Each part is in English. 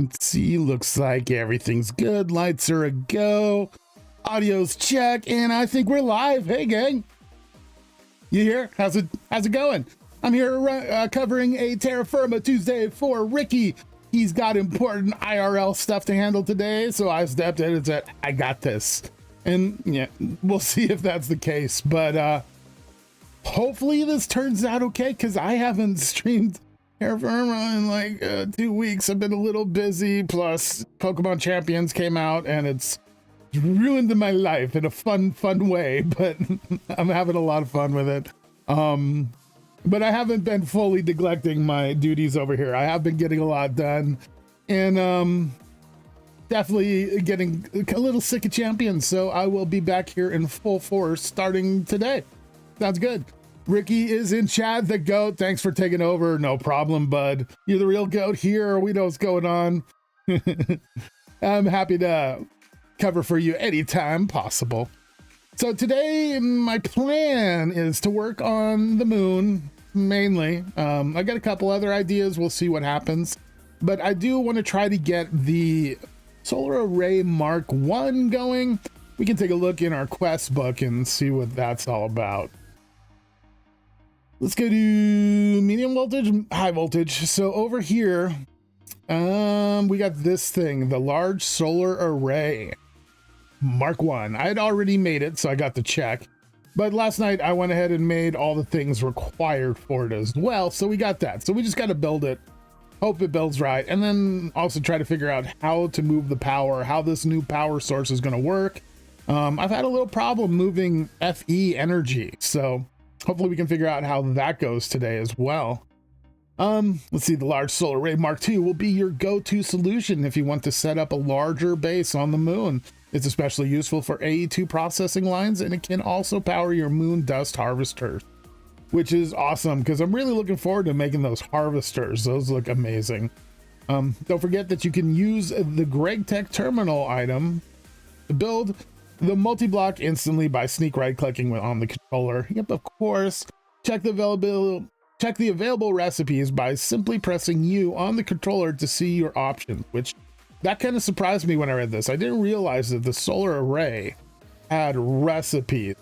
Let's see, looks like everything's good. Lights are a go. Audio's check, and I think we're live. Hey, gang. You here? How's it going? I'm here covering a Terra Firma Tuesday for Ricky. He's got important IRL stuff to handle today, so I stepped in and said, I got this. And yeah, we'll see if that's the case, but hopefully this turns out okay, because I haven't streamed Terra Firma in like 2 weeks. I've been a little busy, plus Pokemon Champions came out, and it's ruined my life in a fun way, but I'm having a lot of fun with it. But I haven't been fully neglecting my duties over here. I have been getting a lot done, and definitely getting a little sick of Champions, so I will be back here in full force starting today. Sounds good. Ricky is in chat, the GOAT. Thanks for taking over. No problem, bud. You're the real GOAT here. We know what's going on. I'm happy to cover for you anytime possible. So today my plan is to work on the moon mainly. I got a couple other ideas. We'll see what happens, but I do want to try to get the solar array Mark 1 going. We can take a look in our quest book and see what that's all about. Let's go to medium voltage, high voltage. So over here, we got this thing, the large solar array Mark 1. I had already made it, so I got the check. But last night I went ahead and made all the things required for it as well. So we got that. So we just got to build it, hope it builds right, and then also try to figure out how to move the power, how this new power source is going to work. I've had a little problem moving FE energy, so hopefully we can figure out how that goes today as well. Let's see, the large solar array Mark II will be your go-to solution if you want to set up a larger base on the moon. It's especially useful for AE2 processing lines, and it can also power your moon dust harvesters, which is awesome because I'm really looking forward to making those harvesters. Those look amazing. Don't forget that you can use the Gregtech terminal item to build the multi-block instantly by sneak right-clicking on the controller. Yep, of course. Check the available recipes by simply pressing U on the controller to see your options, which that kind of surprised me when I read this. I didn't realize that the solar array had recipes,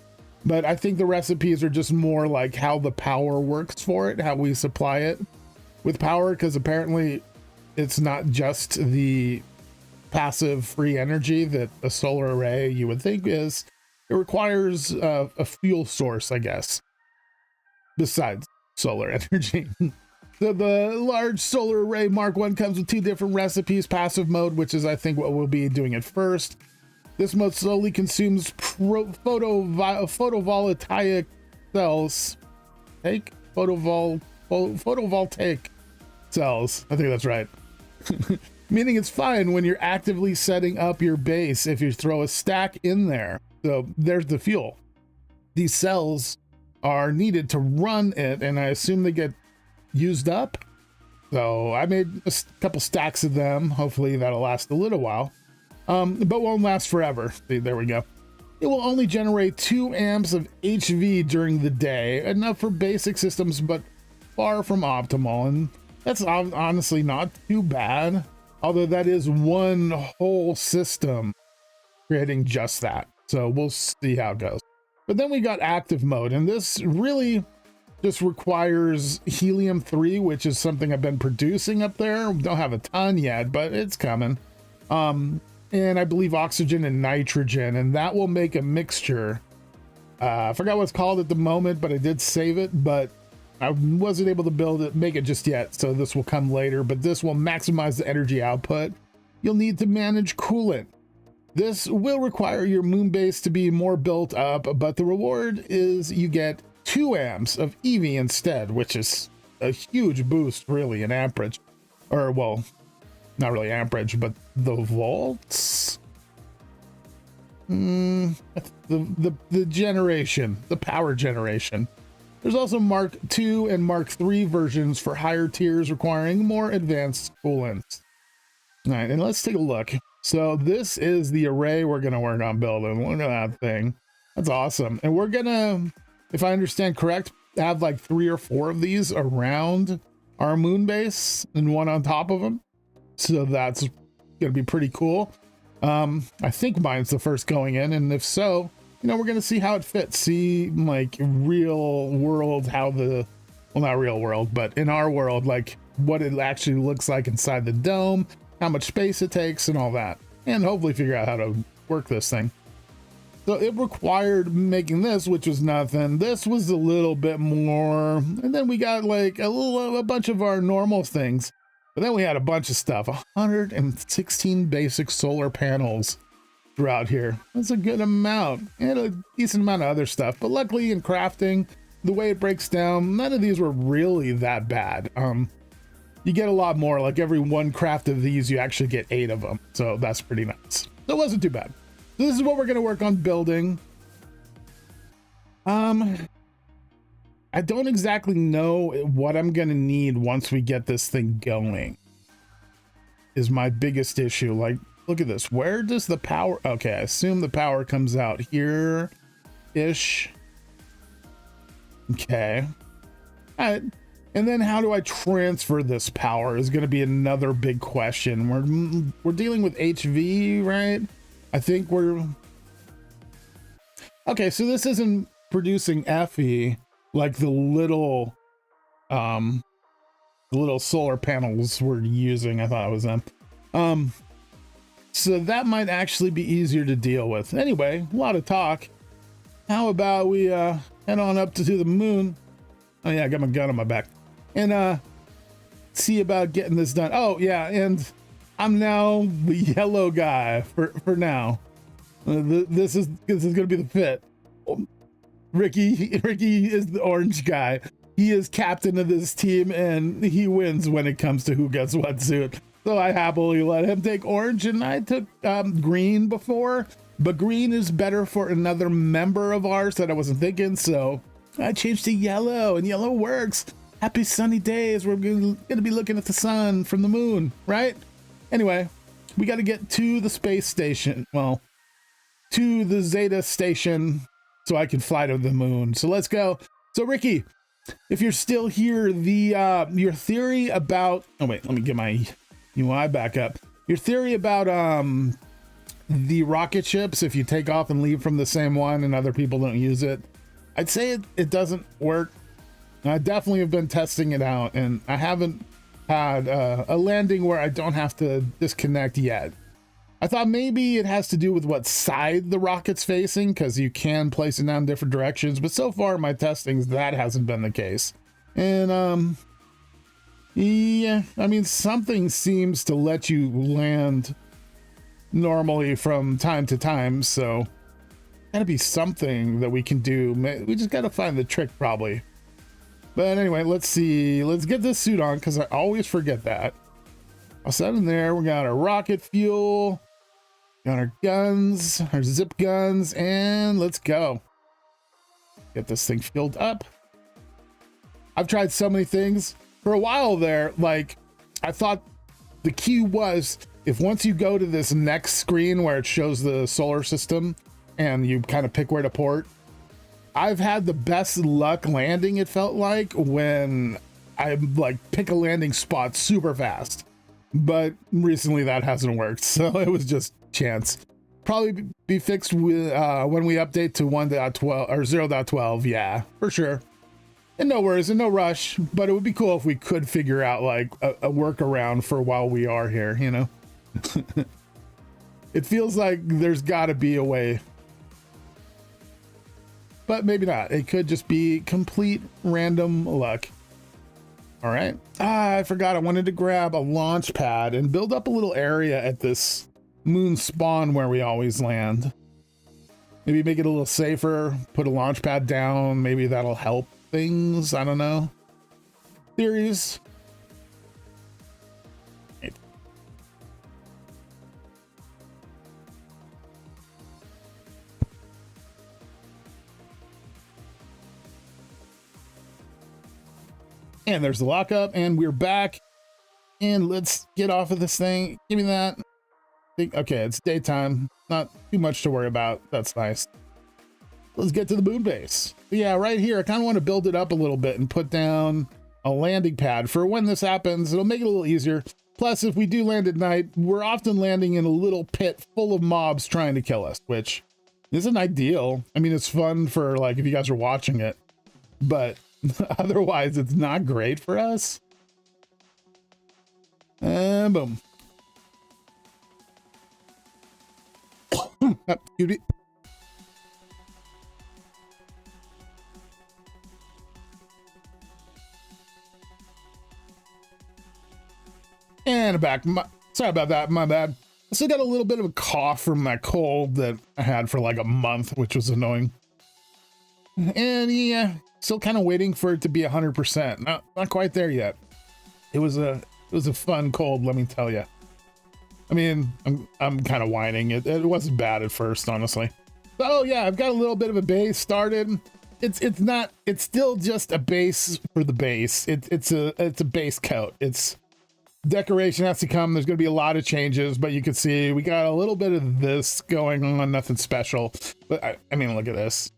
but I think the recipes are just more like how the power works for it, how we supply it with power, because apparently it's not just the passive free energy that a solar array you would think is. It requires a fuel source, I guess, besides solar energy. So the large solar array Mark 1 comes with 2 different recipes. Passive mode, which is I think what we'll be doing at first. This mode slowly consumes photovoltaic cells. Photovoltaic cells. I think that's right. Meaning it's fine when you're actively setting up your base if you throw a stack in there. So there's the fuel. These cells are needed to run it, and I assume they get used up. So I made a couple stacks of them. Hopefully that'll last a little while, but won't last forever. See, there we go. It will only generate 2 amps of HV during the day, enough for basic systems, but far from optimal. And that's honestly not too bad, although that is one whole system creating just that. So we'll see how it goes. But then we got active mode, and this really just requires helium-3, which is something I've been producing up there. We don't have a ton yet, but it's coming. And I believe oxygen and nitrogen, and that will make a mixture. I forgot what it's called at the moment, but I did save it, but I wasn't able to make it just yet. So this will come later, but this will maximize the energy output. You'll need to manage coolant. This will require your moon base to be more built up, but the reward is you get 2 amps of EV instead, which is a huge boost really in amperage, or well, not really amperage, but the volts, the generation, the power generation. There's also Mark II and Mark III versions for higher tiers requiring more advanced coolants. All right, and let's take a look. So this is the array we're going to work on building. Look at that thing. That's awesome. And we're going to, if I understand correct, have like 3 or 4 of these around our moon base and one on top of them. So that's gonna be pretty cool. I think mine's the first going in, and if so, you know, we're gonna see how it fits, see like real world how the, well, not real world, but in our world, like what it actually looks like inside the dome, how much space it takes and all that, and hopefully figure out how to work this thing. So it required making this, which was nothing. This was a little bit more, and then we got like a bunch of our normal things, but then we had a bunch of stuff, 116 basic solar panels throughout here. That's a good amount, and a decent amount of other stuff, but luckily in crafting, the way it breaks down, none of these were really that bad. You get a lot more, like every one craft of these you actually get 8 of them, so that's pretty nice. So it wasn't too bad. So this is what we're going to work on building. I don't exactly know what I'm going to need once we get this thing going is my biggest issue. Like, look at this. Where does the power? Okay, I assume the power comes out here ish. Okay. All right. And then how do I transfer this power is going to be another big question. We're dealing with HV, right? I think we're okay. So this isn't producing FE like the little solar panels we're using. I thought it was them. So that might actually be easier to deal with. Anyway, a lot of talk. How about we head on up to the moon? Oh yeah, I got my gun on my back, and see about getting this done. Oh yeah, and I'm now the yellow guy for now. This is gonna be the fit. Ricky is the orange guy. He is captain of this team, and he wins when it comes to who gets what suit. So I happily let him take orange, and I took green before, but green is better for another member of ours that I wasn't thinking. So I changed to yellow, and yellow works. Happy sunny days. We're gonna be looking at the sun from the moon, right? Anyway, we got to get to the space station. Well, to the Zeta station so I can fly to the moon. So let's go. So Ricky, if you're still here, your theory about, oh wait, let me get my UI back up. Your theory about the rocket ships, if you take off and leave from the same one and other people don't use it, I'd say it doesn't work. I definitely have been testing it out, and I haven't had a landing where I don't have to disconnect yet. I thought maybe it has to do with what side the rocket's facing, because you can place it down different directions, but so far in my testings that hasn't been the case. And yeah, I mean, something seems to let you land normally from time to time, so gotta be something that we can do. We just gotta find the trick probably. But anyway, let's see. Let's get this suit on, because I always forget that. I'll set in there. We got our rocket fuel, got our guns, our zip guns, and let's go. Get this thing filled up. I've tried so many things. For a while there, like, I thought the key was, if once you go to this next screen where it shows the solar system and you kind of pick where to port, I've had the best luck landing, it felt like, when I like pick a landing spot super fast. But recently that hasn't worked, so it was just chance. Probably be fixed with when we update to 1.12 or 0.12. Yeah, for sure. And no worries and no rush, but it would be cool if we could figure out like a workaround for while we are here, you know. It feels like there's got to be a way, but maybe not. It could just be complete random luck. All right. I forgot I wanted to grab a launch pad and build up a little area at this moon spawn where we always land. Maybe make it a little safer, put a launch pad down. Maybe that'll help things. I don't know. Theories. And there's the lockup, and we're back. And let's get off of this thing. Give me that. Okay, it's daytime. Not too much to worry about. That's nice. Let's get to the moon base. But yeah, right here, I kind of want to build it up a little bit and put down a landing pad for when this happens. It'll make it a little easier. Plus, if we do land at night, we're often landing in a little pit full of mobs trying to kill us, which isn't ideal. I mean, it's fun for like if you guys are watching it, but otherwise it's not great for us. And boom. Excuse me. And I'm back. Sorry about that. My bad. I still got a little bit of a cough from that cold that I had for like a month, which was annoying. And yeah, still kind of waiting for it to be 100%. Not quite there yet. It was a fun cold, let me tell you. I mean, I'm kind of whining. It wasn't bad at first, honestly. So yeah, I've got a little bit of a base started. It's still just a base for the base. It's a base coat. It's decoration has to come. There's going to be a lot of changes, but you can see we got a little bit of this going on, nothing special. But I mean, look at this.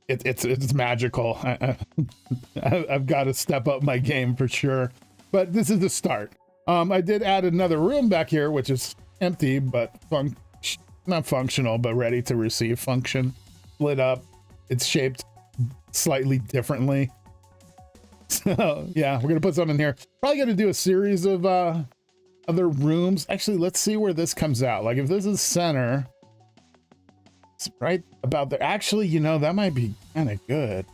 It's magical. I've got to step up my game for sure. But this is the start. I did add another room back here, which is empty, but not functional, but ready to receive function. Lit up. It's shaped slightly differently. So yeah, we're gonna put something in here. Probably gonna do a series of other rooms. Actually, let's see where this comes out. Like if this is center, it's right about there. Actually, you know, that might be kind of good.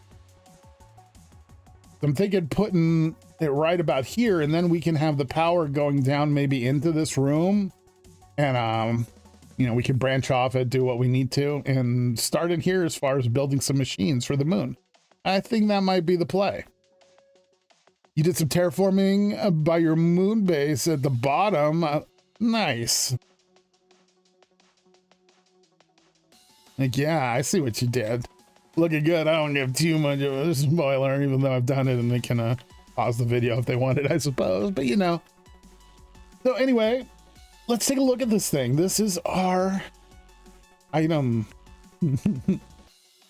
I'm thinking putting it right about here, and then we can have the power going down maybe into this room, and you know, we can branch off it, do what we need to, and start in here as far as building some machines for the moon. I think that might be the play. You did some terraforming by your moon base at the bottom. Nice. Like, yeah, I see what you did. Looking good. I don't give too much of a spoiler, even though I've done it and they can pause the video if they want it, I suppose. But you know. So anyway, let's take a look at this thing. This is our item.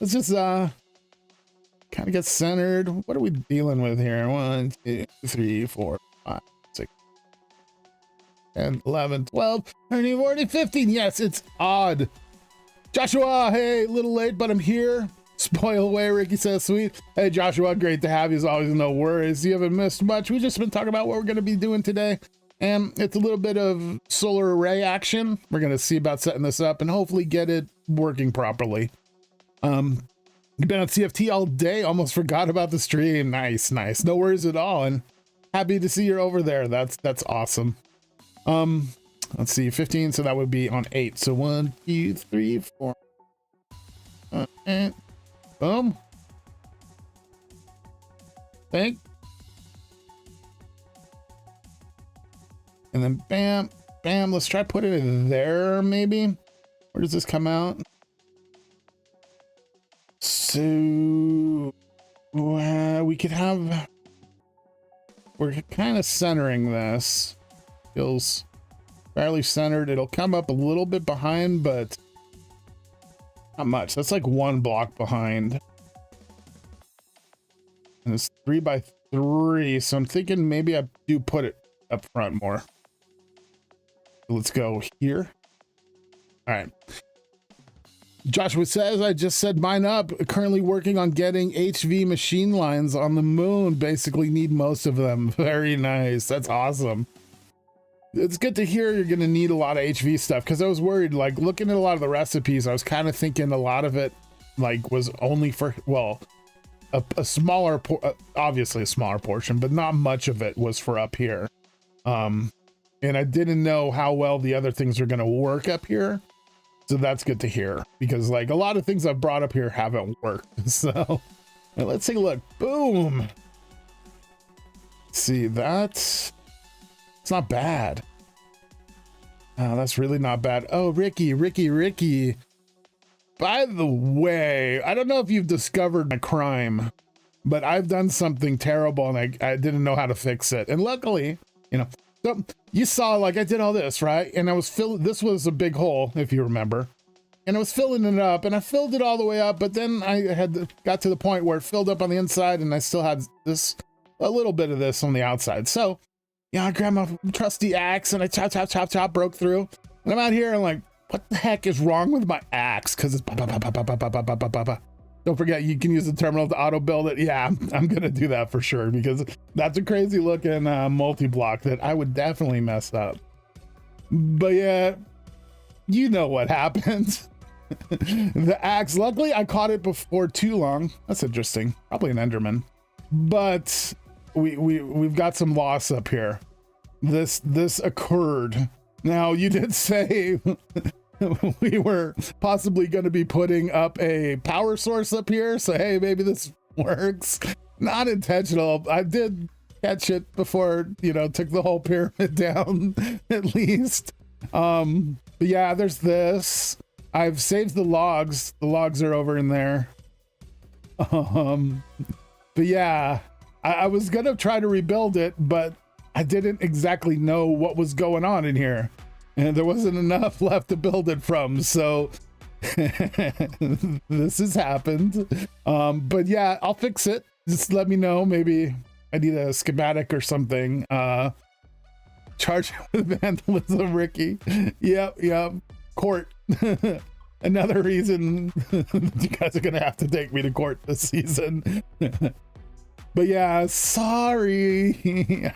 Let's just kind of get centered. What are we dealing with here? 1, 2, 3, 4, 5, 6, 10, 11, 12, 13, 14, 15. Yes, it's odd. Joshua, hey, a little late, but I'm here. Spoil away, Ricky says, sweet. Hey, Joshua, great to have you as always. No worries. You haven't missed much. We've just been talking about what we're going to be doing today. And it's a little bit of solar array action. We're going to see about setting this up and hopefully get it working properly. You've been on CFT all day, almost forgot about the stream. Nice. No worries at all. And happy to see you're over there. That's awesome. Let's see, 15, so that would be on 8. So 1, 2, 3, 4. And boom. Think. And then bam, bam. Let's try putting it there, maybe. Where does this come out? So we could have, we're kind of centering this. Feels fairly centered. It'll come up a little bit behind, but not much. That's like 1 block behind. And it's 3 by 3. So I'm thinking maybe I do put it up front more. Let's go here. All right. Joshua says, I just set mine up. Currently working on getting HV machine lines on the moon. Basically need most of them. Very nice. That's awesome. It's good to hear you're going to need a lot of HV stuff, because I was worried, like looking at a lot of the recipes, I was kind of thinking a lot of it like was only for, well, a smaller, obviously a smaller portion, but not much of it was for up here. And I didn't know how well the other things are going to work up here. So that's good to hear, because like a lot of things I've brought up here haven't worked. So let's take a look. Boom. See that? It's not bad. That's really not bad. Oh, Ricky. By the way, I don't know if you've discovered my crime, but I've done something terrible and I didn't know how to fix it. And luckily, you know, so you saw like I did all this, right? And I was this was a big hole, if you remember. And I was filling it up and I filled it all the way up, but then I got to the point where it filled up on the inside and I still had a little bit of this on the outside. So Yeah, I grabbed my trusty axe and I chop, broke through. And I'm out here and I'm like, what the heck is wrong with my axe? Because it's ba, ba, ba, ba, ba, ba, ba, ba, ba, ba, ba. Don't forget, you can use the terminal to auto build it. Yeah, I'm gonna do that for sure, because that's a crazy looking multi-block that I would definitely mess up. But yeah, you know what happened. The axe, luckily I caught it before too long. That's interesting. Probably an Enderman. But we've got some loss up here. This occurred. Now, you did say we were possibly going to be putting up a power source up here, so hey, maybe this works. Not intentional. I did catch it before, you know, took the whole pyramid down at least. But yeah, there's this. I've saved the logs. The logs are over in there. But yeah, I was gonna try to rebuild it, but I didn't exactly know what was going on in here, and there wasn't enough left to build it from, so this has happened. But yeah, I'll fix it. Just let me know. Maybe I need a schematic or something. Charge with vandalism, Ricky. Yep. Court. Another reason you guys are gonna have to take me to court this season. But yeah, sorry.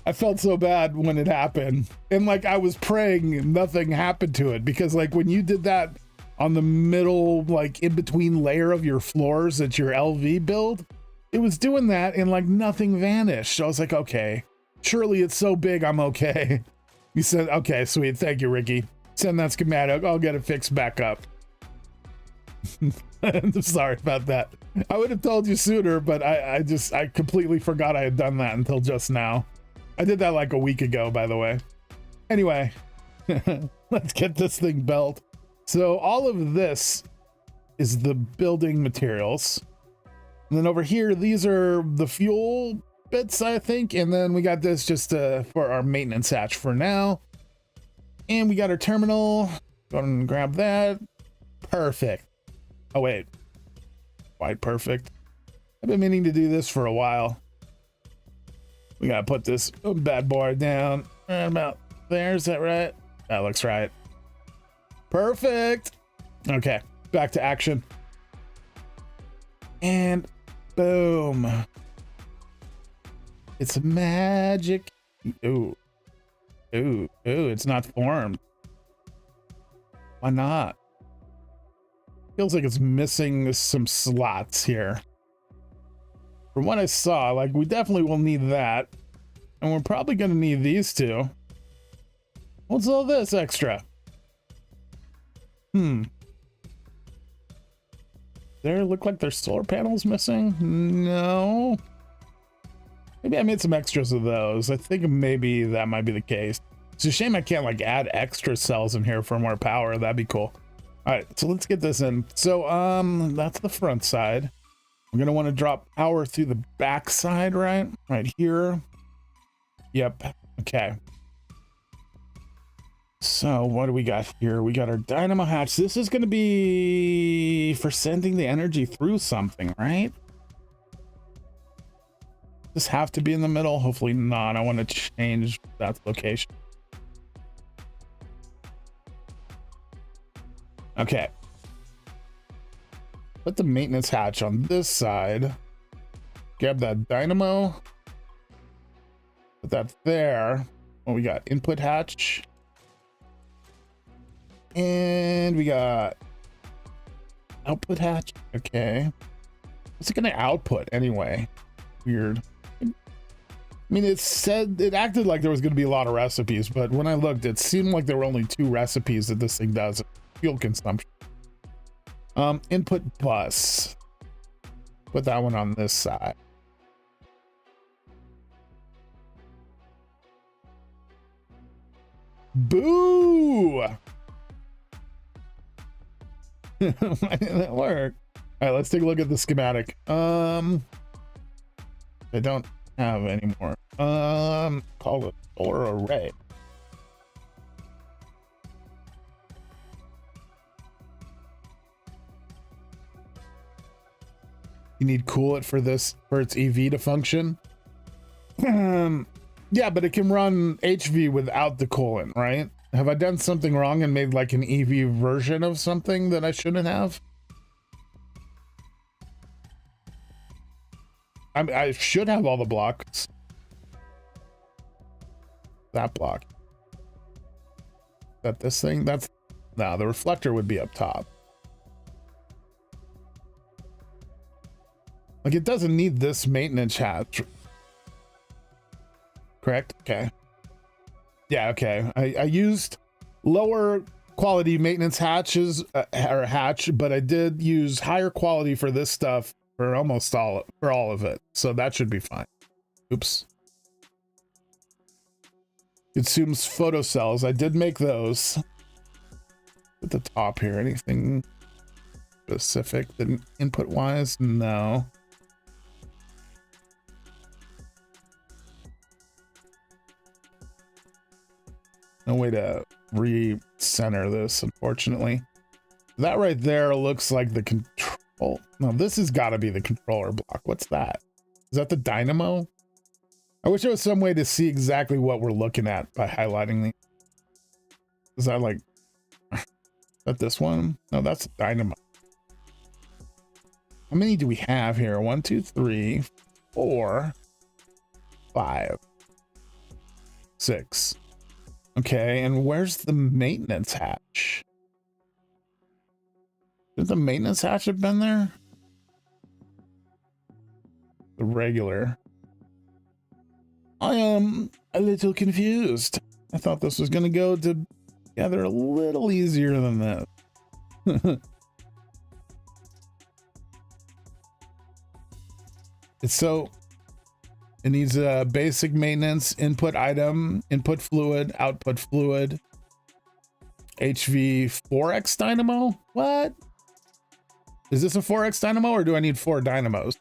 I felt so bad when it happened. And like, I was praying nothing happened to it, because like when you did that on the middle, like in between layer of your floors at your LV build, it was doing that and like nothing vanished. So I was like, okay, surely it's so big, I'm okay. You said, okay, sweet. Thank you, Ricky. Send that schematic. I'll get it fixed back up. I'm sorry about that. I would have told you sooner, but I completely forgot I had done that until just now. I did that like a week ago, by the way. Anyway, let's get this thing built. So all of this is the building materials. And then over here, these are the fuel bits, I think. And then we got this just for our maintenance hatch for now. And we got our terminal. Go ahead and grab that. Perfect. Oh, wait. Quite perfect. I've been meaning to do this for a while. We gotta put this bad boy down right about there. Is that right? That looks right. Perfect. Okay, back to action. And boom. It's magic. Ooh, it's not formed. Why not? Feels like it's missing some slots here. From what I saw, like, we definitely will need that. And we're probably going to need these two. What's all this extra? There look like there's solar panels missing? No. Maybe I made some extras of those. I think maybe that might be the case. It's a shame I can't like add extra cells in here for more power. That'd be cool. All right, so let's get this in. So that's the front side. We're gonna want to drop power through the back side, right here. Yep. Okay. So what do we got here? We got our dynamo hatch. This is gonna be for sending the energy through something, right? Does this have to be in the middle? Hopefully not. I want to change that location. Okay. Put the maintenance hatch on this side. Grab that dynamo. Put that there. Oh, we got input hatch. And we got output hatch. Okay. What's it gonna output anyway? Weird. I mean, it said, it acted like there was gonna be a lot of recipes, but when I looked, it seemed like there were only 2 recipes that this thing does. Fuel consumption. Input bus. Put that one on this side. Boo! Why didn't that work? All right, let's take a look at the schematic. I don't have any more. Call it solar array. You need cool it for this, for its EV to function. Yeah, but it can run HV without the colon, right? Have I done something wrong and made like an EV version of something that I shouldn't have? I should have all the blocks. That block. That this thing? That's... No, the reflector would be up top. Like, it doesn't need this maintenance hatch. Correct? Okay. Yeah, okay. I used lower quality maintenance hatches, or hatch, but I did use higher quality for this stuff for almost all of it. So that should be fine. Oops. Consumes photocells. I did make those. At the top here, anything specific that input wise? No. No way to recenter this, unfortunately. That right there looks like the control. No, this has got to be the controller block. What's that? Is that the dynamo? I wish there was some way to see exactly what we're looking at by highlighting the... Is that like... Is that this one? No, that's the dynamo. How many do we have here? 1, 2, 3, 4, 5, 6. Okay, and where's the maintenance hatch? Did the maintenance hatch have been there? The regular. I am a little confused. I thought this was going to go together a little easier than this. So it needs a basic maintenance, input item, input fluid, output fluid, HV 4X dynamo. What? Is this a 4X dynamo or do I need 4 dynamos?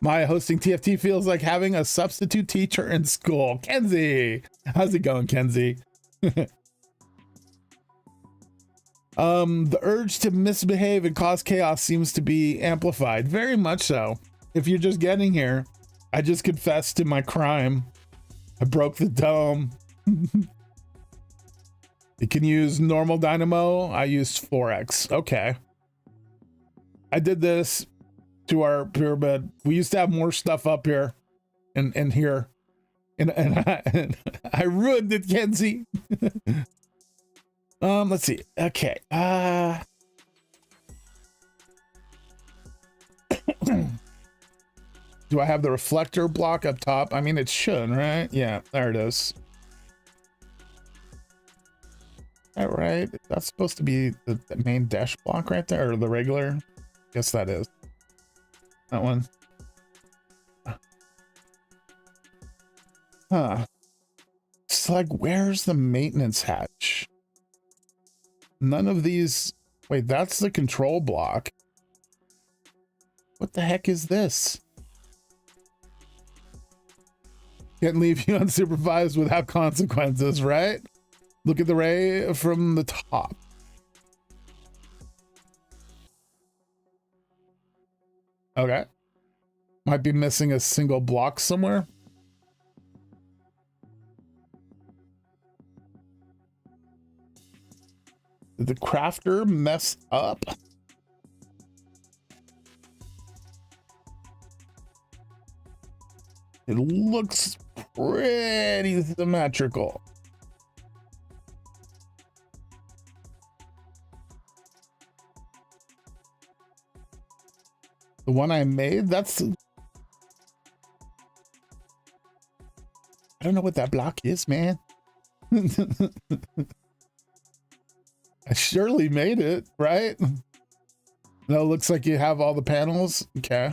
My hosting TFT feels like having a substitute teacher in school. Kenzie, how's it going, Kenzie? The urge to misbehave and cause chaos seems to be amplified. Very much so. If you're just getting here, I just confessed to my crime. I broke the dome. You can use normal dynamo. I used 4X. Okay. I did this to our pyramid. We used to have more stuff up here and here. And I ruined it, Kenzie. Let's see. Okay. Do I have the reflector block up top? I mean, it should, right? Yeah, there it is. All right. That's supposed to be the main dash block right there, or the regular? Guess that is. That one. Huh. It's like, where's the maintenance hatch? None of these. Wait, that's the control block. What the heck is this? Can't leave you unsupervised without consequences, right? Look at the ray from the top. Okay. Might be missing a single block somewhere. Did the crafter mess up? It looks pretty symmetrical. The one I made, that's... I don't know what that block is, man. I surely made it, right? No, it looks like you have all the panels. Okay.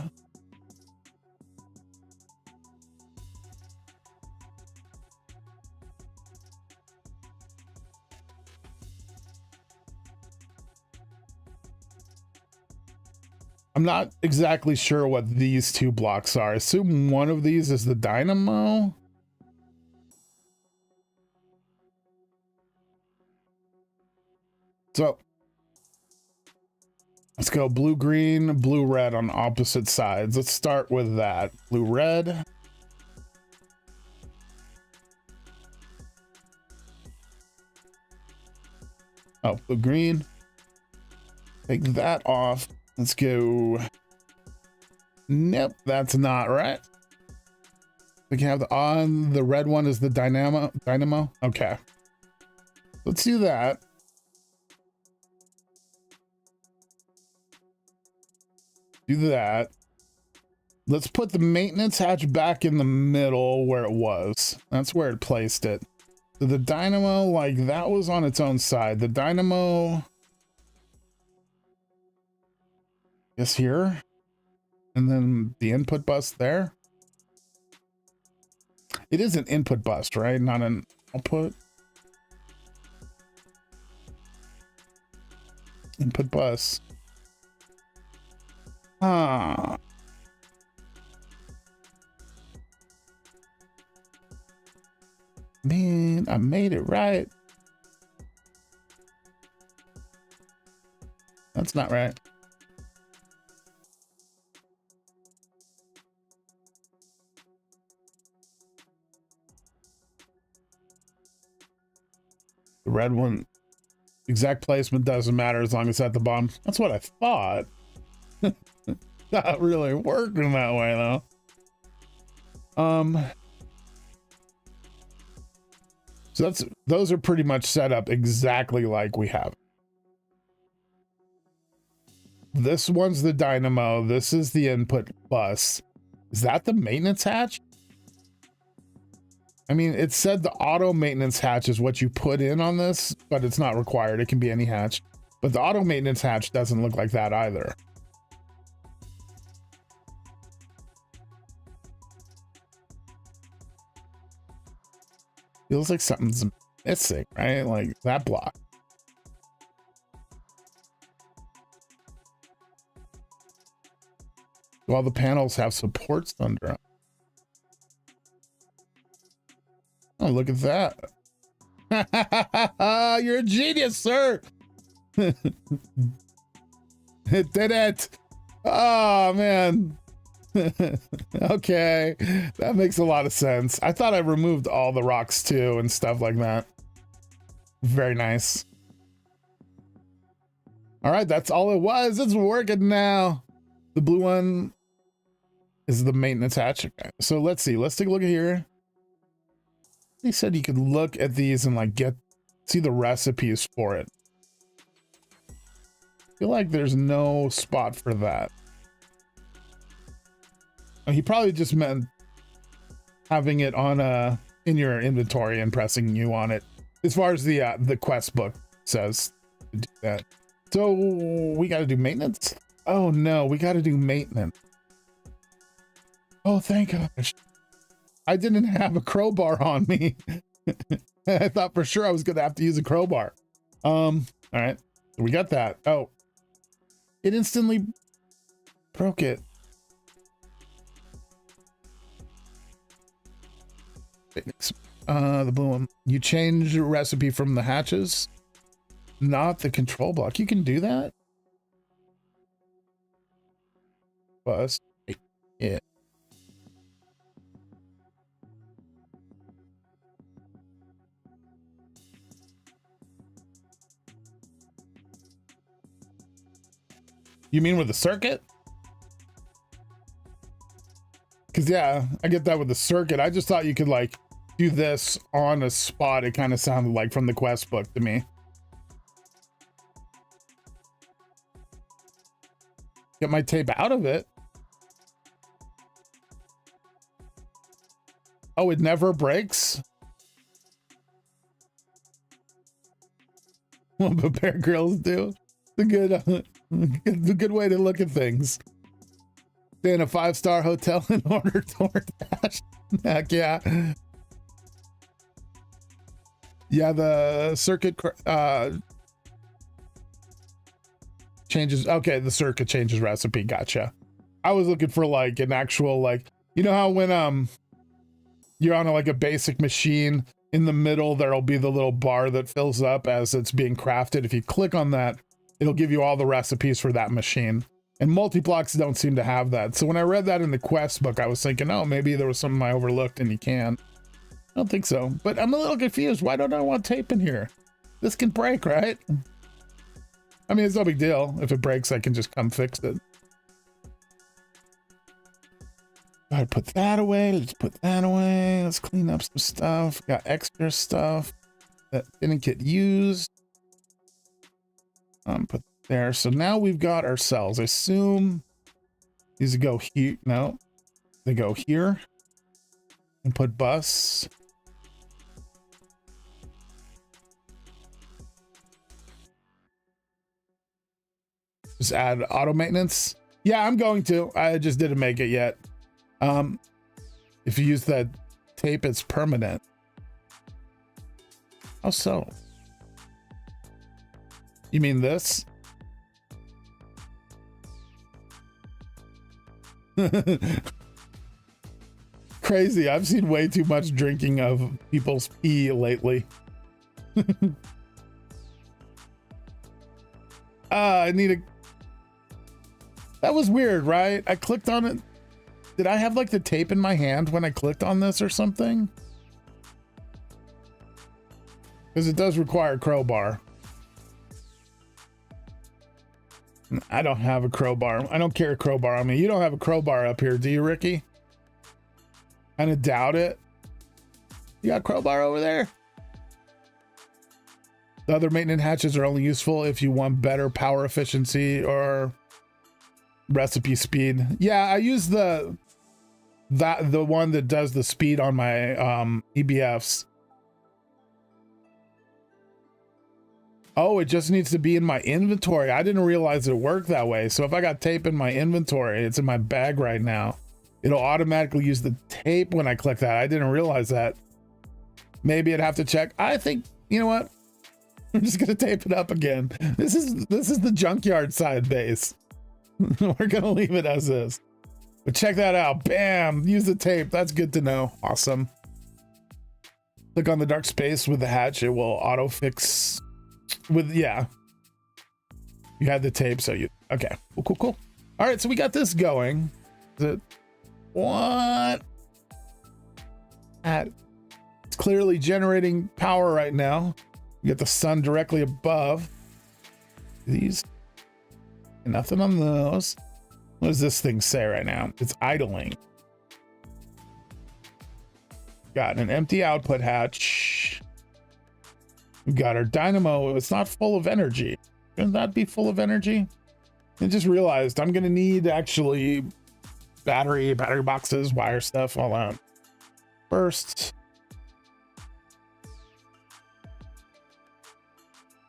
I'm not exactly sure what these two blocks are. I assume one of these is the dynamo. So let's go blue, green, blue, red on opposite sides. Let's start with that. Blue, red. Oh, blue green. Take that off. Let's go. Nope, that's not right. We can have the on. The red one is the dynamo. Okay. Let's do that. Do that. Let's put the maintenance hatch back in the middle where it was. That's where it placed it. So the dynamo, like that was on its own side. The dynamo is here. And then the input bus there. It is an input bus, right? Not an output. Input bus. Huh. Man, I made it right. That's not right. The red one, exact placement doesn't matter as long as it's at the bottom. That's what I thought. Not really working that way though. So those are pretty much set up exactly like we have. This one's the dynamo. This is the input bus. Is that the maintenance hatch? I mean, it said the auto maintenance hatch is what you put in on this, but it's not required. It can be any hatch. But the auto maintenance hatch doesn't look like that either. Feels like something's missing, right? Like that block. All the panels have supports under them. Oh, look at that. You're a genius, sir. It did it. Oh, man. Okay, that makes a lot of sense. I thought I removed all the rocks too and stuff like that. Very nice. All right, that's all it was. It's working now. The blue one is the maintenance hatch. Okay, so let's see. Let's take a look at here. They said you could look at these and like see the recipes for it. I feel like there's no spot for that. He probably just meant having it on in your inventory and pressing U on it. As far as the quest book says to do that. So we got to do maintenance. Oh no, we got to do maintenance. Oh, thank gosh. I didn't have a crowbar on me. I thought for sure I was going to have to use a crowbar. All right, we got that. Oh, it instantly broke it. The blue one. You change the recipe from the hatches, not the control block. You can do that. Bus. Yeah. You mean with the circuit? Because yeah, I get that with the circuit. I just thought you could like do this on a spot. It kind of sounded like from the quest book to me. Get my tape out of it. Oh, it never breaks? What the Bear Grylls do? It's a good way to look at things. Stay in a 5-star hotel and order DoorDash. Heck yeah. Yeah, the circuit changes. Okay, the circuit changes recipe. Gotcha. I was looking for like an actual, like, you know how when you're on like a basic machine, in the middle there'll be the little bar that fills up as it's being crafted. If you click on that, it'll give you all the recipes for that machine. And multi-blocks don't seem to have that. So when I read that in the quest book, I was thinking, oh, maybe there was something I overlooked and you can. I don't think so, but I'm a little confused. Why don't I want tape in here? This can break, right? I mean, it's no big deal. If it breaks, I can just come fix it. All right, put that away. Let's put that away. Let's clean up some stuff. Got extra stuff that didn't get used. Put there. So now we've got our cells. I assume these go here. No, they go here. And put bus. Just add auto maintenance. Yeah, I'm going to. I just didn't make it yet. If you use that tape, it's permanent. How so? You mean this? Crazy. I've seen way too much drinking of people's pee lately. I need a... That was weird, right? I clicked on it. Did I have like the tape in my hand when I clicked on this or something? Because it does require a crowbar. I don't have a crowbar. I don't carry a crowbar on me. You don't have a crowbar up here, do you, Ricky? Kind of doubt it. You got a crowbar over there? The other maintenance hatches are only useful if you want better power efficiency or recipe speed. Yeah, I use the one that does the speed on my EBFs. Oh, it just needs to be in my inventory. I didn't realize it worked that way. So if I got tape in my inventory, it's in my bag right now. It'll automatically use the tape when I click that. I didn't realize that. Maybe I'd have to check. I think, you know what? I'm just gonna tape it up again. This is the junkyard side base. We're gonna leave it as is. But check that out. Bam! Use the tape. That's good to know. Awesome. Click on the dark space with the hatch. It will auto fix with, yeah. You had the tape, so you, okay. Cool. All right, so we got this going. Is it, what? It's clearly generating power right now. You get the sun directly above. These, nothing on those. What does this thing say right now? It's idling. Got an empty output hatch. We've got our dynamo. It's not full of energy. Shouldn't that be full of energy? I just realized I'm gonna need actually battery boxes, wire stuff, all that. First.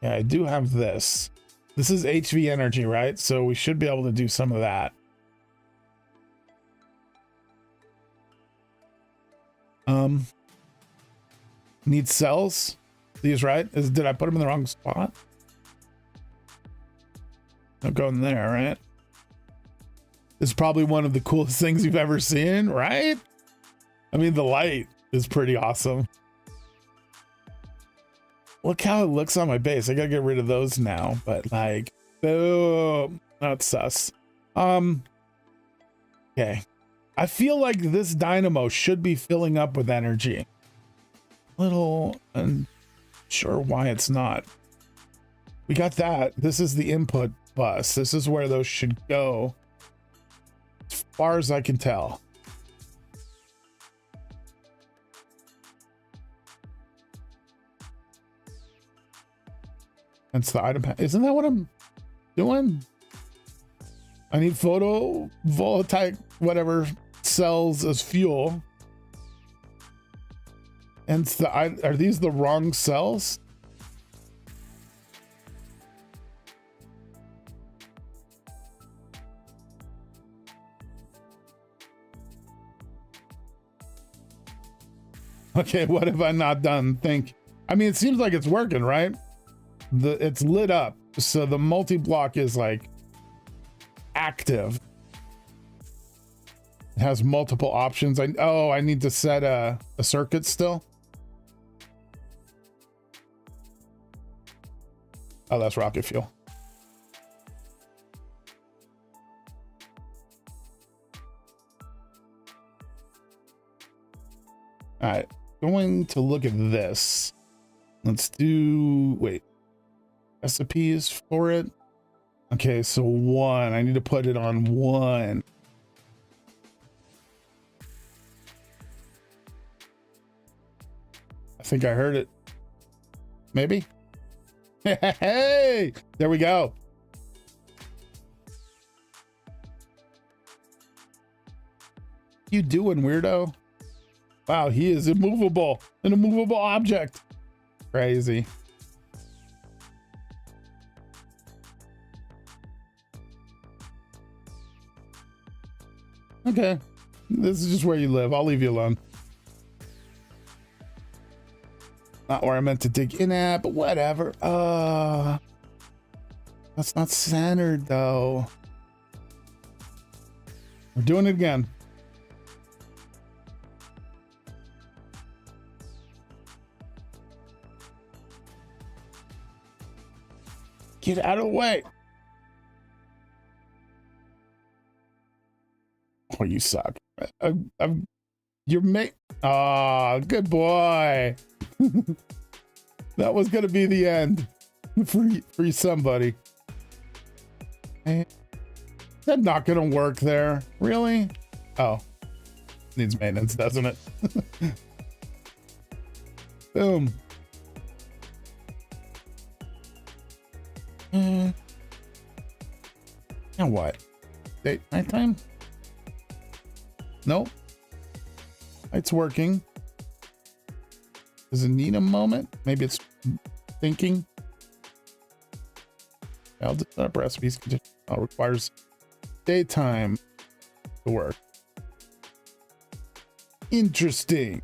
Yeah, I do have this. This is HV energy, right? So we should be able to do some of that. Need cells. These, right? Did I put them in the wrong spot? Don't go in there, right? This is probably one of the coolest things you've ever seen, right? I mean, the light is pretty awesome. Look how it looks on my base. I gotta get rid of those now, but like, boom, that's sus. Okay. I feel like this dynamo should be filling up with energy. Little unsure why it's not. We got that. This is the input bus. This is where those should go, as far as I can tell. That's the item. Isn't that what I'm doing? I need photovoltaic whatever cells as fuel. And it's the, are these the wrong cells? Okay, what have I not done? I mean, it seems like it's working, right? It's lit up, so the multi-block is like active. It has multiple options. I need to set a circuit still. Oh, that's rocket fuel. All right, going to look at this. Let's do, wait, recipes for it. Okay, so 1. I need to put it on 1. I think I heard it. Maybe. Hey, there we go. You doing, weirdo? Wow, he is immovable, an immovable object. Crazy. Okay, this is just where you live. I'll leave you alone. Not where I meant to dig in at, but whatever. That's not centered though. We're doing it again. Get out of the way. Oh, you suck. You're good boy. That was gonna be the end for somebody. Is that not gonna work there? Really? Oh, needs maintenance, doesn't it? Boom. Now what? Nighttime? Nope. It's working. Does it need a moment? Maybe it's thinking. I'll set up recipes. Requires daytime to work. Interesting.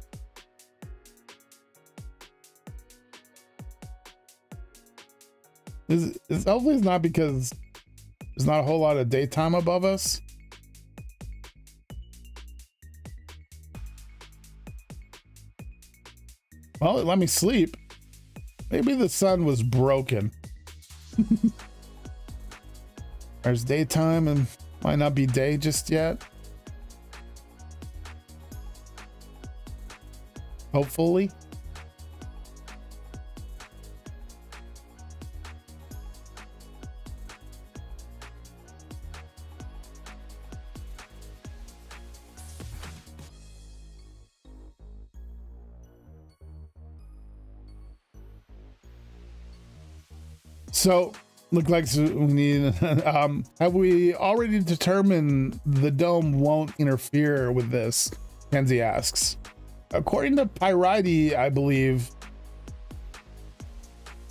It's hopefully it's not because there's not a whole lot of daytime above us. Well, it let me sleep. Maybe the sun was broken. There's daytime and might not be day just yet. Hopefully. So, look like we need. Have we already determined the dome won't interfere with this? Kenzie asks. According to Pyrite, I believe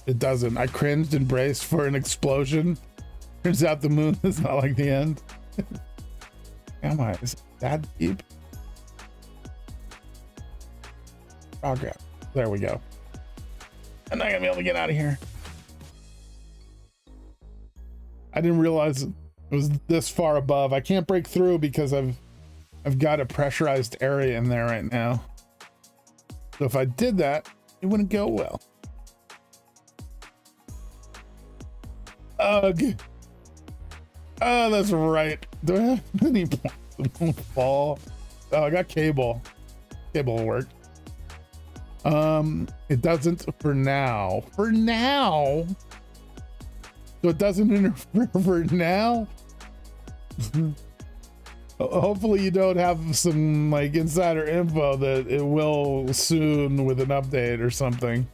it doesn't. I cringed and braced for an explosion. Turns out the moon is not like the end. Am I? Is it that deep? Okay, there we go. I'm not gonna be able to get out of here. I didn't realize it was this far above. I can't break through because I've got a pressurized area in there right now. So if I did that, it wouldn't go well. Ugh. Oh, that's right. Do I have any fall? Oh, I got cable. Cable will work. It doesn't for now. For now. So it doesn't interfere for now. Hopefully you don't have some like insider info that it will soon with an update or something.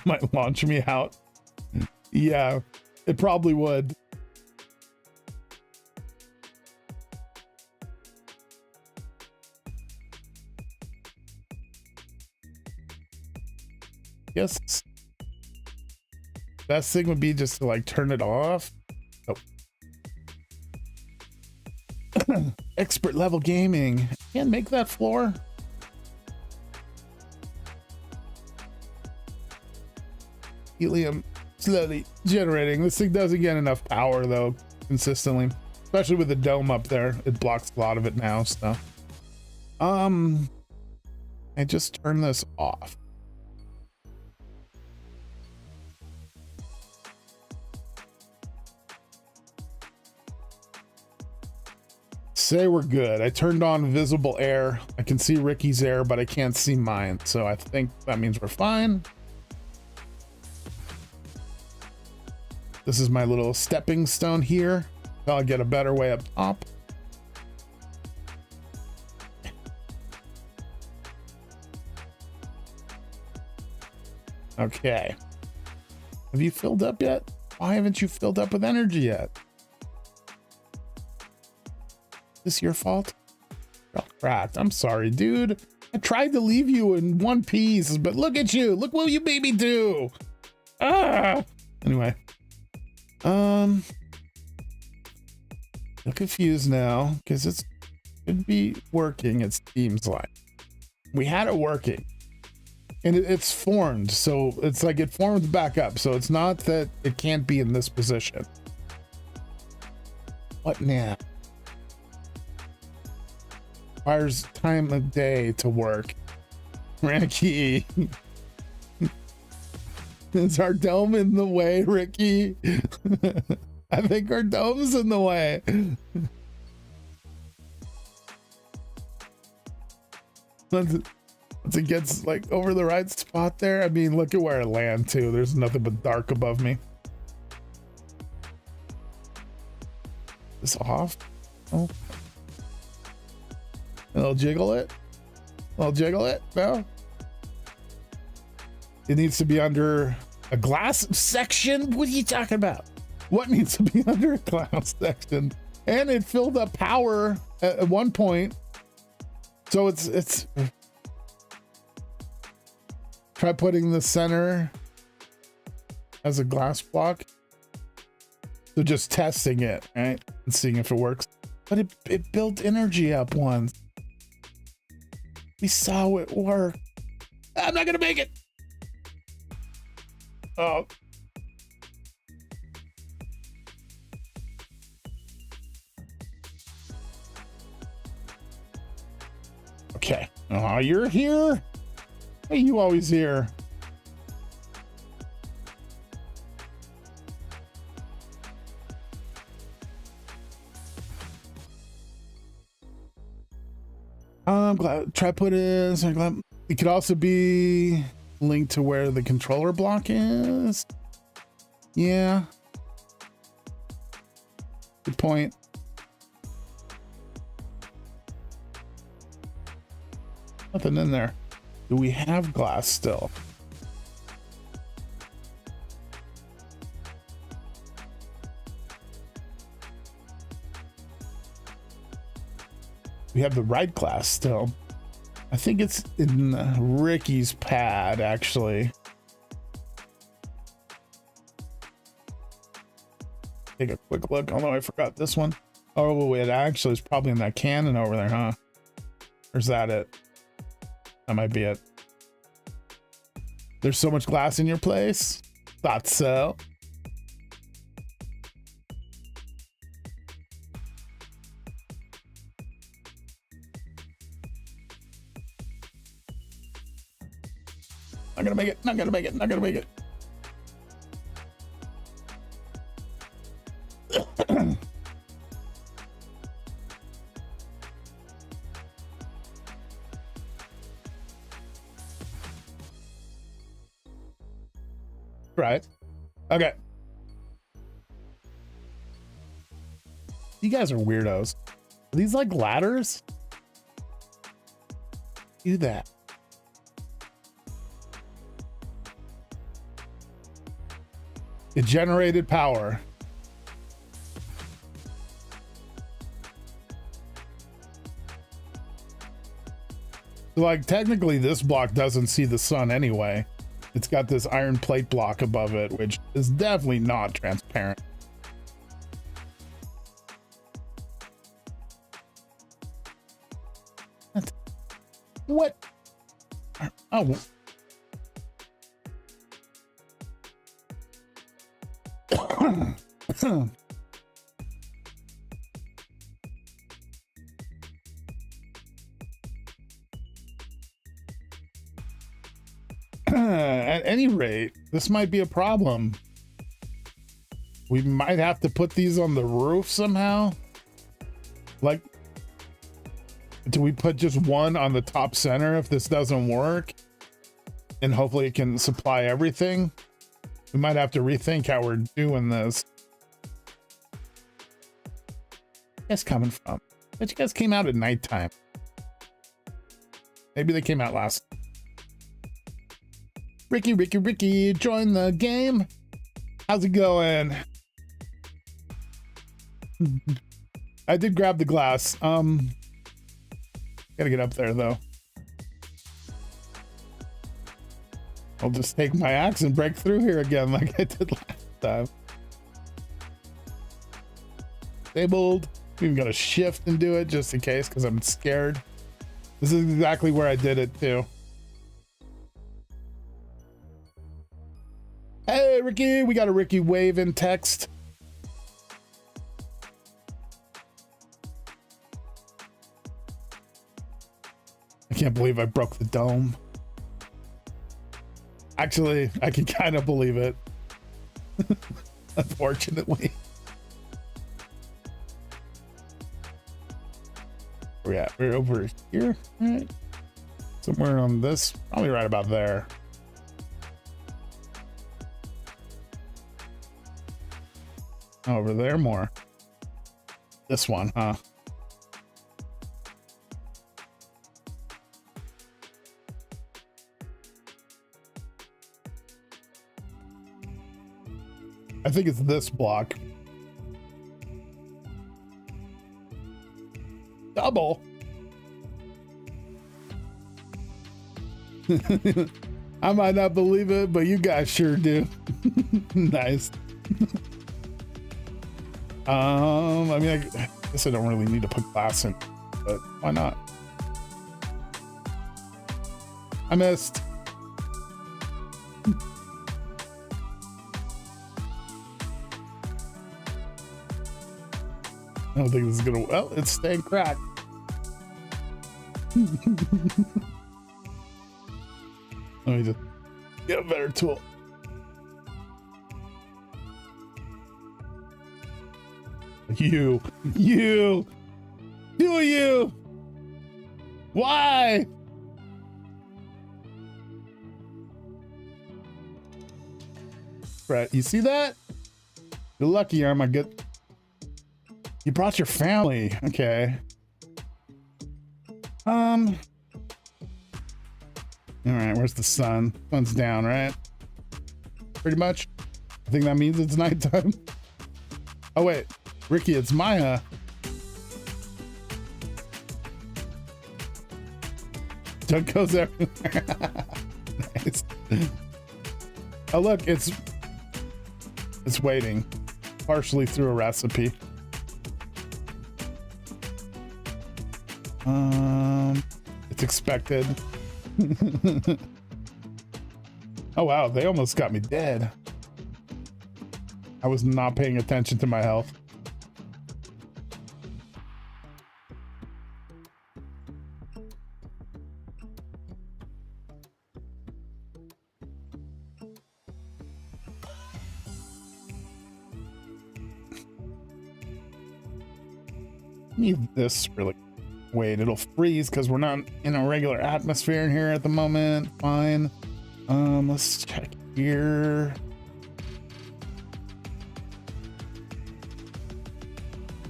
Might launch me out. Yeah, it probably would. Yes. Best thing would be just to like turn it off. Oh. Expert level gaming. Can't make that floor. Helium slowly generating. This thing doesn't get enough power though, consistently. Especially with the dome up there. It blocks a lot of it now, so. I just turn this off. say we're good. I turned on visible air. I can see Ricky's air, but I can't see mine. So I think that means we're fine. This is my little stepping stone here. I'll get a better way up top. Okay. Have you filled up yet? Why haven't you filled up with energy yet? Is this your fault? Oh, crap. I'm sorry, dude. I tried to leave you in one piece, but look at you. Look what you made me do. Ah. Anyway. I'm confused now because it should be working, it seems like. We had it working. And it's formed, so it's like it formed back up. So it's not that it can't be in this position. What now? Requires time of day to work. Ricky. Is our dome in the way, Ricky? I think our dome's in the way. Once it gets like over the right spot there, I mean, look at where I land too. There's nothing but dark above me. This off? Oh. I'll jiggle it. I'll jiggle it. No. It needs to be under a glass section. What are you talking about? What needs to be under a glass section? And it filled up power at one point. So it's try putting the center as a glass block. So just testing it, right? And seeing if it works. But it built energy up once. We saw it work. I'm not gonna make it. Oh. Okay. Oh, you're here? Hey, you always here. I'm glad. Try put in. So I'm glad. It could also be linked to where the controller block is. Yeah. Good point. Nothing in there. Do we have glass still? We have the right glass still. I think it's in Ricky's pad, actually. Take a quick look. Although I forgot this one. Oh, it actually is probably in that cannon over there, huh? Or is that it? That might be it. There's so much glass in your place. Thought so. Not gonna make it. Not gonna make it. Not gonna make it. Right. Okay. You guys are weirdos. Are these like ladders? Do that. It generated power. Like, technically this block doesn't see the sun anyway. It's got this iron plate block above it, which is definitely not transparent. What? Oh. At any rate, this might be a problem. We might have to put these on the roof somehow. Like, do we put just one on the top center if this doesn't work? And hopefully it can supply everything. We might have to rethink how we're doing this. Where's coming from? But you guys came out at nighttime. Maybe they came out last. Ricky, join the game. How's it going? I did grab the glass. Gotta get up there though. I'll just take my axe and break through here again like I did last time. Disabled. Even got to shift and do it just in case because I'm scared. This is exactly where I did it too. Hey Ricky, we got a Ricky wave in text. I can't believe I broke the dome. Actually, I can kind of believe it. Unfortunately. Where we at? We're over here, right? Somewhere on this, probably right about there. Over there more. This one, huh? I think it's this block. Double. I might not believe it, but you guys sure do. Nice. I mean, I guess I don't really need to put glass in, but why not? I missed. I don't think this is gonna, well, it's staying cracked. Let me just get a better tool. You, do you? Why? Brett, you see that? You're lucky, you're my good. You brought your family. Okay. All right, where's the sun? Sun's down, right? Pretty much. I think that means it's nighttime. Oh wait, Ricky, it's Maya. Junk goes everywhere. Nice. Oh look, it's waiting. Partially through a recipe. It's expected. Oh wow, they almost got me dead. I was not paying attention to my health. Need this really. Wait, it'll freeze because we're not in a regular atmosphere in here at the moment. Fine. Let's check here.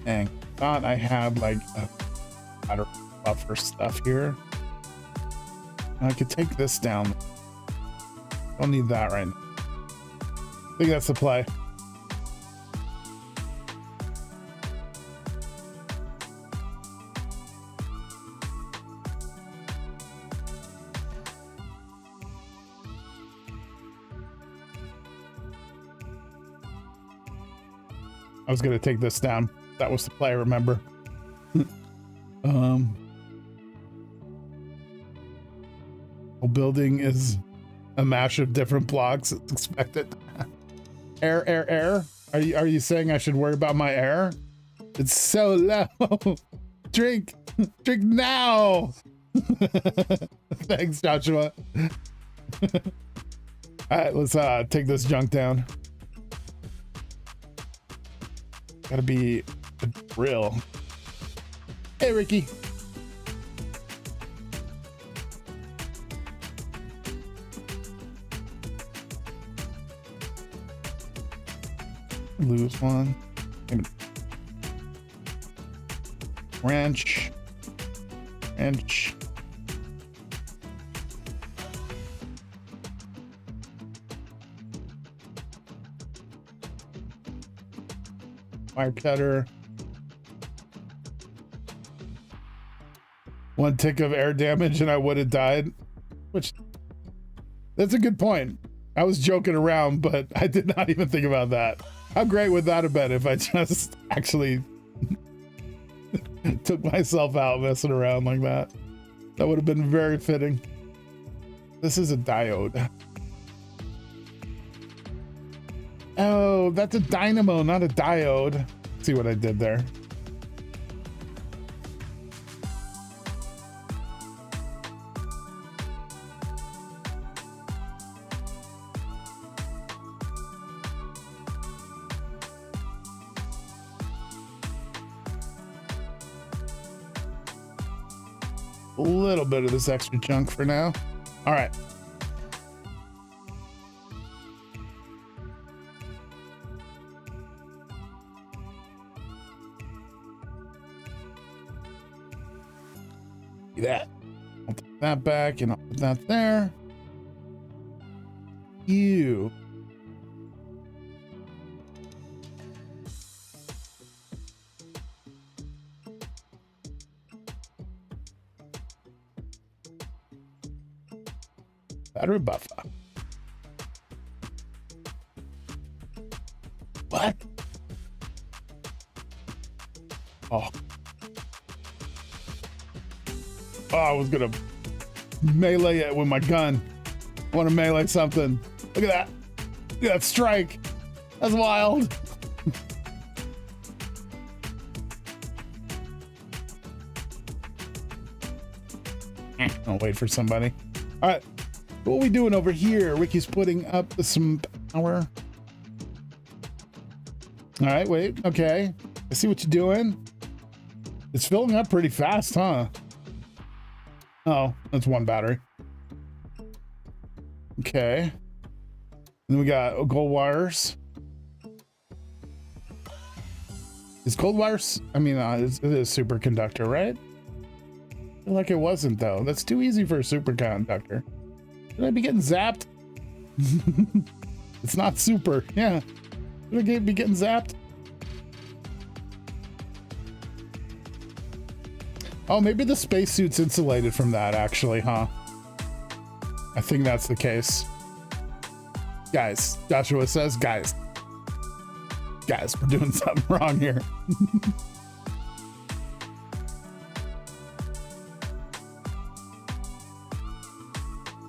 Dang, thought I had like a battery buffer stuff here. I could take this down. Don't need that right now. I think that's the play. I was gonna take this down. That was the play, remember? Whole building is a mash of different blocks. It's expected. Air. Are you saying I should worry about my air? It's so low. Drink now. Thanks, Joshua. All right, let's take this junk down. Gotta be a drill. Hey, Ricky. Lose one. Wrench. Wrench. Wire cutter. One tick of air damage and I would have died. Which, that's a good point. I was joking around, but I did not even think about that. How great would that have been if I just actually took myself out messing around like that? That would have been very fitting. This is a diode. Oh, that's a dynamo, not a diode. Let's see what I did there. A little bit of this extra junk for now. All right. That. I'll put that back and I'll put that there. You. Battery buffer. What? Oh. Oh, I was gonna melee it with my gun. I want to melee something. Look at that. Look at that strike. That's wild. I'll wait for somebody. All right. What are we doing over here? Ricky's putting up some power. All right, wait. Okay. I see what you're doing. It's filling up pretty fast, huh? Oh, that's one battery. Okay. Then we got gold wires. Is gold wires? I mean, it is a superconductor, right? I feel like it wasn't, though. That's too easy for a superconductor. Should I be getting zapped? It's not super. Yeah. Should I be getting zapped? Oh, maybe the spacesuit's insulated from that, actually, huh? I think that's the case. Guys, Joshua says, guys, we're doing something wrong here.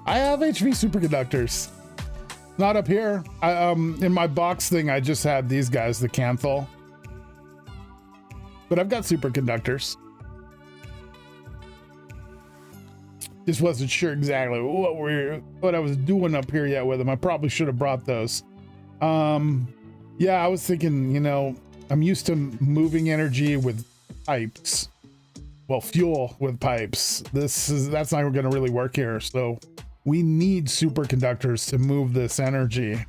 I have HV superconductors. Not up here. In my box thing, I just had these guys, the Canthal. But I've got superconductors. Just wasn't sure exactly what I was doing up here yet with them. I probably should have brought those. Yeah, I was thinking, you know, I'm used to moving energy with pipes. Well, fuel with pipes. That's not going to really work here. So we need superconductors to move this energy.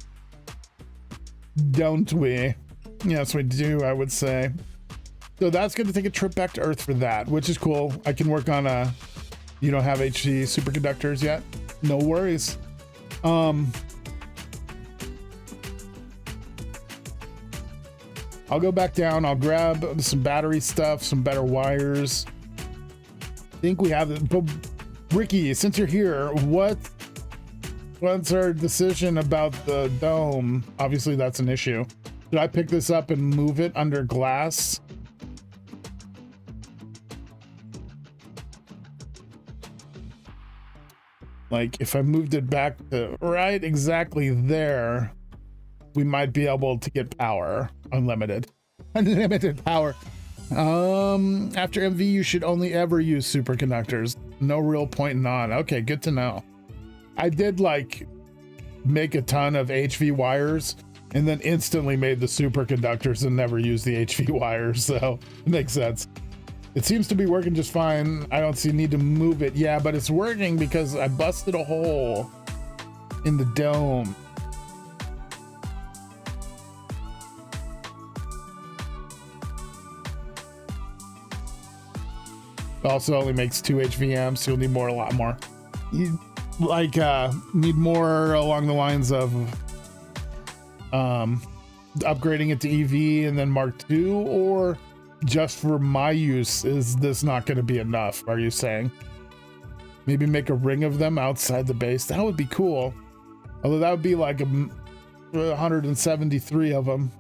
Don't we? Yes, we do, I would say. So that's going to take a trip back to Earth for that, which is cool. I can work on a... You don't have HV superconductors yet? No worries. I'll go back down. I'll grab some battery stuff, some better wires. I think we have it. But Ricky, since you're here, what's our decision about the dome? Obviously, that's an issue. Should I pick this up and move it under glass? Like, if I moved it back to right exactly there, we might be able to get power. Unlimited power. After MV, you should only ever use superconductors. No real point in on. Okay, good to know. I did, like, make a ton of HV wires and then instantly made the superconductors and never used the HV wires, so it makes sense. It seems to be working just fine. I don't see need to move it. Yeah, but it's working because I busted a hole in the dome. Also only makes 2 HVM, so you'll need more, a lot more. You like need more along the lines of upgrading it to EV and then Mark II, or just for my use, is this not going to be enough? Are you saying maybe make a ring of them outside the base? That would be cool. Although that would be like 173 of them.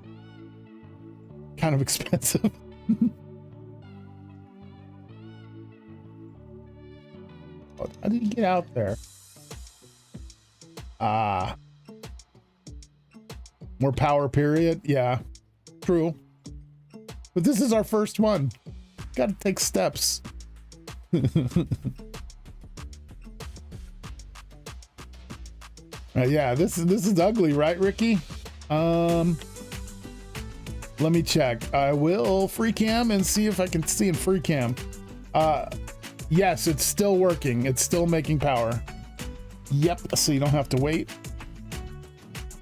Kind of expensive. How did he get out there? More power, period. Yeah, true. But this is our first one. Got to take steps. Yeah, this is ugly, right, Ricky? Let me check. I will free cam and see if I can see in free cam. Yes, it's still working. It's still making power. Yep, so you don't have to wait.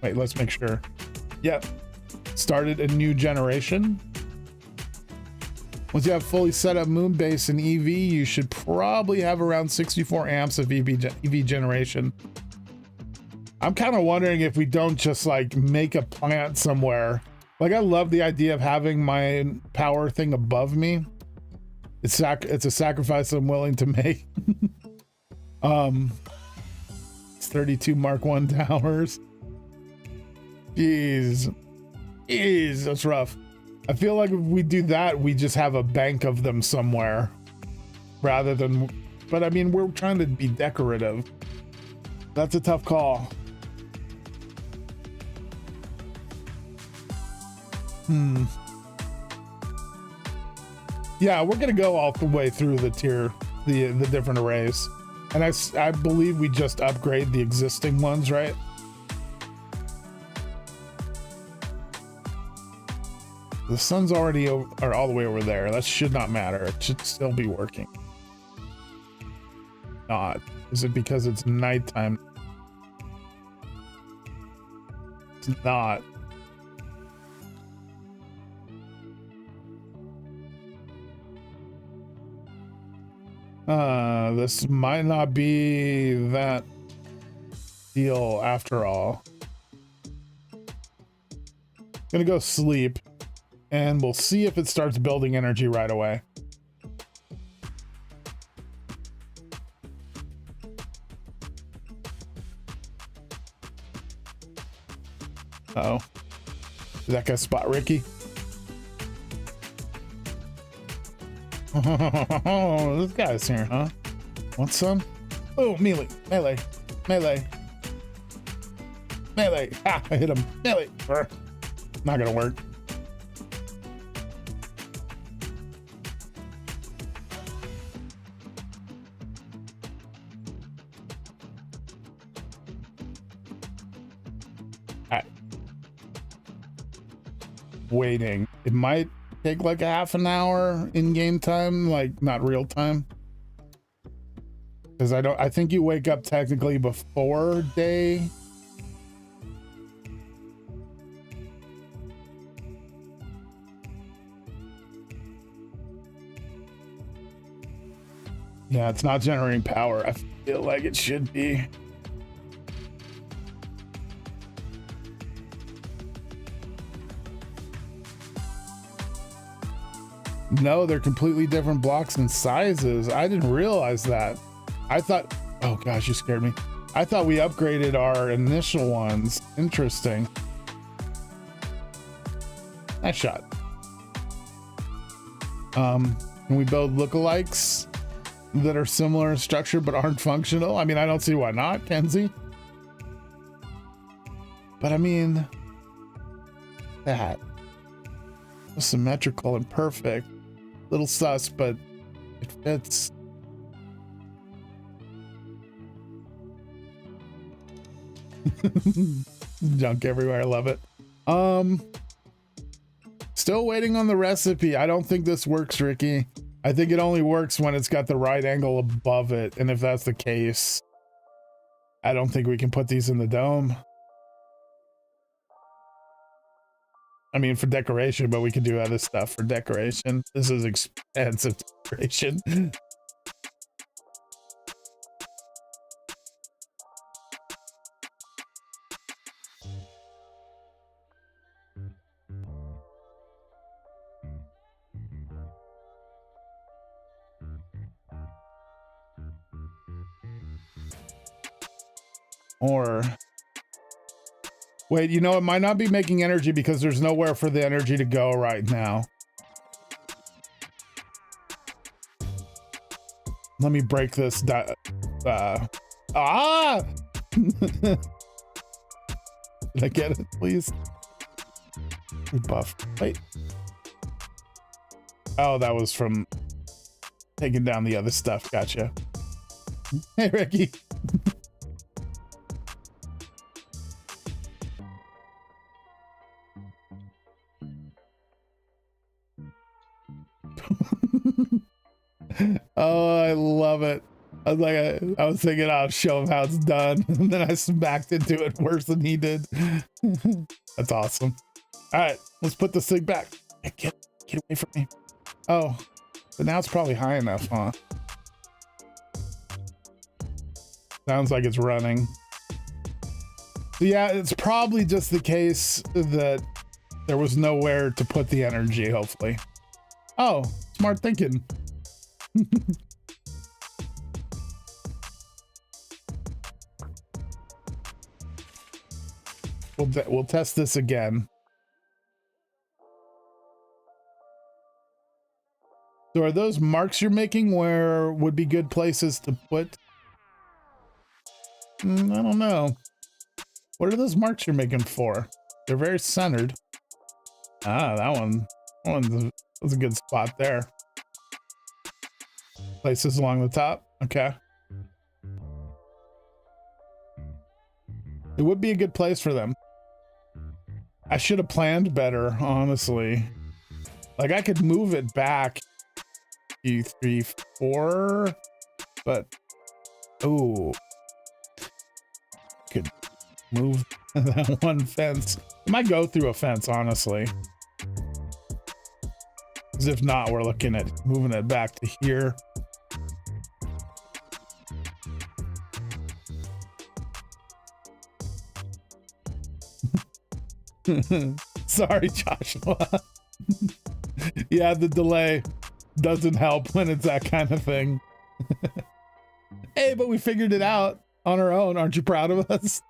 Wait, let's make sure. Yep, started a new generation. Once you have fully set up Moonbase and EV, you should probably have around 64 amps of EV generation. I'm kind of wondering if we don't just like make a plant somewhere. Like, I love the idea of having my power thing above me. It's a sacrifice I'm willing to make. It's 32 Mark I towers. Jeez, that's rough. I feel like if we do that, we just have a bank of them somewhere rather than, but I mean, we're trying to be decorative. That's a tough call. Yeah, we're gonna go all the way through the tier, the different arrays, and I believe we just upgrade the existing ones, right? The sun's already are all the way over there. That should not matter. It should still be working. Not. Is it because it's nighttime? It's not. This might not be that deal after all. Gonna go sleep and we'll see if it starts building energy right away. Uh-oh. Is that gonna spot Ricky? Oh, this guy's here, huh? Want some? Oh, melee. Ha, I hit him. Melee. Not gonna work. Waiting. It might take like a half an hour in game time, like not real time. Because I think you wake up technically before day. Yeah, it's not generating power. I feel like it should be. No, they're completely different blocks and sizes. I didn't realize that. I thought, oh gosh, you scared me. I thought we upgraded our initial ones. Interesting. Nice shot. Can we build lookalikes that are similar in structure but aren't functional? I mean, I don't see why not, Kenzie. But I mean, that was symmetrical and perfect. Little sus, but it fits. Junk everywhere. I love it. Still waiting on the recipe. I don't think this works, Ricky. I think it only works when it's got the right angle above it, and if that's the case, I don't think we can put these in the dome. I mean, for decoration, but we can do other stuff for decoration. This is expensive decoration. Or wait, you know, it might not be making energy because there's nowhere for the energy to go right now. Let me break this. Did I get it, please? Buff. Wait. Oh, that was from taking down the other stuff. Gotcha. Hey, Ricky. Oh, I love it. I was like, I was thinking I'll show him how it's done, and then I smacked into it worse than he did. That's awesome. All right, let's put this thing back. Get away from me. Oh, but now it's probably high enough, huh? Sounds like it's running. So yeah, it's probably just the case that there was nowhere to put the energy, hopefully. Oh, smart thinking. We'll test this again. So are those marks you're making where would be good places to put? I don't know. What are those marks you're making for? They're very centered. Ah, that was a good spot there. Places along the top. Okay. It would be a good place for them. I should have planned better, honestly. Like I could move it back 2, 3, 4, but oh, could move that one fence. I might go through a fence, honestly. Because if not, we're looking at moving it back to here. Sorry, Joshua. Yeah, the delay doesn't help when it's that kind of thing. Hey, but we figured it out on our own. Aren't you proud of us?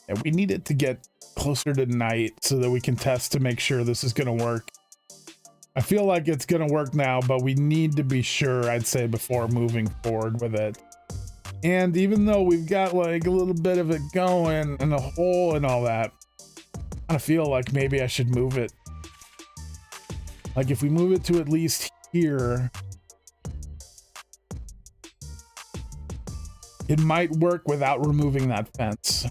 And we need it to get closer to night so that we can test to make sure this is going to work. I feel like it's going to work now, but we need to be sure, I'd say, before moving forward with it. And even though we've got like a little bit of it going and a hole and all that, I kind of feel like maybe I should move it. Like if we move it to at least here, it might work without removing that fence,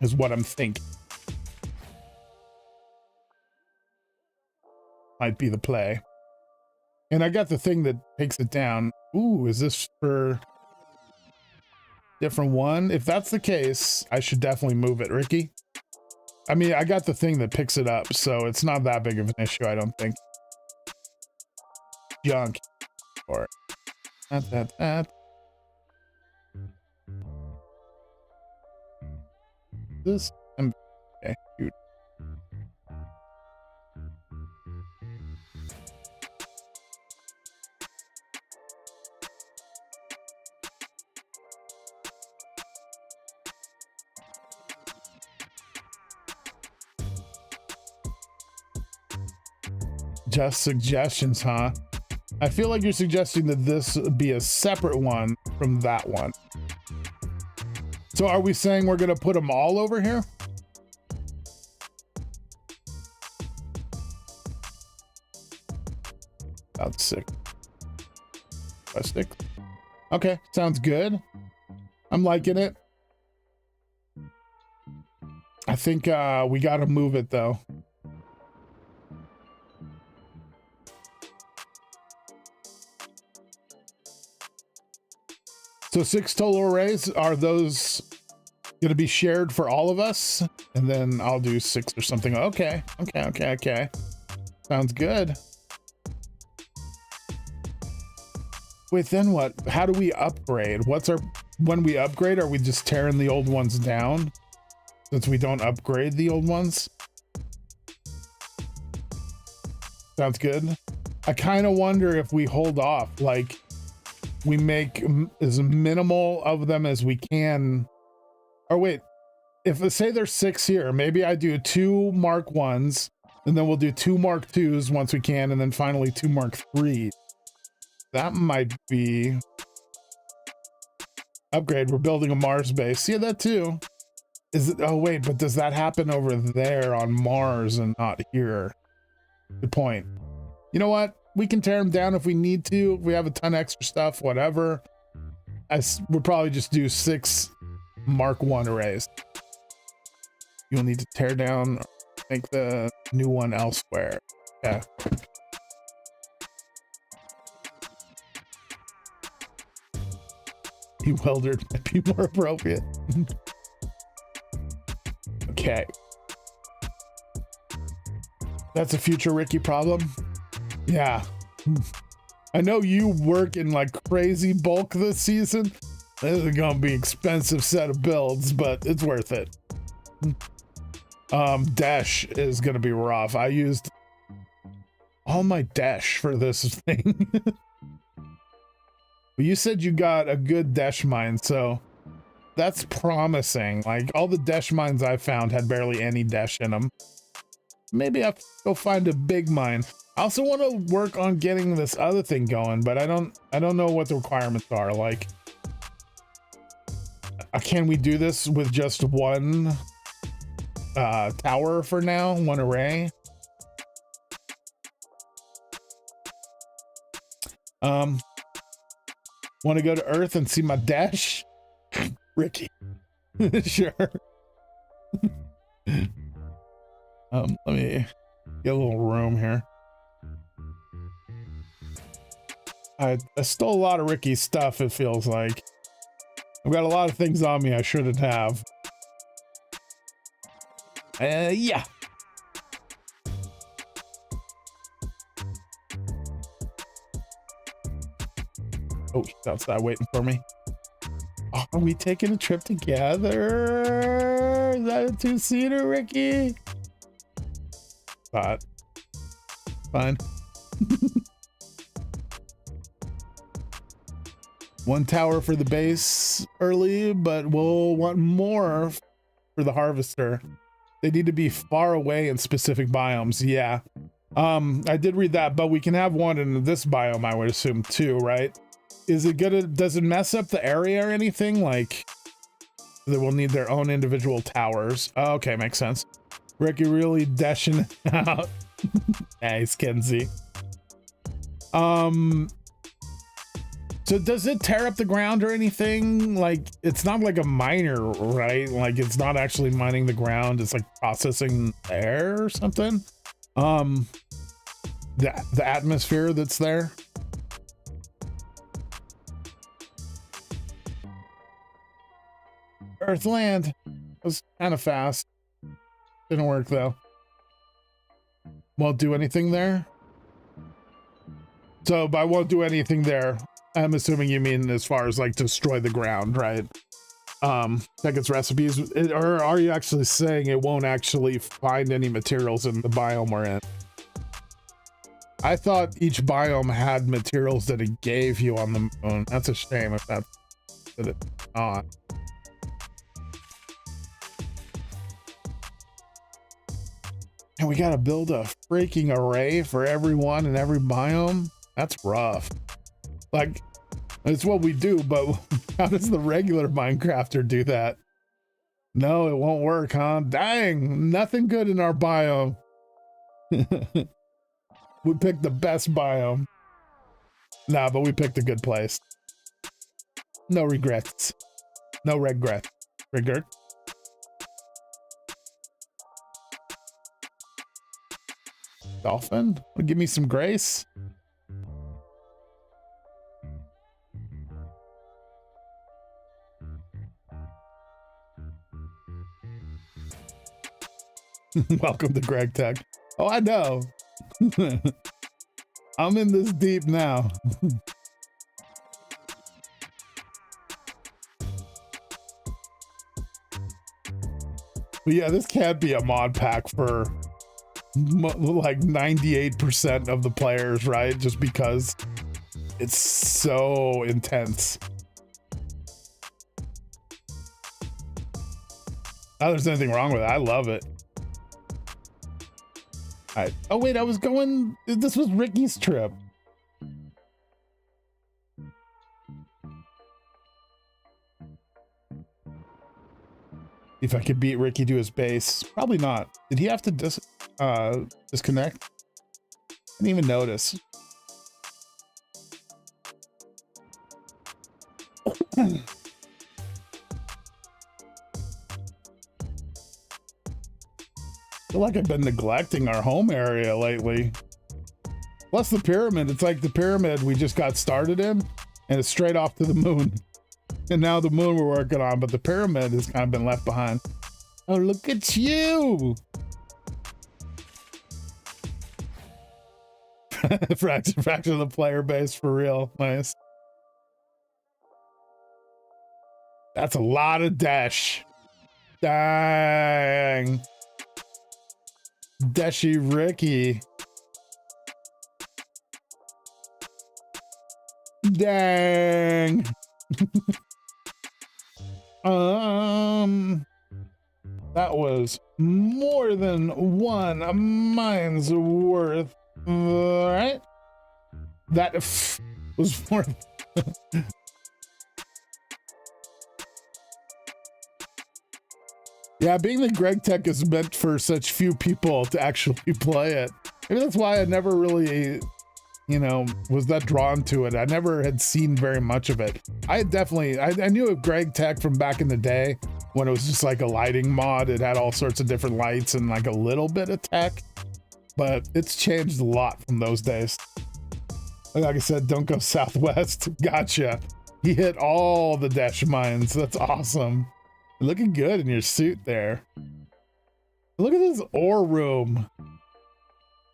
is what I'm thinking. Might be the play. And I got the thing that takes it down. Ooh, is this for different one? If that's the case, I should definitely move it, Ricky. I mean, I got the thing that picks it up, so it's not that big of an issue, I don't think. Junk. Or that. This. Okay, dude. Just suggestions, huh? I feel like you're suggesting that this be a separate one from that one. So are we saying we're gonna put them all over here? About 6. About 6. Okay, sounds good. I'm liking it. I think we gotta move it though. So 6 total arrays, are those going to be shared for all of us? And then I'll do 6 or something. Okay. Sounds good. Wait, then what? How do we upgrade? When we upgrade, are we just tearing the old ones down? Since we don't upgrade the old ones? Sounds good. I kind of wonder if we hold off, like we make as minimal of them as we can. Or wait, if say there's 6 here, maybe I do 2 Mark 1s, and then we'll do 2 Mark 2s once we can, and then finally 2 Mark 3s. That might be upgrade. We're building a Mars base. Yeah, that too. Is it? Oh wait, but does that happen over there on Mars and not here? Good point. You know what? We can tear them down if we need to. If we have a ton of extra stuff, whatever. We'll probably just do 6 Mark 1 arrays. You'll need to tear down, make the new one elsewhere. Yeah. Bewildered might be more appropriate. Okay. That's a future Ricky problem. Yeah. I know you work in like crazy bulk this season. This is gonna be an expensive set of builds, but it's worth it. Dash is gonna be rough. I used all my dash for this thing. But you said you got a good dash mine, so that's promising. Like all the dash mines I found had barely any dash in them. Maybe I have to go find a big mine. I also want to work on getting this other thing going, but I don't know what the requirements are. Like, can we do this with just 1 tower for now, 1 array? Want to go to Earth and see my dash? Ricky. Sure. Let me get a little room here. I stole a lot of Ricky's stuff, it feels like. I've got a lot of things on me I shouldn't have. Yeah. Oh, she's outside waiting for me. Oh, are we taking a trip together? Is that a 2-seater, Ricky? But fine. 1 tower for the base early, but we'll want more for the harvester. They need to be far away in specific biomes. Yeah. I did read that, but we can have one in this biome, I would assume too, right? Is it gonna, does it mess up the area or anything? Like, they will need their own individual towers. Oh, okay, makes sense. Ricky really dashing out. Nice, Kenzie. So does it tear up the ground or anything? Like, it's not like a miner, right? Like, it's not actually mining the ground. It's like processing air or something. The atmosphere that's there. Earthland was kind of fast. Didn't work though. Won't do anything there. So by won't do anything there, I'm assuming you mean as far as like destroy the ground, right? Check its recipes, or are you actually saying it won't actually find any materials in the biome we're in? I thought each biome had materials that it gave you on the moon. That's a shame if that's not. And we gotta build a freaking array for everyone in every biome. That's rough. Like, it's what we do, but how does the regular Minecrafter do that? No, it won't work, huh? Dang, nothing good in our biome. We picked the best biome. Nah, but we picked a good place. No regrets. No regret. Regret. Dolphin? Give me some grace. Welcome to Gregtech. Oh, I know. I'm in this deep now. But yeah, this can't be a mod pack for like 98% of the players, right? Just because it's so intense. Not there's anything wrong with it. I love it. All right. Oh wait, this was Ricky's trip. If I could beat Ricky to his base. Probably not. Did he have to disconnect? I didn't even notice. I feel like I've been neglecting our home area lately. Plus the pyramid. It's like the pyramid we just got started in, and it's straight off to the moon. And now the moon we're working on, but the pyramid has kind of been left behind. Oh, look at you! Fracture the player base for real. Nice. That's a lot of dash. Dang. Dashy Ricky. Dang. That was more than one mine's worth. All right. That was more. Yeah, being that Gregtech is meant for such few people to actually play it. Maybe that's why I never really, you know, was that drawn to it. I never had seen very much of it. I knew of Gregtech from back in the day when it was just like a lighting mod. It had all sorts of different lights and like a little bit of tech, but it's changed a lot from those days. Like I said, don't go southwest. Gotcha. He hit all the dash mines. That's awesome. You're looking good in your suit there. Look at this ore room.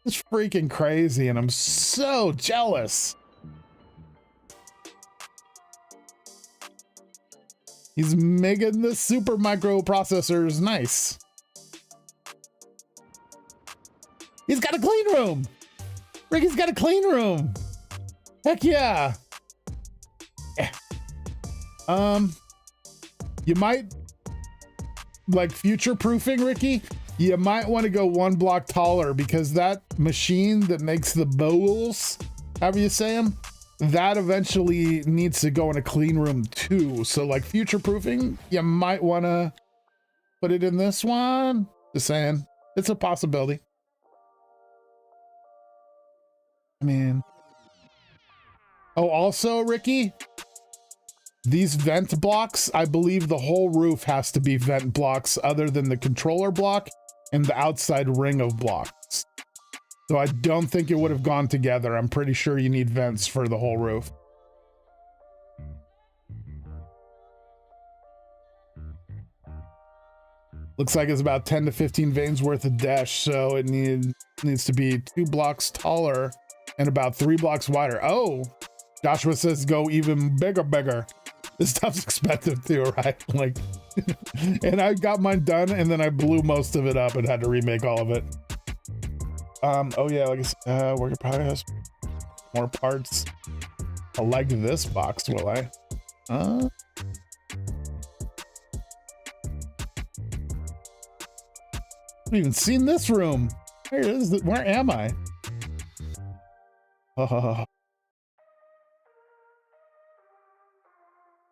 It's freaking crazy, and I'm so jealous. He's making the super microprocessors nice. He's got a clean room. Ricky's got a clean room. Heck yeah. You might, like, future-proofing, Ricky, you might want to go one block taller, because that machine that makes the bowls, however you say them, that eventually needs to go in a clean room too. So like future-proofing, you might want to put it in this one. Just saying, it's a possibility. I mean, oh, also, Ricky, these vent blocks, I believe the whole roof has to be vent blocks other than the controller block and the outside ring of blocks. So I don't think it would have gone together. I'm pretty sure you need vents for the whole roof. Looks like it's about 10 to 15 veins worth of dash, so it needs to be 2 blocks taller and about 3 blocks wider. Oh, Joshua says go even bigger. This stuff's expensive too, right? Like, and I got mine done and then I blew most of it up and had to remake all of it. Oh yeah, like I said, work in progress, more parts. I'll like this box, will I? Haven't even seen this room. Where am I? Oh.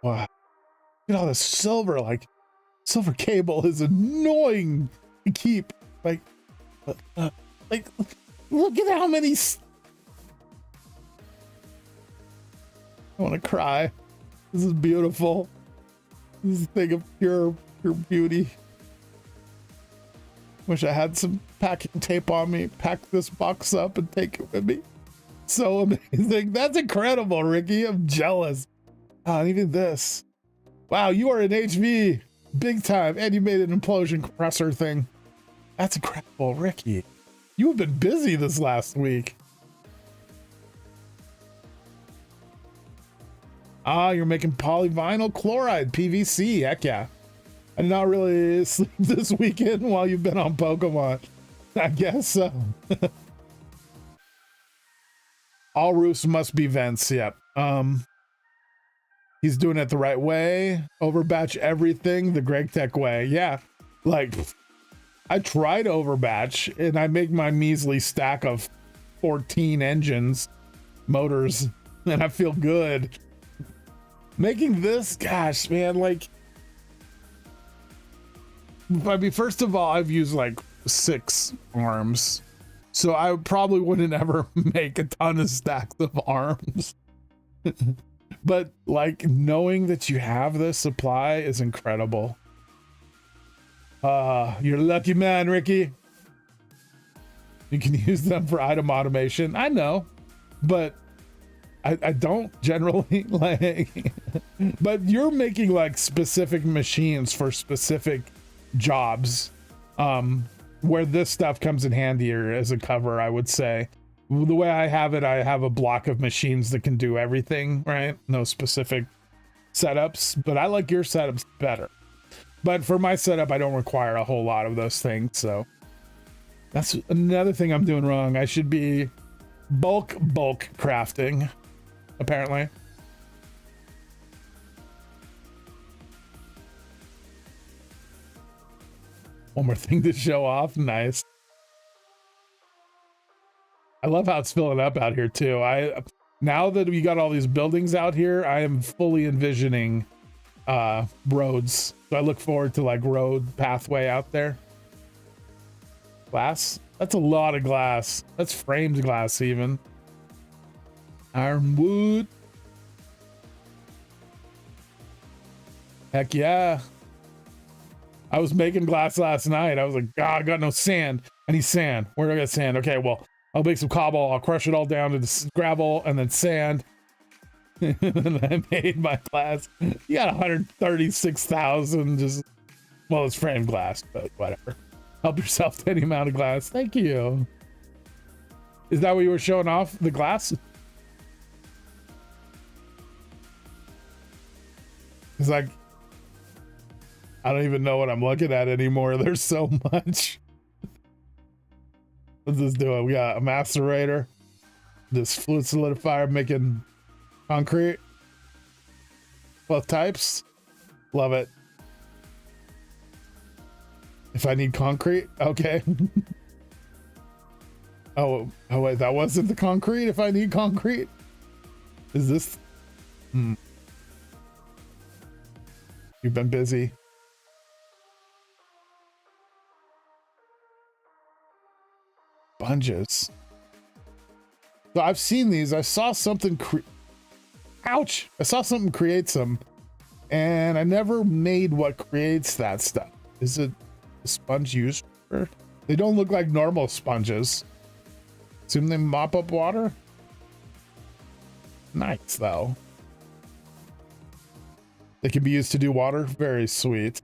Wow. Look at all this silver, like, silver cable is annoying to keep. Like, look at how many. I want to cry. This is beautiful. This is a thing of pure beauty. Wish I had some packing tape on me. Pack this box up and take it with me. So amazing. That's incredible, Ricky. I'm jealous. Oh, and even this. Wow, you are an HV big time, and you made an implosion compressor thing. That's incredible, Ricky. You have been busy this last week. Ah, you're making polyvinyl chloride, PVC. Heck yeah. I did not really sleep this weekend while you've been on Pokemon. I guess so. All roofs must be vents. Yep. He's doing it the right way. Overbatch everything the Gregtech way. Yeah. Like, I tried overbatch and I make my measly stack of 14 engines, motors, and I feel good. Making this, gosh, man, like, I mean, first of all, I've used like 6 arms, so I probably wouldn't ever make a ton of stacks of arms. But like, knowing that you have this supply is incredible. You're a lucky man, Ricky. You can use them for item automation. I know, but I don't generally like, but you're making like specific machines for specific jobs, where this stuff comes in handier as a cover, I would say. The way I have it, I have a block of machines that can do everything, right? No specific setups, but I like your setups better. But for my setup, I don't require a whole lot of those things, so that's another thing I'm doing wrong. I should be bulk crafting, apparently. One more thing to show off. Nice. I love how it's filling up out here too. Now that we got all these buildings out here, I am fully envisioning roads. So I look forward to like road pathway out there. Glass? That's a lot of glass. That's framed glass even. Ironwood. Heck yeah. I was making glass last night. I was like, God, I got no sand. I need sand. Where do I get sand? Okay, well, I'll make some cobble. I'll crush it all down to gravel and then sand. And I made my glass. You got 136,000 just, well, it's framed glass, but whatever. Help yourself to any amount of glass. Thank you. Is that what you were showing off? The glass? It's like, I don't even know what I'm looking at anymore. There's so much. Let's just do it. We got a macerator, this fluid solidifier making concrete, both types. Love it. If I need concrete, okay. Oh wait, that wasn't the concrete. If I need concrete, is this? You've been busy. Sponges. So I've seen these. I saw something ouch! I saw something create some, and I never made what creates that stuff. Is it a sponge used for? They don't look like normal sponges. Assume they mop up water. Nice though. They can be used to do water. Very sweet.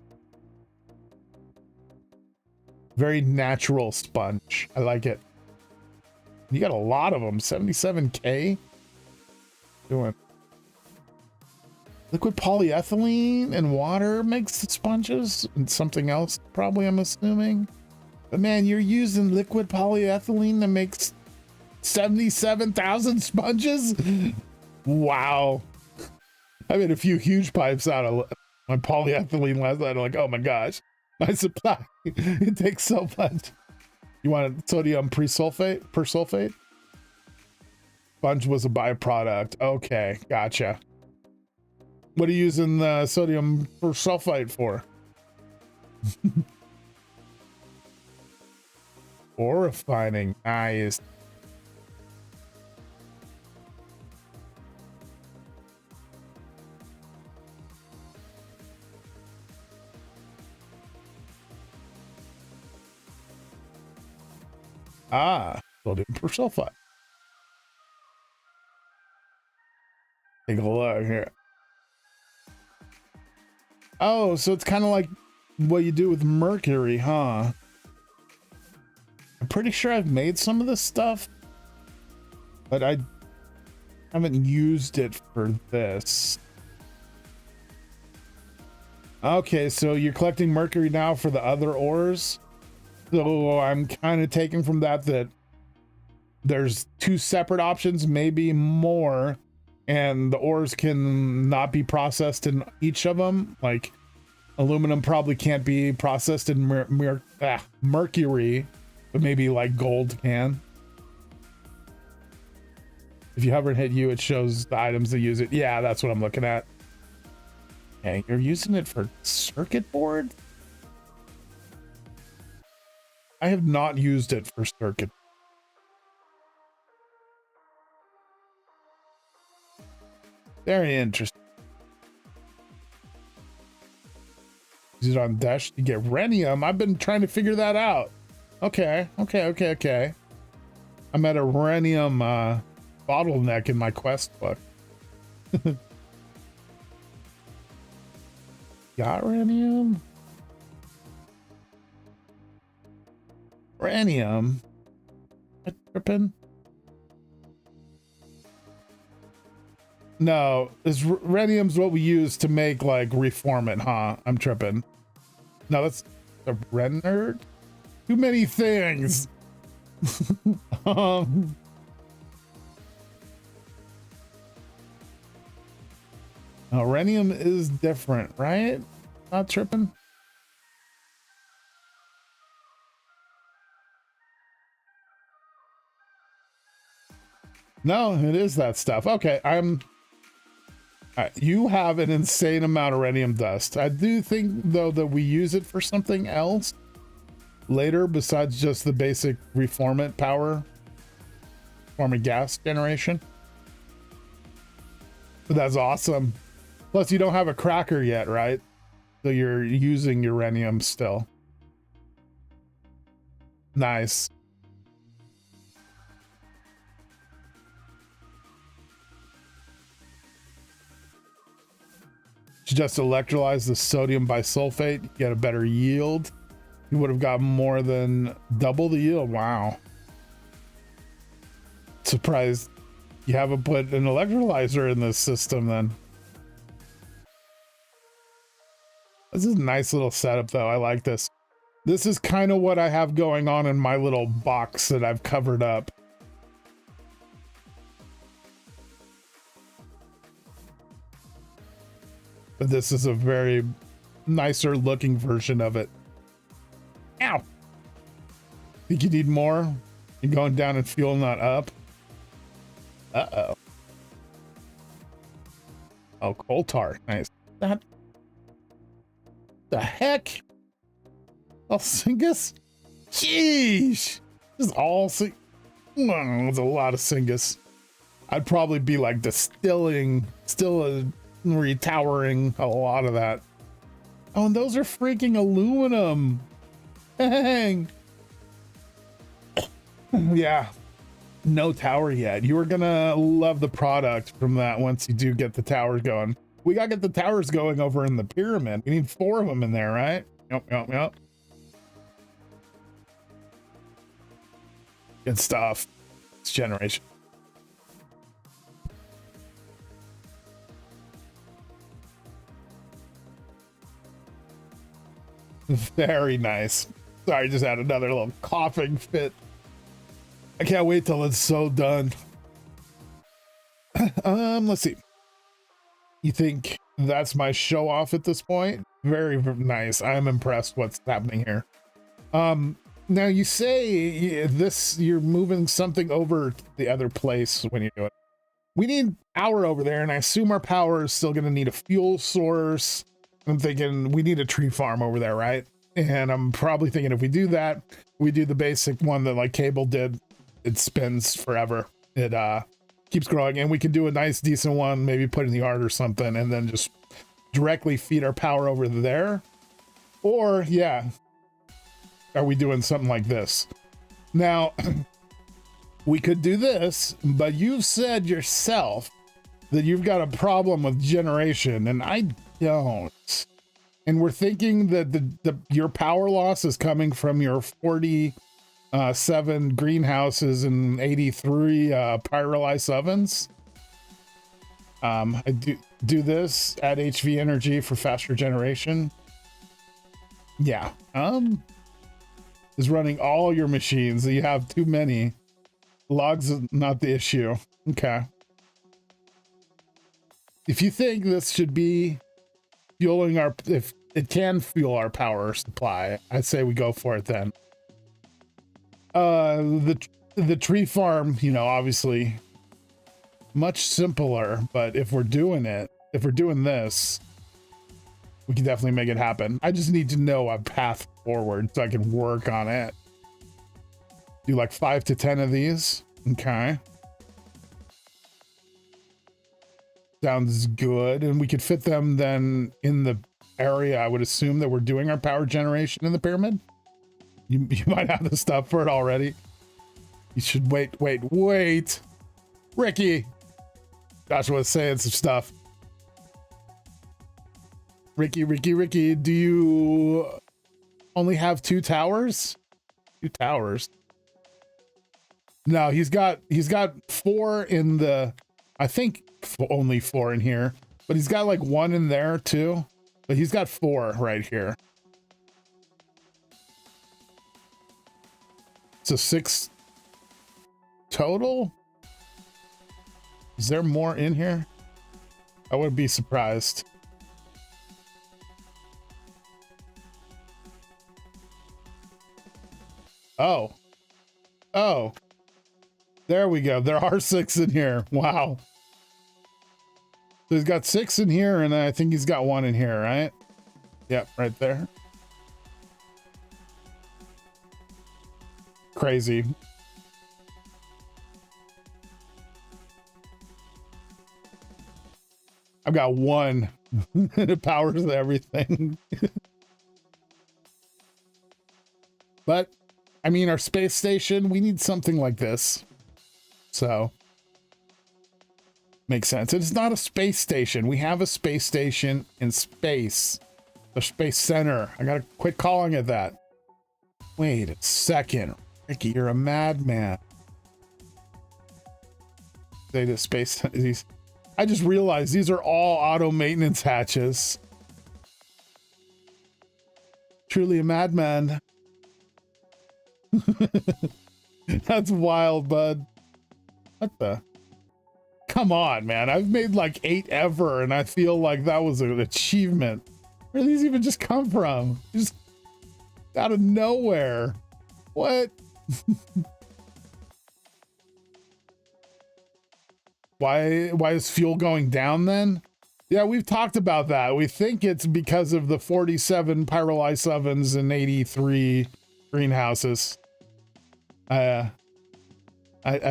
Very natural sponge. I like it. You got a lot of them. 77K. Doing liquid polyethylene and water makes the sponges, and something else probably, I'm assuming. But man, you're using liquid polyethylene that makes 77,000 sponges. Wow. I made a few huge pipes out of my polyethylene last night. I'm like, oh my gosh, my supply. It takes so much. You want sodium persulfate? Sponge was a byproduct. Okay, gotcha. What are you using the sodium persulfate for? Ore refining. Nice. Sodium persulfate. Take a look here. Oh, so it's kind of like what you do with mercury, huh? I'm pretty sure I've made some of this stuff, but I haven't used it for this. Okay, so you're collecting mercury now for the other ores. So I'm kind of taking from that there's two separate options, maybe more, and the ores can not be processed in each of them. Like aluminum probably can't be processed in mercury, but maybe like gold can. If you hover and hit U, it shows the items that use it. Yeah, that's what I'm looking at. Okay, you're using it for circuit board? I have not used it for circuit. Very interesting. Use it on dash to get rhenium. I've been trying to figure that out. Okay. I'm at a rhenium bottleneck in my quest book. Got rhenium? Rhenium? Tripping? No, rhenium's what we use to make like reformant, huh? I'm tripping. No, that's a Renard? Too many things. Rhenium is different, right? Not tripping. No, it is that stuff. Okay, you have an insane amount of rhenium dust. I do think though that we use it for something else later besides just the basic reformant power, reformant gas generation. But that's awesome. Plus you don't have a cracker yet, right? So you're using uranium still. Nice. To just electrolyze the sodium bisulfate, you get a better yield. You would have got more than double the yield. Wow. Surprised you haven't put an electrolyzer in this system then. This is a nice little setup though. I like this. This is kind of what I have going on in my little box that I've covered up. But this is a very nicer looking version of it. Ow! Think you need more? You're going down and fuel, not up. Uh-oh. Oh, coal tar. Nice. That. The heck? Oh, Syngus? Jeez! This is all it's a lot of Syngus. I'd probably be like distilling, retowering a lot of that. Oh, and those are freaking aluminum. Dang. Yeah. No tower yet. You are gonna love the product from that once you do get the towers going. We gotta get the towers going over in the pyramid. We need 4 of them in there, right? Yep. Good stuff. It's generation. Very nice. Sorry, just had another little coughing fit. I can't wait till it's so done. Let's see. You think that's my show off at this point? Very, very nice. I'm impressed what's happening here. Now you say this, you're moving something over to the other place when you do it. We need power over there, and I assume our power is still going to need a fuel source. I'm thinking we need a tree farm over there, right? And I'm probably thinking if we do that, we do the basic one that like Cable did. It spins forever. It keeps growing, and we can do a nice decent one, maybe put in the art or something, and then just directly feed our power over there. Or yeah, are we doing something like this? Now, we could do this, but you've said yourself that you've got a problem with generation, and I don't. And we're thinking that your power loss is coming from your 47 greenhouses and 83 pyrolysis ovens. I do this, add HV energy for faster generation. Yeah. is running all your machines. You have too many. Logs is not the issue. Okay. If you think this should be fueling our, if it can fuel our power supply, I'd say we go for it then. The tree farm, you know, obviously much simpler, but if we're doing it, if we're doing this, we can definitely make it happen. I just need to know a path forward so I can work on it. Do like 5 to 10 of these. Okay. Sounds good. And we could fit them then in the area, I would assume, that we're doing our power generation in the pyramid. You might have the stuff for it already. You should wait. Ricky! Joshua was saying some stuff. Ricky, do you only have 2 towers? 2 towers. No, he's got 4 in the, I think only 4 in here, but he's got like 1 in there too. But he's got 4 right here. So 6 total? Is there more in here? I wouldn't be surprised. Oh. There we go. There are 6 in here. Wow. So he's got 6 in here, and I think he's got 1 in here, right? Yep, right there. Crazy. I've got 1. It powers everything. But, I mean, our space station, we need something like this. So, makes sense. It's not a space station. We have a space station in space. The space center. I gotta quit calling it that. Wait a second. Ricky, you're a madman. Zeta space. I just realized these are all auto maintenance hatches. Truly a madman. That's wild, bud. What the? Come on, man. I've made like 8 ever, and I feel like that was an achievement. Where do these even just come from? Just out of nowhere. What? Why is fuel going down then? Yeah, we've talked about that. We think it's because of the 47 pyrolysis ovens and 83 greenhouses. I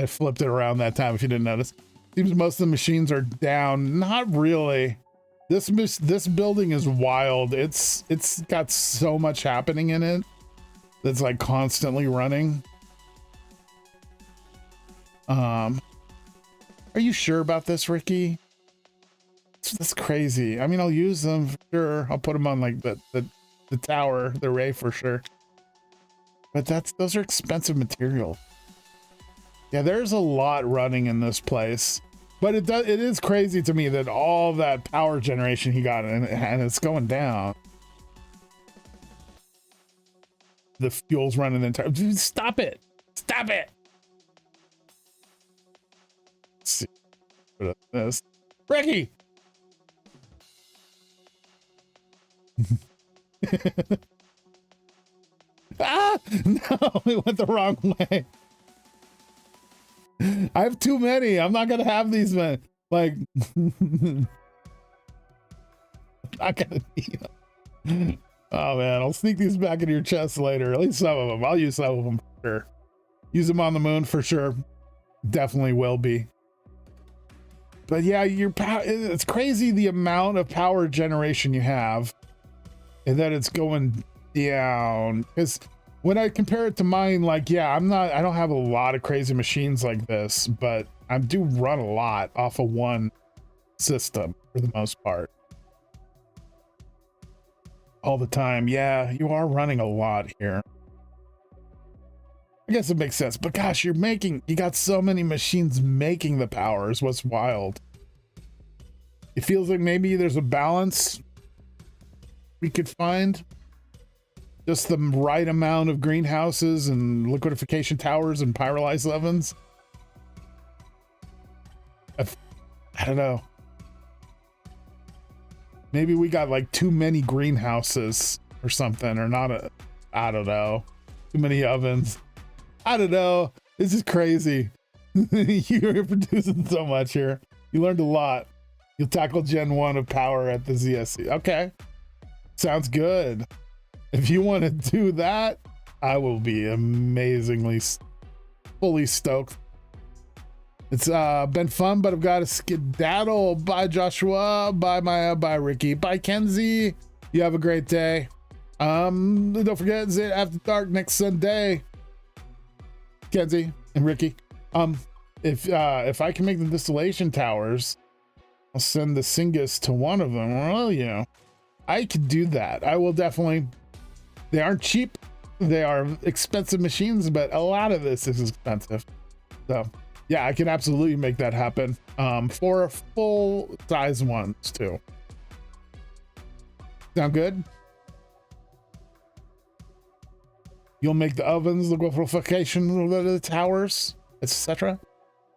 flipped it around that time if you didn't notice. Seems most of the machines are down. Not really. This building is wild. It's got so much happening in it that's like constantly running. Are you sure about this, Ricky? That's crazy. I mean, I'll use them for sure. I'll put them on like the tower, the array for sure. But those are expensive materials. Yeah, there's a lot running in this place. But it is crazy to me that all that power generation he got and it's going down. The fuel's running the entire. Dude, stop it! Stop it! Let's see. Put this. Ricky! Ah! No, we went the wrong way. I have too many. I'm not gonna have these, man. Like, not gonna need them. Oh man, I'll sneak these back into your chest later. At least some of them. I'll use some of them for sure. Use them on the moon for sure. Definitely will be. But yeah, your power. It's crazy the amount of power generation you have, and that it's going down. Because when I compare it to mine, like, yeah, I don't have a lot of crazy machines like this, but I do run a lot off of one system for the most part. All the time. Yeah, you are running a lot here. I guess it makes sense, but gosh, you got so many machines making the power is what's wild. It feels like maybe there's a balance we could find. just the right amount of greenhouses and liquidification towers and pyrolyzed ovens. I don't know. Maybe we got like too many greenhouses or something, or not a, I don't know. Too many ovens. I don't know. This is crazy. You're producing so much here. You learned a lot. You'll tackle Gen 1 of power at the ZSC. Okay. Sounds good. If you want to do that, I will be amazingly fully stoked. It's been fun, but I've got to skedaddle. Bye, Joshua. Bye, Maya. Bye, Ricky. Bye, Kenzie. You have a great day. Don't forget, Zeta After Dark next Sunday. Kenzie and Ricky. If I can make the distillation towers, I'll send the Singus to one of them. Well, you know, I could do that. I will definitely. They aren't cheap. They are expensive machines, but a lot of this is expensive. So yeah, I can absolutely make that happen. For full size ones too. Sound good? You'll make the ovens, the liquefaction, the towers, etc.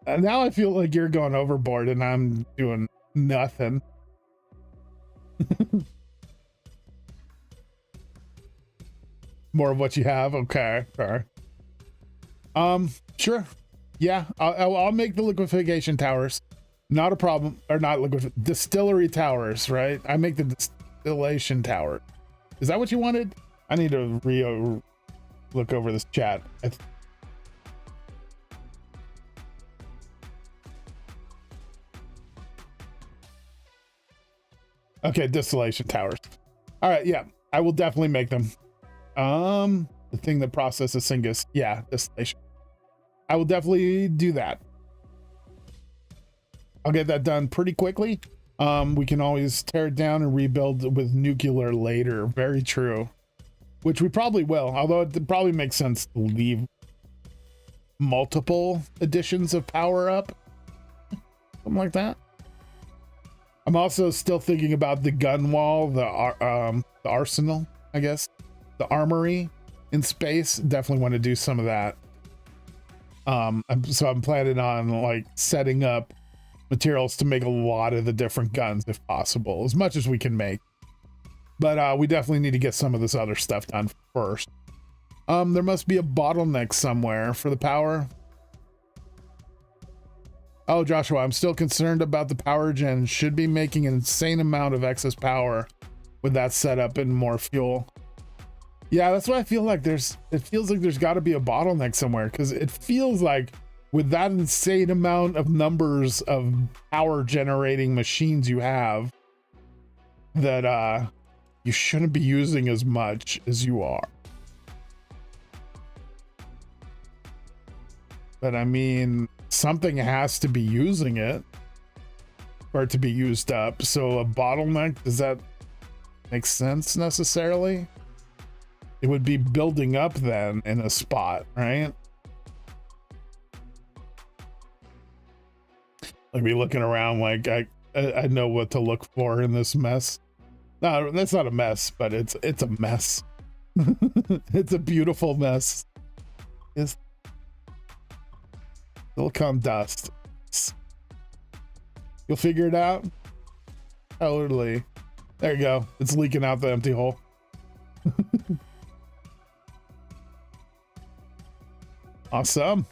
And now I feel like you're going overboard and I'm doing nothing. More of what you have. Okay. Sure. Yeah, I'll make the liquefaction towers. Not a problem. Or not distillery towers, right? I make the distillation tower. Is that what you wanted? I need to look over this chat. Okay, distillation towers. All right, yeah, I will definitely make them. The thing that processes Singus, yeah, distillation. I will definitely do that. I'll get that done pretty quickly. We can always tear it down and rebuild with nuclear later. Very true. Which we probably will, although it probably makes sense to leave multiple editions of power up. Something like that. I'm also still thinking about the gun wall, the arsenal, I guess. The armory in space. Definitely want to do some of that. So I'm planning on like setting up materials to make a lot of the different guns if possible, as much as we can make. But we definitely need to get some of this other stuff done first. There must be a bottleneck somewhere for the power. Oh, Joshua, I'm still concerned about the power gen. Should be making an insane amount of excess power with that setup and more fuel. Yeah, that's what I feel like. It feels like there's got to be a bottleneck somewhere, because it feels like with that insane amount of numbers of power generating machines you have, that you shouldn't be using as much as you are. But I mean, something has to be using it for it to be used up. So a bottleneck, does that make sense necessarily? It would be building up then in a spot, right? Like be looking around like I know what to look for in this mess. No, that's not a mess, but it's a mess. It's a beautiful mess. It's silicone dust. You'll figure it out. Totally. There you go. It's leaking out the empty hole. Awesome.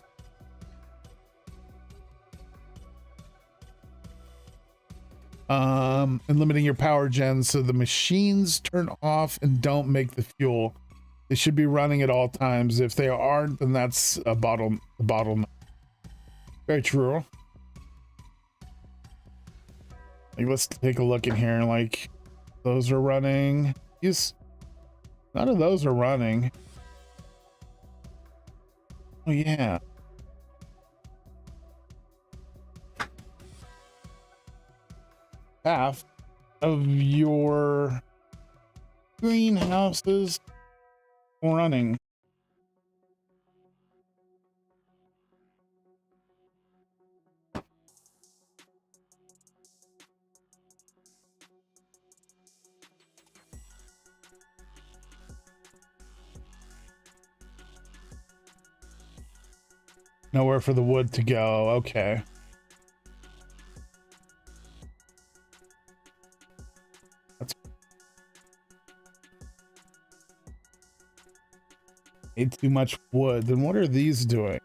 And limiting your power gen so the machines turn off and don't make the fuel. They should be running at all times. If they aren't, then that's a bottleneck. Very true. Like, let's take a look in here. Like, those are running. Yes, none of those are running. Oh yeah. Half of your greenhouses running. Nowhere for the wood to go. Okay. That's ate too much wood. Then what are these doing?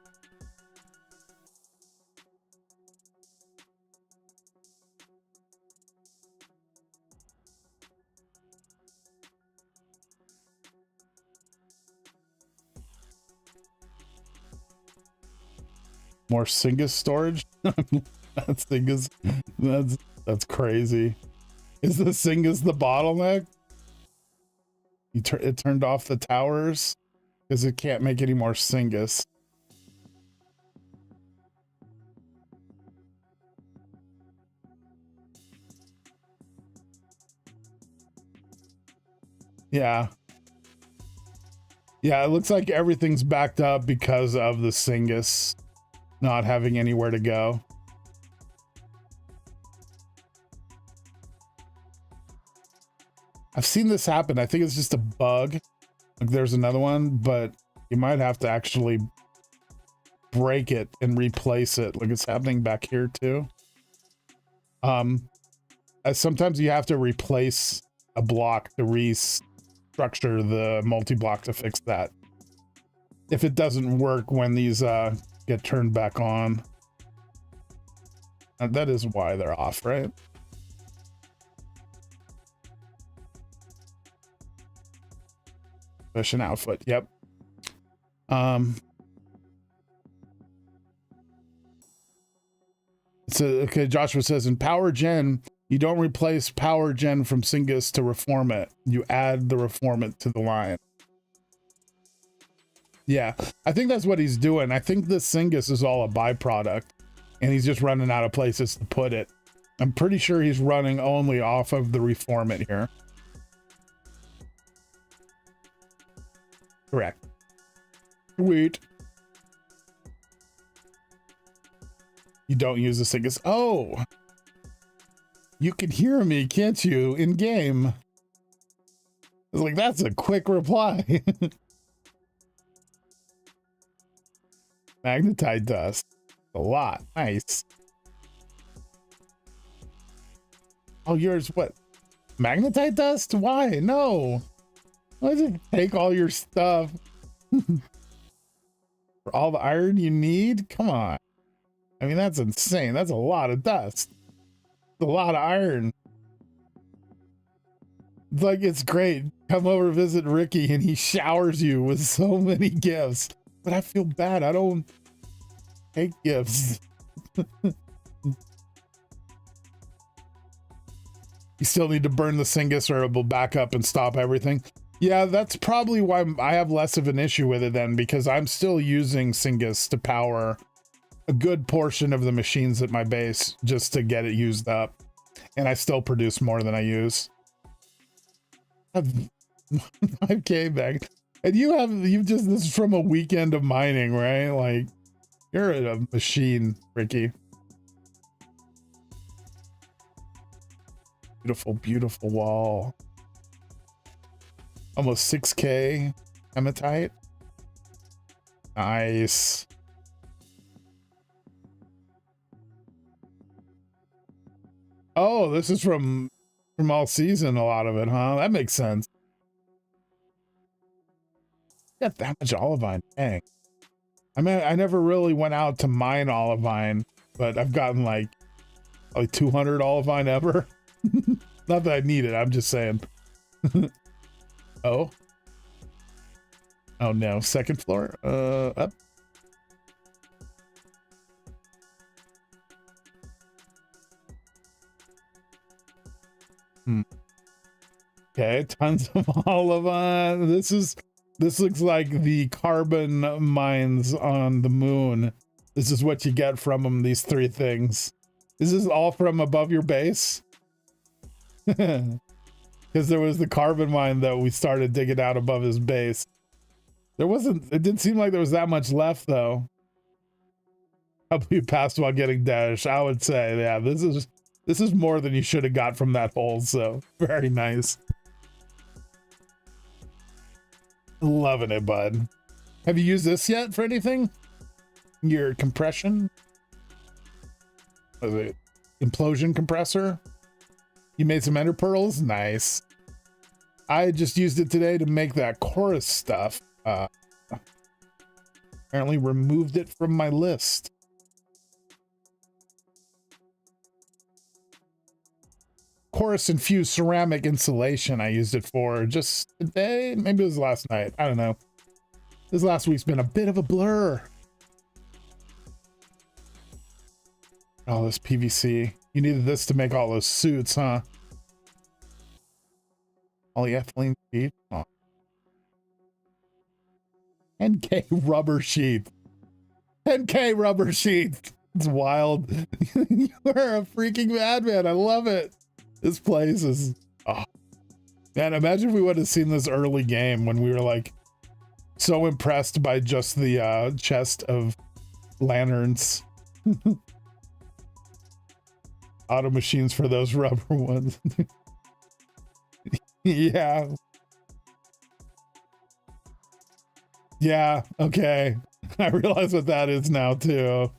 More Singus storage? That's Singus. That's crazy. Is the Singus the bottleneck? It turned off the towers because it can't make any more Singus. Yeah. Yeah, it looks like everything's backed up because of the Singus not having anywhere to go. I've seen this happen. I think it's just a bug. Like there's another one, but you might have to actually break it and replace it. Like it's happening back here too. Sometimes you have to replace a block to restructure the multi-block to fix that. If it doesn't work when these get turned back on. And that is why they're off, right? Mission output, yep. So okay, Joshua says in power gen, you don't replace power gen from Singus to reform it. You add the reform it to the line. Yeah, I think that's what he's doing. I think this Singus is all a byproduct and he's just running out of places to put it. I'm pretty sure he's running only off of the reform it here. Correct. Sweet. You don't use the Singus. Oh, you can hear me, can't you, in game? I was like, that's a quick reply. Magnetite dust. A lot. Nice. Oh, yours what? Magnetite dust? Why? No. Why does it take all your stuff? For all the iron you need? Come on. I mean, that's insane. That's a lot of dust. A lot of iron. It's like, it's great. Come over, visit Ricky, and he showers you with so many gifts. But I feel bad. I don't take gifts. You still need to burn the Singus or it will back up and stop everything. Yeah, that's probably why I have less of an issue with it then, because I'm still using Singus to power a good portion of the machines at my base just to get it used up. And I still produce more than I use. I have 5K back. And you've just, this is from a weekend of mining, right? Like, you're a machine, Ricky. Beautiful, beautiful wall. Almost 6K hematite. Nice. Oh, this is from all season, a lot of it, huh? That makes sense. Got that much olivine, dang. I mean, I never really went out to mine olivine, but I've gotten like 200 olivine ever. Not that I need it, I'm just saying. Oh. Oh no, second floor, up. Okay, tons of olivine. This looks like the carbon mines on the moon. This is what you get from them, these three things. Is this all from above your base? Because there was the carbon mine that we started digging out above his base. It didn't seem like there was that much left though. Help you passed while getting dash. I would say, yeah, this is more than you should have got from that hole, so very nice. Loving it, bud. Have you used this yet for anything? your compression? Was it implosion compressor? You made some ender pearls? Nice. I just used it today to make that chorus stuff. Apparently removed it from my list. Chorus infused ceramic insulation I used it for just today. Maybe it was last night. I don't know. This last week's been a bit of a blur. Oh, this PVC. You needed this to make all those suits, huh? Polyethylene sheet. Oh. 10K rubber sheet. 10K rubber sheet. It's wild. You are a freaking madman. I love it. This place is, oh man, imagine if we would have seen this early game when we were like so impressed by just the chest of lanterns. Auto machines for those rubber ones. Yeah. Yeah, okay. I realize what that is now too.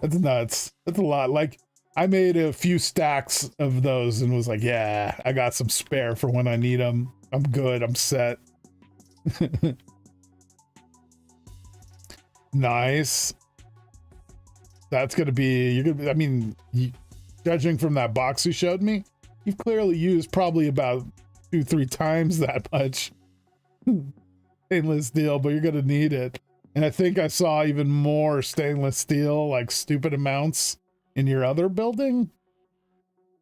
That's nuts. That's a lot. Like, I made a few stacks of those and was like, yeah, I got some spare for when I need them. I'm good. I'm set. Nice. That's going to be, you're going to, I mean, judging from that box you showed me, you've clearly used probably about 2-3 times that much stainless steel, but you're going to need it. And I think I saw even more stainless steel, like stupid amounts in your other building.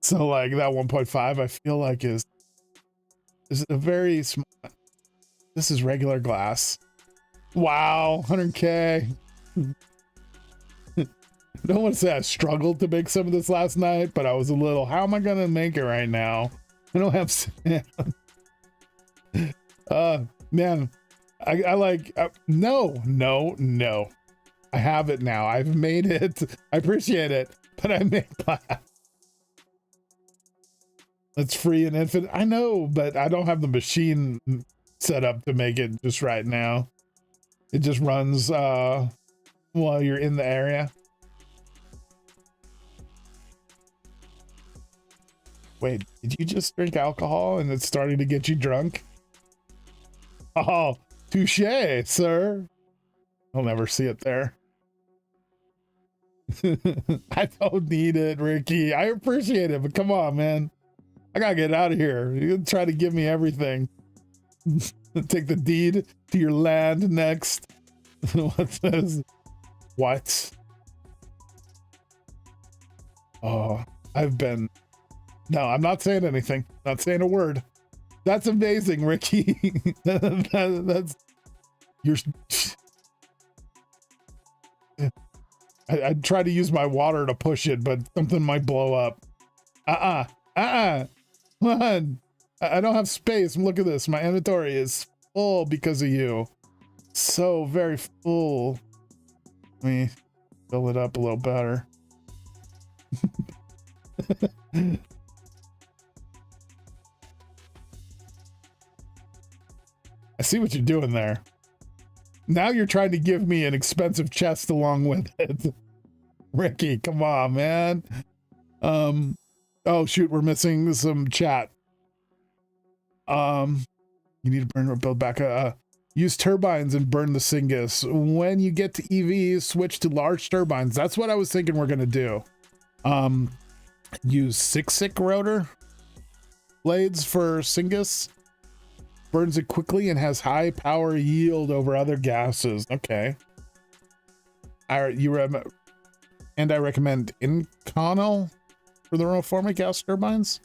So like that 1.5 I feel like is a very small. This is regular glass. Wow, 100K. I don't want to say I struggled to make some of this last night, but I was a little, how am I gonna make it right now? I don't have sand. Man, I like, no. I have it now. I've made it. I appreciate it, but I made glass. It's free and infinite. I know, but I don't have the machine set up to make it just right now. It just runs while you're in the area. Wait, did you just drink alcohol and it's starting to get you drunk? Oh, touche, sir. I'll never see it there. I don't need it, Ricky. I appreciate it, but come on, man. I gotta get out of here. You try to give me everything. Take the deed to your land next. What's this? What? Oh, I've been... No, I'm not saying anything. Not saying a word. That's amazing, Ricky. That's... You're... I'd try to use my water to push it, but something might blow up. Come on. I don't have space. Look at this. My inventory is full because of you. So very full. Let me fill it up a little better. I see what you're doing there. Now you're trying to give me an expensive chest along with it. Ricky, come on, man. Oh shoot, we're missing some chat. You need to burn or build back use turbines and burn the Syngus. When you get to EVs, switch to large turbines. That's what I was thinking we're gonna do. Use 6-sick rotor blades for Syngus. Burns it quickly and has high power yield over other gases. Okay. I recommend Inconel for the reformic gas turbines.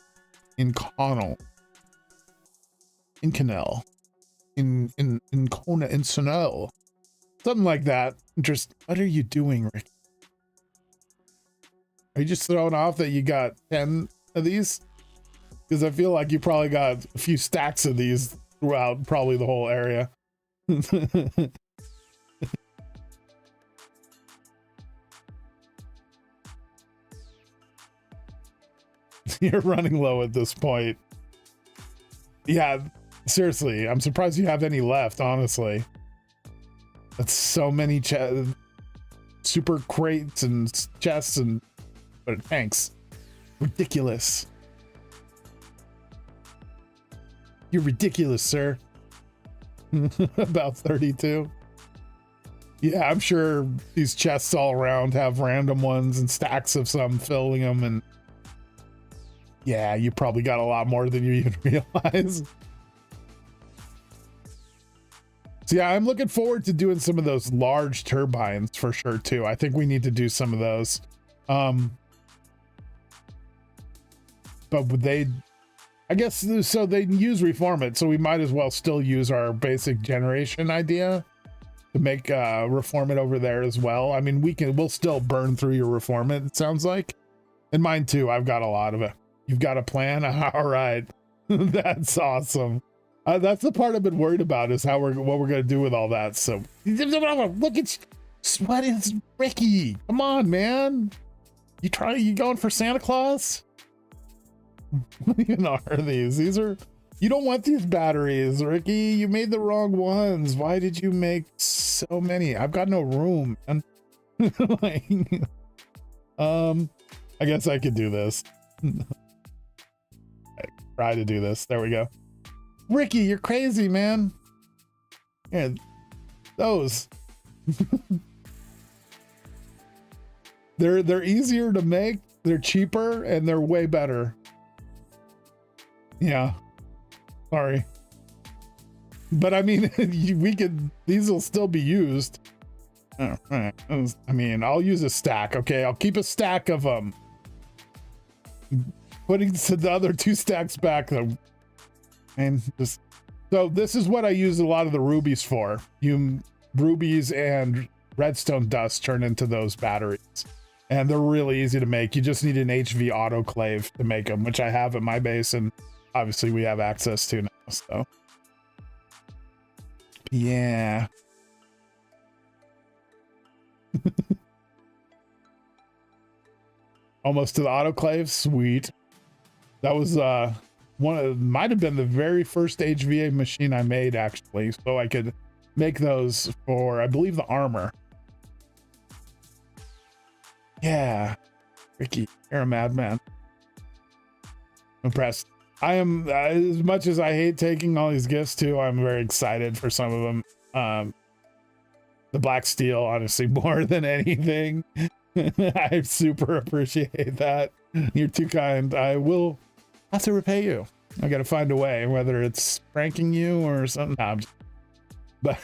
Inconel. Inconel. Something like that. Just, what are you doing, Rick? Are you just throwing off that you got 10 of these? Because I feel like you probably got a few stacks of these throughout probably the whole area. You're running low at this point. Yeah, seriously, I'm surprised you have any left, honestly. That's so many super crates and chests and tanks. Ridiculous. You're ridiculous, sir. About 32. Yeah, I'm sure these chests all around have random ones and stacks of some filling them, and yeah, you probably got a lot more than you even realize. So yeah, I'm looking forward to doing some of those large turbines for sure too. I think we need to do some of those. But would they, I guess, so they use reform it, so we might as well still use our basic generation idea to make reform it over there as well. I mean, we'll still burn through your reform it sounds like. And mine too, I've got a lot of it. You've got a plan? All right. That's awesome. That's the part I've been worried about, is what we're gonna do with all that. So look at what is Ricky? Come on, man. You going for Santa Claus? What even are these? You don't want these batteries, Ricky. You made the wrong ones. Why did you make so many? I've got no room, man. Like, I guess I could do this. Try to do this. There we go. Ricky, you're crazy, man. Yeah, those. They're easier to make, they're cheaper, and they're way better. Yeah. Sorry. But I mean, these will still be used. I mean, I'll use a stack. Okay, I'll keep a stack of them. Putting the other 2 stacks back though. And so this is what I use a lot of the rubies for. Rubies and redstone dust turn into those batteries, and they're really easy to make. You just need an HV autoclave to make them, which I have at my base, and obviously we have access to now. So yeah. Almost to the autoclave. Sweet. That was might have been the very first HVA machine I made, actually, so I could make those for, I believe, the armor. Yeah. Ricky, you're a madman. Impressed. I am, as much as I hate taking all these gifts too, I'm very excited for some of them. The black steel, honestly, more than anything. I super appreciate that. You're too kind. I will have to repay you. I gotta find a way, whether it's pranking you or something. But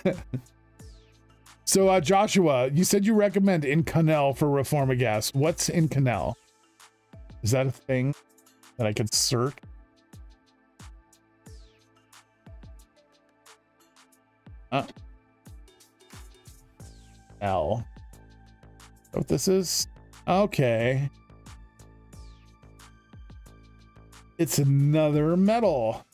so Joshua, you said you recommend Inconel for Reforma gas. What's Inconel? Is that a thing that I could search? L. What this is? Okay. It's another metal.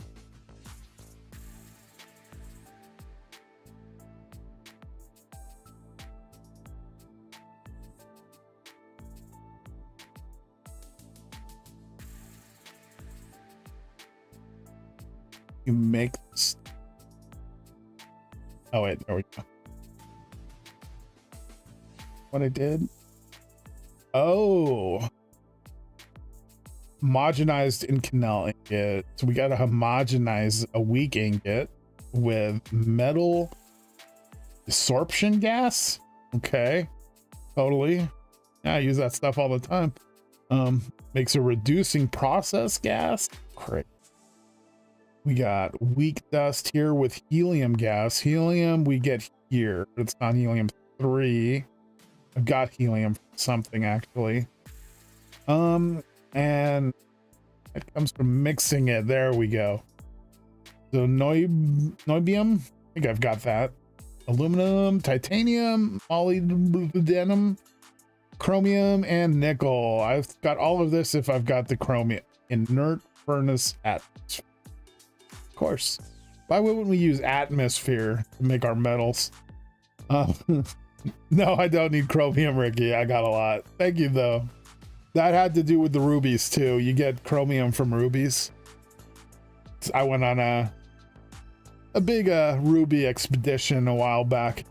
You make this. Oh wait, there we go. What I did? Oh. Homogenized Inconel ingot. So we got to homogenize a weak ingot with metal absorption gas. Okay, totally. Yeah, I use that stuff all the time. Makes a reducing process gas. Great. We got weak dust here with helium gas. Helium we get here, but it's not helium 3. I've got helium something actually. And it comes from mixing it. There we go. So niobium, I think I've got that. Aluminum, titanium, molybdenum, chromium, and nickel. I've got all of this if I've got the chromium. Inert furnace atmosphere. Of course. Why wouldn't we use atmosphere to make our metals? No, I don't need chromium, Ricky. I got a lot. Thank you, though. That had to do with the rubies too. You get chromium from rubies. I went on a big ruby expedition a while back.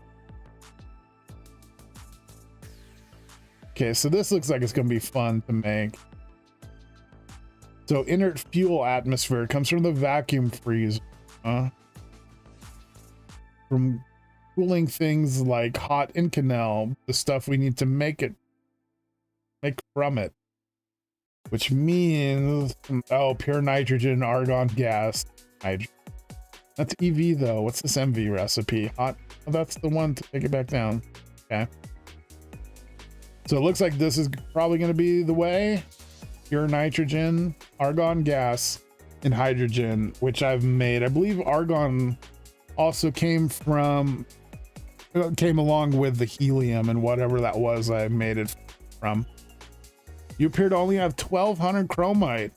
Okay, so this looks like it's gonna be fun to make. So inert fuel atmosphere comes from the vacuum freezer. From cooling things like hot Inconel, the stuff we need to make from it. Which means, oh, pure nitrogen, argon gas, hydrogen. That's EV though. What's this MV recipe? Hot, oh, that's the one to take it back down. Okay. So it looks like this is probably going to be the way. Pure nitrogen, argon gas, and hydrogen, which I've made. I believe argon also came along with the helium and whatever that was I made it from. You appear to only have 1200 chromite.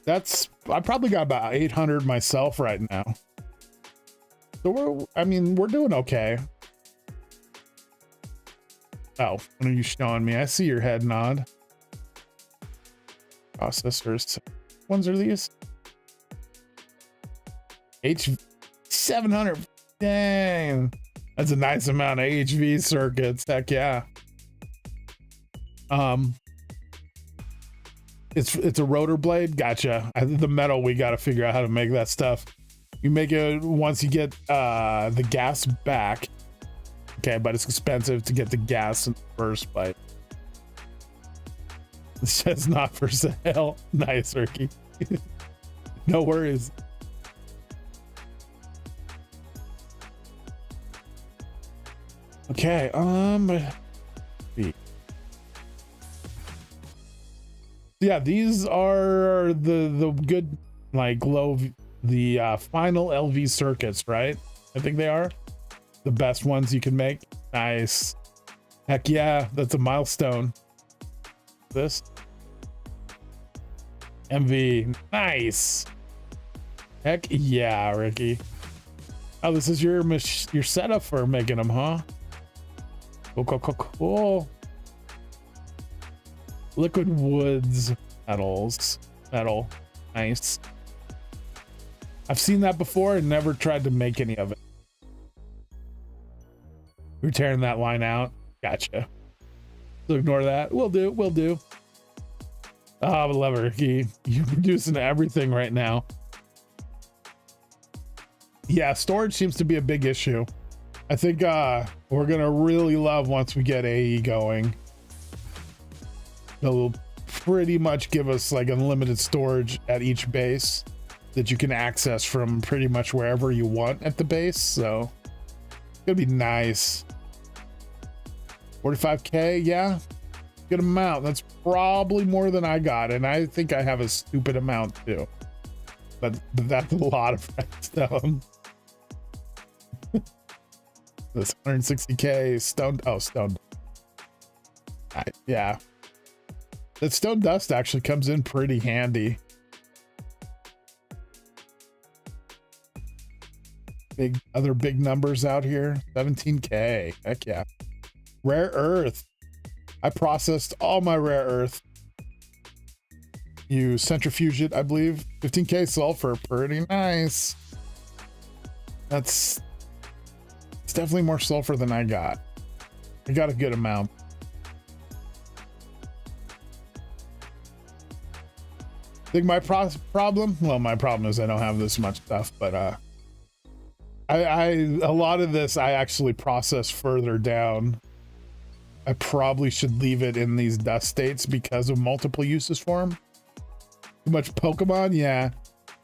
I probably got about 800 myself right now. So we're doing okay. Oh, what are you showing me? I see your head nod. Processors. Which ones are these? H700. Dang. That's a nice amount of HV circuits. Heck yeah. It's a rotor blade. Gotcha. The metal, we got to figure out how to make that stuff. You make it once you get the gas back. Okay, but it's expensive to get the gas in the first place. It's just not for sale. Nice, Ricky. No worries. Okay, yeah, these are the good, like, the final LV circuits, right? I think they are the best ones you can make. Nice. Heck yeah, that's a milestone. This MV, nice. Heck yeah, Ricky. Oh, this is your setup for making them, huh? Cool. Liquid woods, metal, nice. I've seen that before and never tried to make any of it. We're tearing that line out. Gotcha. So ignore that. We'll do. Oh, I love it, Ricky. You're producing everything right now. Yeah, storage seems to be a big issue. I think we're gonna really love once we get AE going. They'll pretty much give us like unlimited storage at each base that you can access from pretty much wherever you want at the base. So it's gonna be nice. 45K, yeah, good amount. That's probably more than I got, and I think I have a stupid amount too. But that's a lot of redstone. This 160K stone. Oh, stone. Yeah, that stone dust actually comes in pretty handy. Other big numbers out here. 17K. Heck yeah. Rare earth. I processed all my rare earth. You centrifuge it, I believe. 15K sulfur. Pretty nice. It's definitely more sulfur than I got. I got a good amount. I think my problem? Well, my problem is I don't have this much stuff, but a lot of this I actually process further down. I probably should leave it in these dust states because of multiple uses for them. Too much Pokemon, yeah.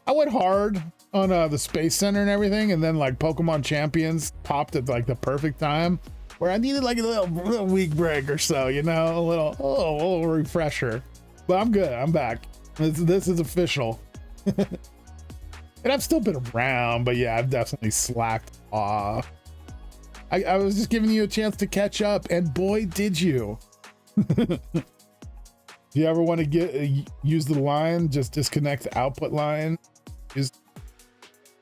I went hard on the Space Center and everything, and then like Pokemon Champions popped at like the perfect time where I needed like a little week break or so, you know, a little refresher. But I'm good. I'm back. This is official. And I've still been around, but yeah, I've definitely slacked off. I was just giving you a chance to catch up, and boy, did you. Do you ever want to use the line, just disconnect the output line?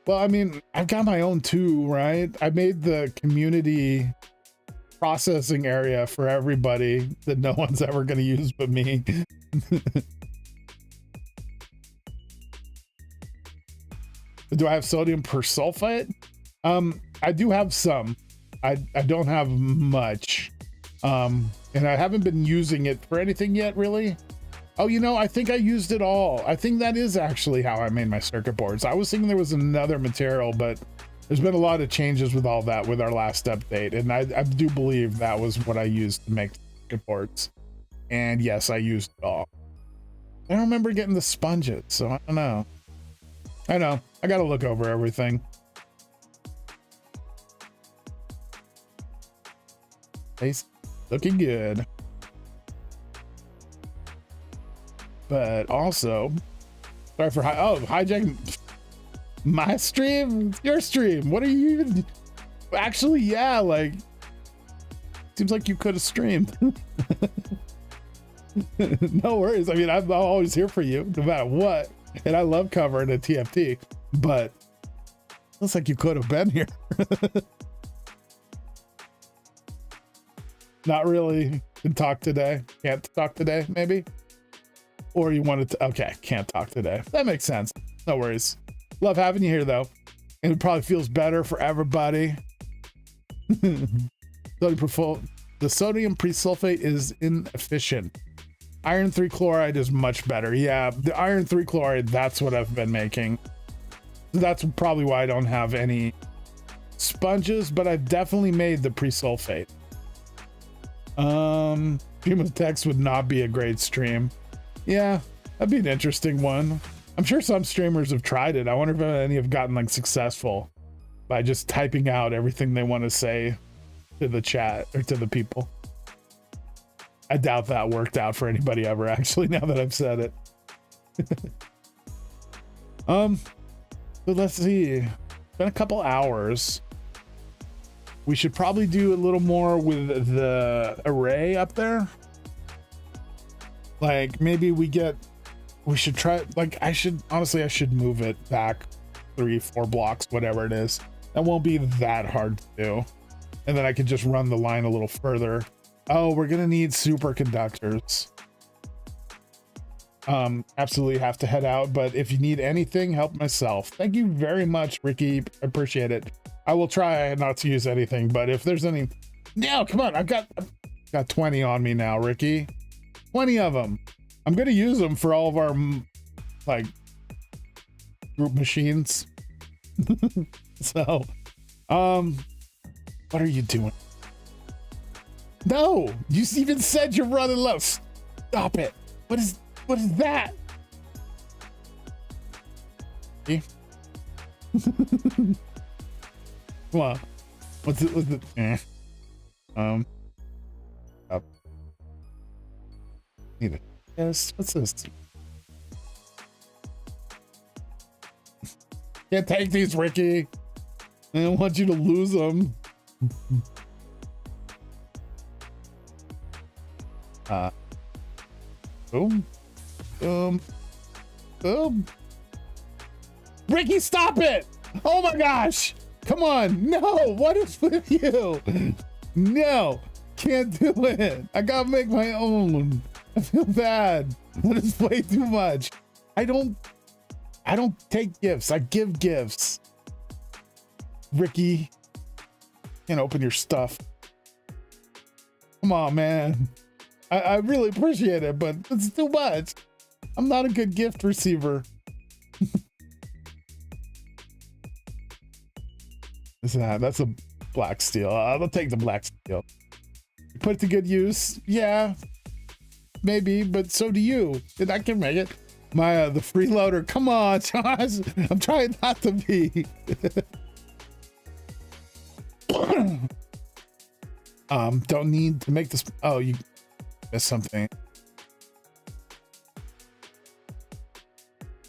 Well, I mean, I've got my own too, right? I made the community processing area for everybody that no one's ever going to use but me. Do I have sodium persulfate? I do have some. I don't have much. and I haven't been using it for anything yet, really. Oh, you know, I think I used it all. I think that is actually how I made my circuit boards. I was thinking there was another material, but there's been a lot of changes with all that with our last update. And I do believe that was what I used to make circuit boards. And yes, I used it all. I don't remember getting the sponges, so I don't know. I know, I gotta look over everything. Face looking good. But also, sorry for hijacking my stream. It's your stream. What are you even? Actually, yeah, like seems like you could have streamed. No worries. I mean, I'm always here for you, no matter what. And I love covering a TFT, but looks like you could have been here. Not really. Can talk today. Can't talk today, maybe. Or you wanted to, okay, can't talk today. That makes sense. No worries. Love having you here though. And it probably feels better for everybody. The sodium presulfate is inefficient. Iron 3 chloride is much better. Yeah, the iron 3 chloride, that's what I've been making. That's probably why I don't have any sponges, but I've definitely made the presulfate. Stream of text would not be a great stream. Yeah, that'd be an interesting one. I'm sure some streamers have tried it. I wonder if any have gotten like successful by just typing out everything they want to say to the chat or to the people. I doubt that worked out for anybody ever, actually, now that I've said it. So let's see. It's been a couple hours. We should probably do a little more with the array up there. Like maybe we should try, like I should move it back 3-4 blocks, whatever it is. That won't be that hard to do. And then I could just run the line a little further. Oh, we're gonna need superconductors. Absolutely have to head out, but if you need anything, help myself. Thank you very much, Ricky. I appreciate it. I will try not to use anything, but if there's any, no, come on, I've got 20 on me now, Ricky. 20 of them. I'm gonna use them for all of our like group machines. So, what are you doing? No, you even said you're running low. Stop it. What is that? Come on. What's it? Up. Need it. Yes. What's this? Can't take these, Ricky. I don't want you to lose them. Boom. Boom. Boom. Ricky, stop it! Oh my gosh! Come on! No! What is with you? No! Can't do it! I gotta make my own. I feel bad. That is way too much. I don't take gifts. I give gifts. Ricky, can't open your stuff. Come on, man. I really appreciate it, but it's too much. I'm not a good gift receiver. That's a black steel. I'll take the black steel. Put it to good use. Yeah, maybe, but so do you. And I can make it. My the freeloader. Come on, Josh. I'm trying not to be. Don't need to make this. Oh, you missed something.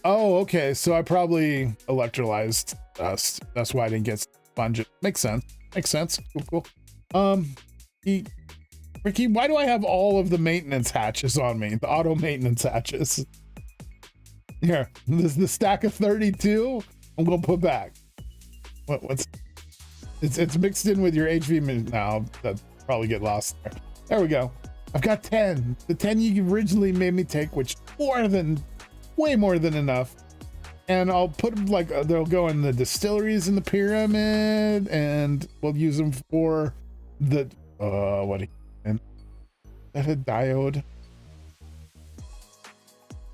Oh, okay. So I probably electrolyzed dust. That's why I didn't get sponge. Makes sense. Makes sense. Cool. Ricky, why do I have all of the maintenance hatches on me? The auto maintenance hatches. Here, this is the stack of 32. I'm gonna put back. What's? It's mixed in with your HV now. That probably get lost there. There we go. I've got 10. The 10 you originally made me take, which way more than enough. And I'll put them like they'll go in the distilleries in the pyramid, and we'll use them for the That a diode.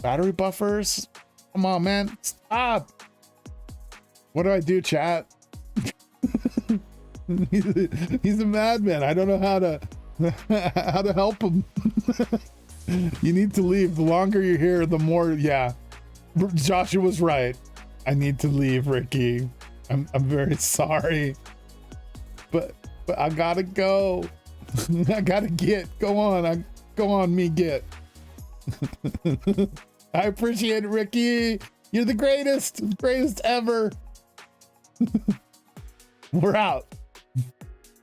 Battery buffers. Come on, man. Stop. What do I do, chat? He's a madman. I don't know how to help him. You need to leave. The longer you're here, the more. Yeah, Joshua was right. I need to leave, Ricky. I'm very sorry, but I gotta go. I gotta get. Go on. Go on, me get. I appreciate it, Ricky. You're the greatest ever. We're out.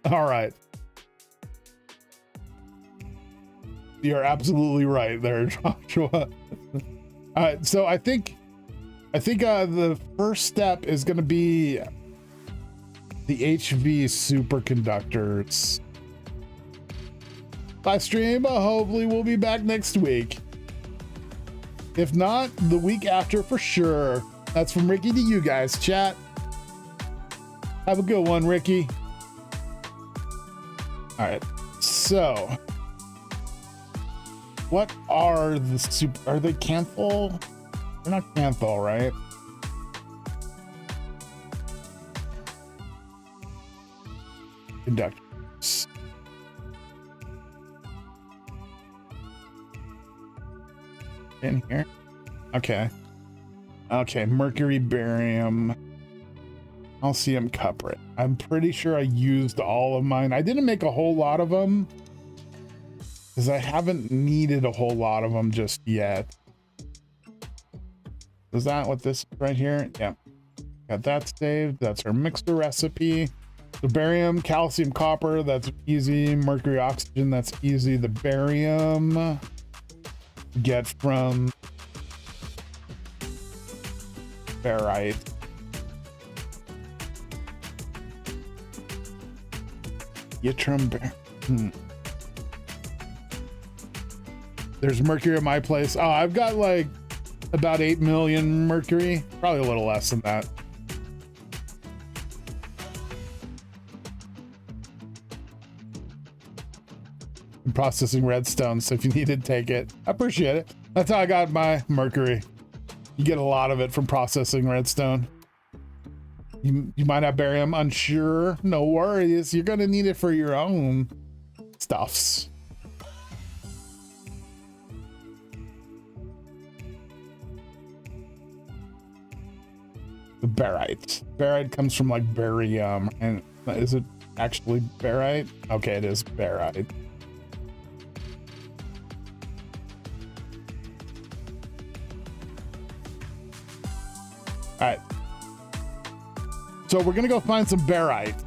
All right. You're absolutely right there, Joshua. All right, so I think the first step is going to be the HV superconductors. Live stream. Hopefully, we'll be back next week. If not, the week after for sure. That's from Ricky to you guys, chat. Have a good one, Ricky. All right, so what are the are they Canthal? They're not Canthal, right? Conductors. In here. Okay. Okay, mercury, barium, calcium, cuprit. I'm pretty sure I used all of mine. I didn't make a whole lot of them because I haven't needed a whole lot of them just yet. Is that what this is right here? Yeah. Got that saved. That's our mixer recipe. The barium, calcium, copper, that's easy. Mercury, oxygen, that's easy. The barium get from barite. Yttrium. There's mercury at my place. Oh, I've got like about 8 million mercury, probably a little less than that. I'm processing redstone, so if you need to take it, I appreciate it. That's how I got my mercury. You get a lot of it from processing redstone. You might have barium, unsure. No worries. You're gonna need it for your own stuffs. The barite. Barite comes from like barium. And is it actually barite? Okay, it is barite. All right. So we're gonna go find some barite.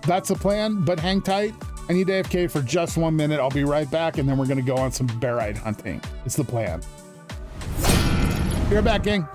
That's the plan, but hang tight. I need AFK for just 1 minute. I'll be right back, and then we're gonna go on some barite hunting. It's the plan. You're back, gang.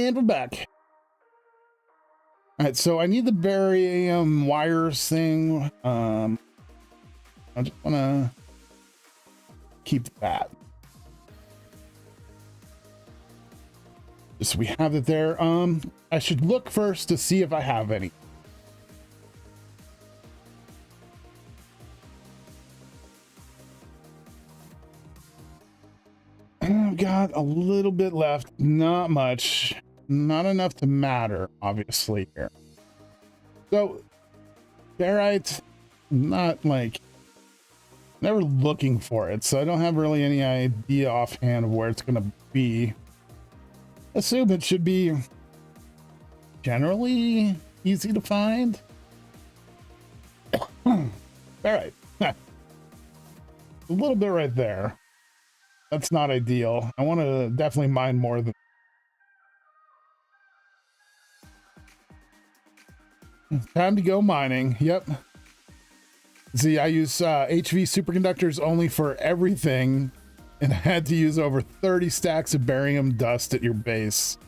And we're back. All right, so I need the barium wires thing. I just want to keep that. Just so we have it there. I should look first to see if I have any. I've got a little bit left, not much. Not enough to matter, obviously, here. So, barite, not like, never looking for it, so I don't have really any idea offhand of where it's going to be. Assume it should be generally easy to find. Barite. A little bit right there. That's not ideal. I want to definitely mine more than. Time to go mining. Yep. See, I use HV superconductors only for everything, and I had to use over 30 stacks of barium dust at your base.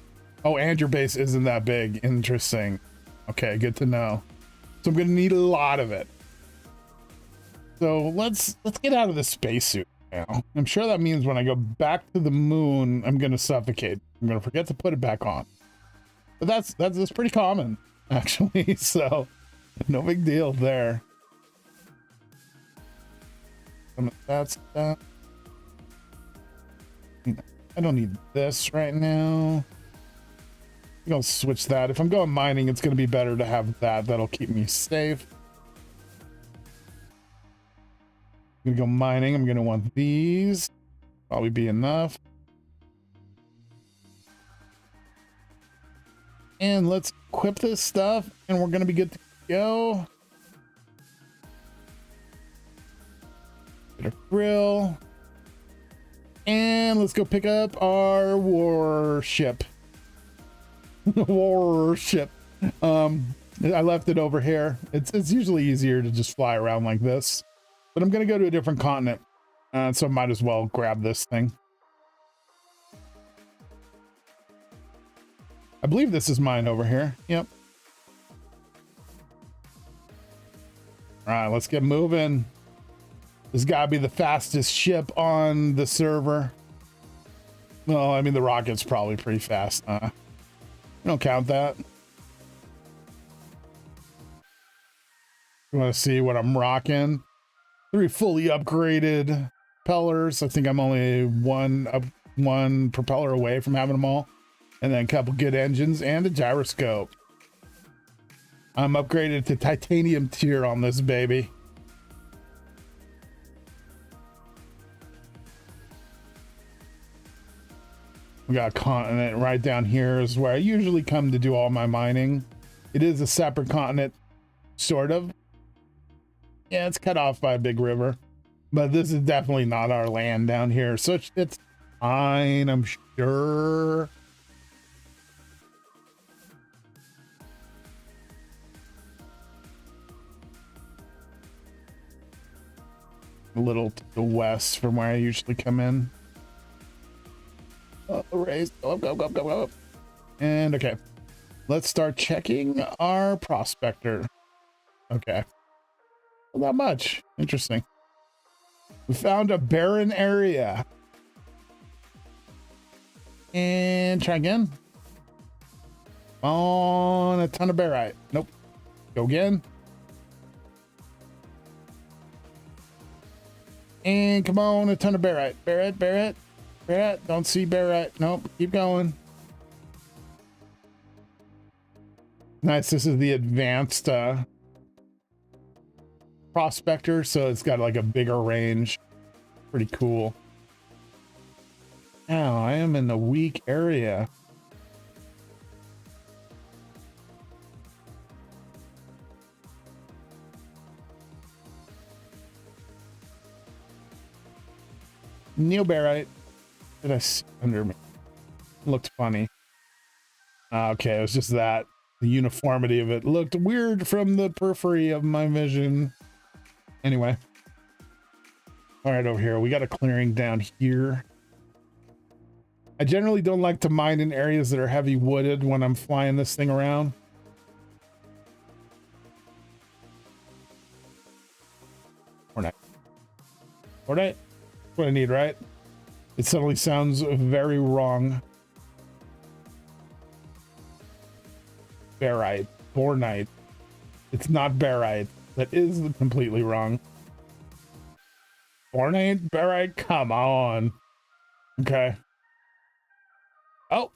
Oh, and your base isn't that big. Interesting. Okay, good to know. So I'm gonna need a lot of it. So let's get out of the spacesuit now. I'm sure that means when I go back to the moon, I'm gonna suffocate. I'm gonna forget to put it back on. But that's pretty common, actually, so no big deal there. Some of that stuff. I don't need this right now. I'm gonna switch that. If I'm going mining, it's gonna be better to have that. That'll keep me safe. I'm gonna go mining. I'm gonna want these. Probably be enough. And let's equip this stuff, and we're gonna be good to go. Get a grill. And let's go pick up our warship. Warship. I left it over here. It's usually easier to just fly around like this. But I'm gonna go to a different continent. So I might as well grab this thing. I believe this is mine over here. Yep. All right, let's get moving. This gotta be the fastest ship on the server. Well, I mean, the rocket's probably pretty fast. We don't count that. You want to see what I'm rocking? 3 fully upgraded propellers. I think I'm only one propeller away from having them all. And then a couple good engines and a gyroscope. I'm upgraded to titanium tier on this baby. We got a continent right down here is where I usually come to do all my mining. It is a separate continent, sort of. Yeah, it's cut off by a big river, but this is definitely not our land down here. So it's fine, I'm sure. A little to the west from where I usually come in. Oh, raise, go up, go up, go up, go up. And okay, let's start checking our prospector. Okay, well, not much. Interesting. We found a barren area. And try again. On a ton of barite. Nope. Go again. And come on, a ton of barite. Barite. Don't see barite. Nope. Keep going. Nice. This is the advanced prospector, so it's got like a bigger range. Pretty cool. Now I am in the weak area. Neobarite. Did I see under me? Looked funny. Okay, it was just that. The uniformity of it looked weird from the periphery of my vision. Anyway. All right, over here. We got a clearing down here. I generally don't like to mine in areas that are heavy wooded when I'm flying this thing around. Hornet. Hornet? That's what I need, right? It suddenly sounds very wrong. Barite. Bornite. It's not barite. That is completely wrong. Bornite? Barite? Come on. Okay. Oh.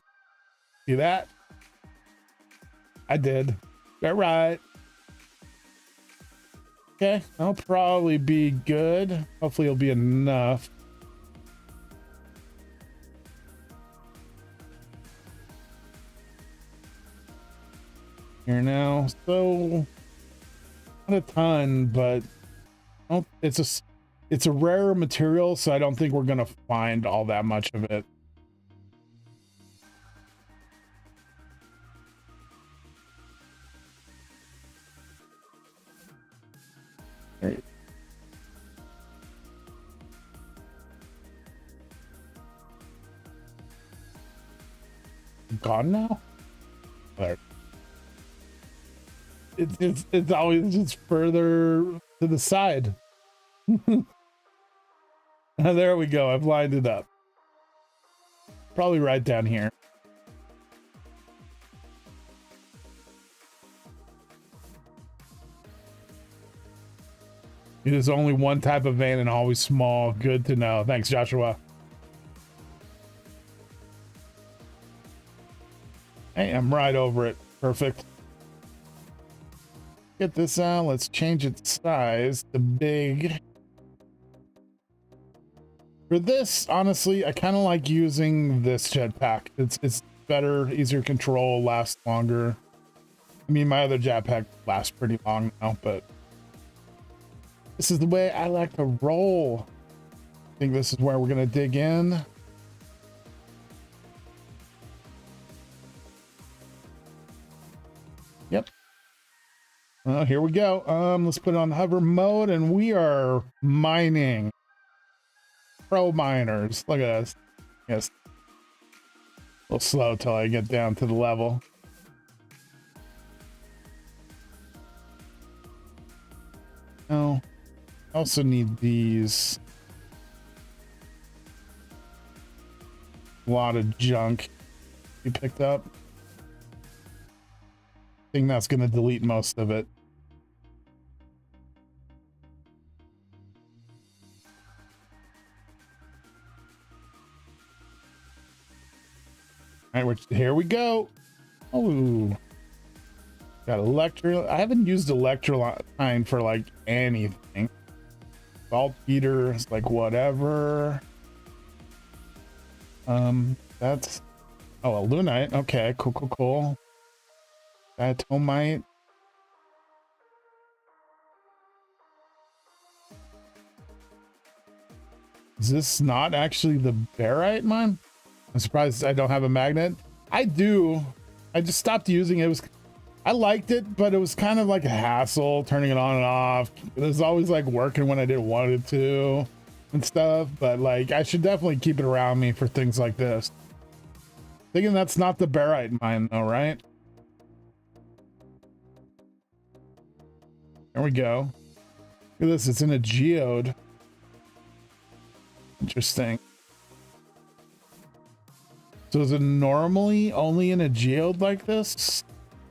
See that? I did. Barite. Okay. That'll probably be good. Hopefully it'll be enough. Here now. So not a ton, but it's a rare material, so I don't think we're gonna find all that much of it. Right. Gone now? There. It's always just further to the side. There we go. I've lined it up. Probably right down here. It is only one type of vein and always small. Good to know. Thanks, Joshua. Hey, I'm right over it. Perfect. Get this out. Let's change its size to big. For this, honestly, I kind of like using this jetpack. It's better, easier control, lasts longer. I mean, my other jetpack lasts pretty long now, but this is the way I like to roll. I think this is where we're gonna dig in. Yep. Here we go. Let's put it on hover mode, and we are mining. Pro miners. Look at us. Yes. A little slow till I get down to the level. Oh, I also need these. A lot of junk we picked up. I think that's going to delete most of it. All right, here we go. Oh, got electro. I haven't used electrolyte for like anything. Saltpeter is like whatever. That's a lunite. Okay, cool. Diatomite. Is this not actually the barite mine? I'm surprised I don't have a magnet. I do. I just stopped using it. I liked it, but it was kind of like a hassle turning it on and off. It was always like working when I didn't want it to and stuff. But like, I should definitely keep it around me for things like this. Thinking that's not the barite mine though, right? There we go. Look at this. It's in a geode. Interesting. So is it normally only in a geode like this?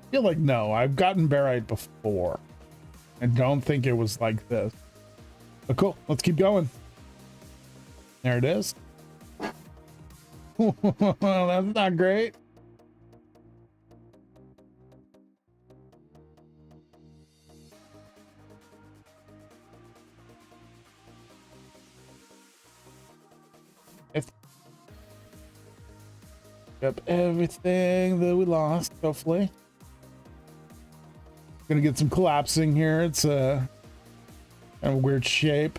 I feel like no. I've gotten barite before. I don't think it was like this. But cool. Let's keep going. There it is. That's not great. Up everything that we lost, hopefully. Gonna get some collapsing here. It's a kind of weird shape.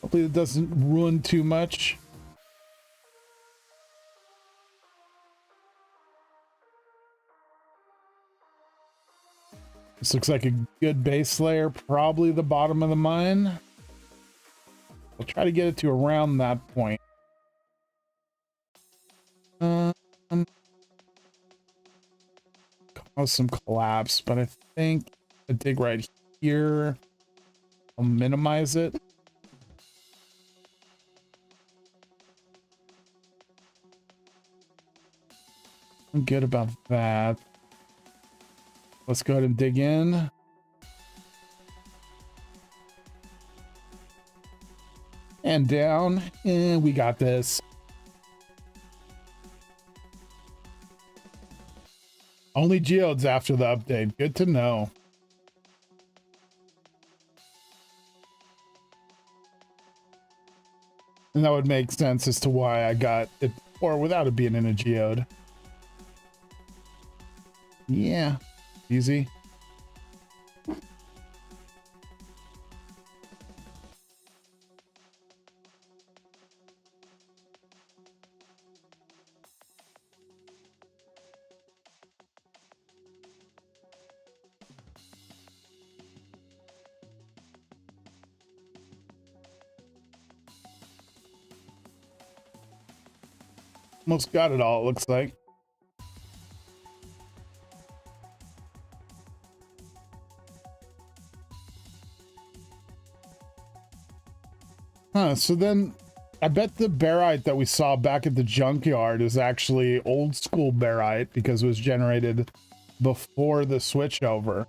Hopefully it doesn't ruin too much. This looks like a good base layer, probably the bottom of the mine. We'll try to get it to around that point. Oh, some collapse, but I think I dig right here. I'll minimize it. I'm good about that. Let's go ahead and dig in. And down, and we got this. Only geodes after the update. Good to know. And that would make sense as to why I got it, or without it being in a geode. Yeah, easy. Almost got it all, it looks like. Huh, so then I bet the barite that we saw back at the junkyard is actually old school barite because it was generated before the switch over.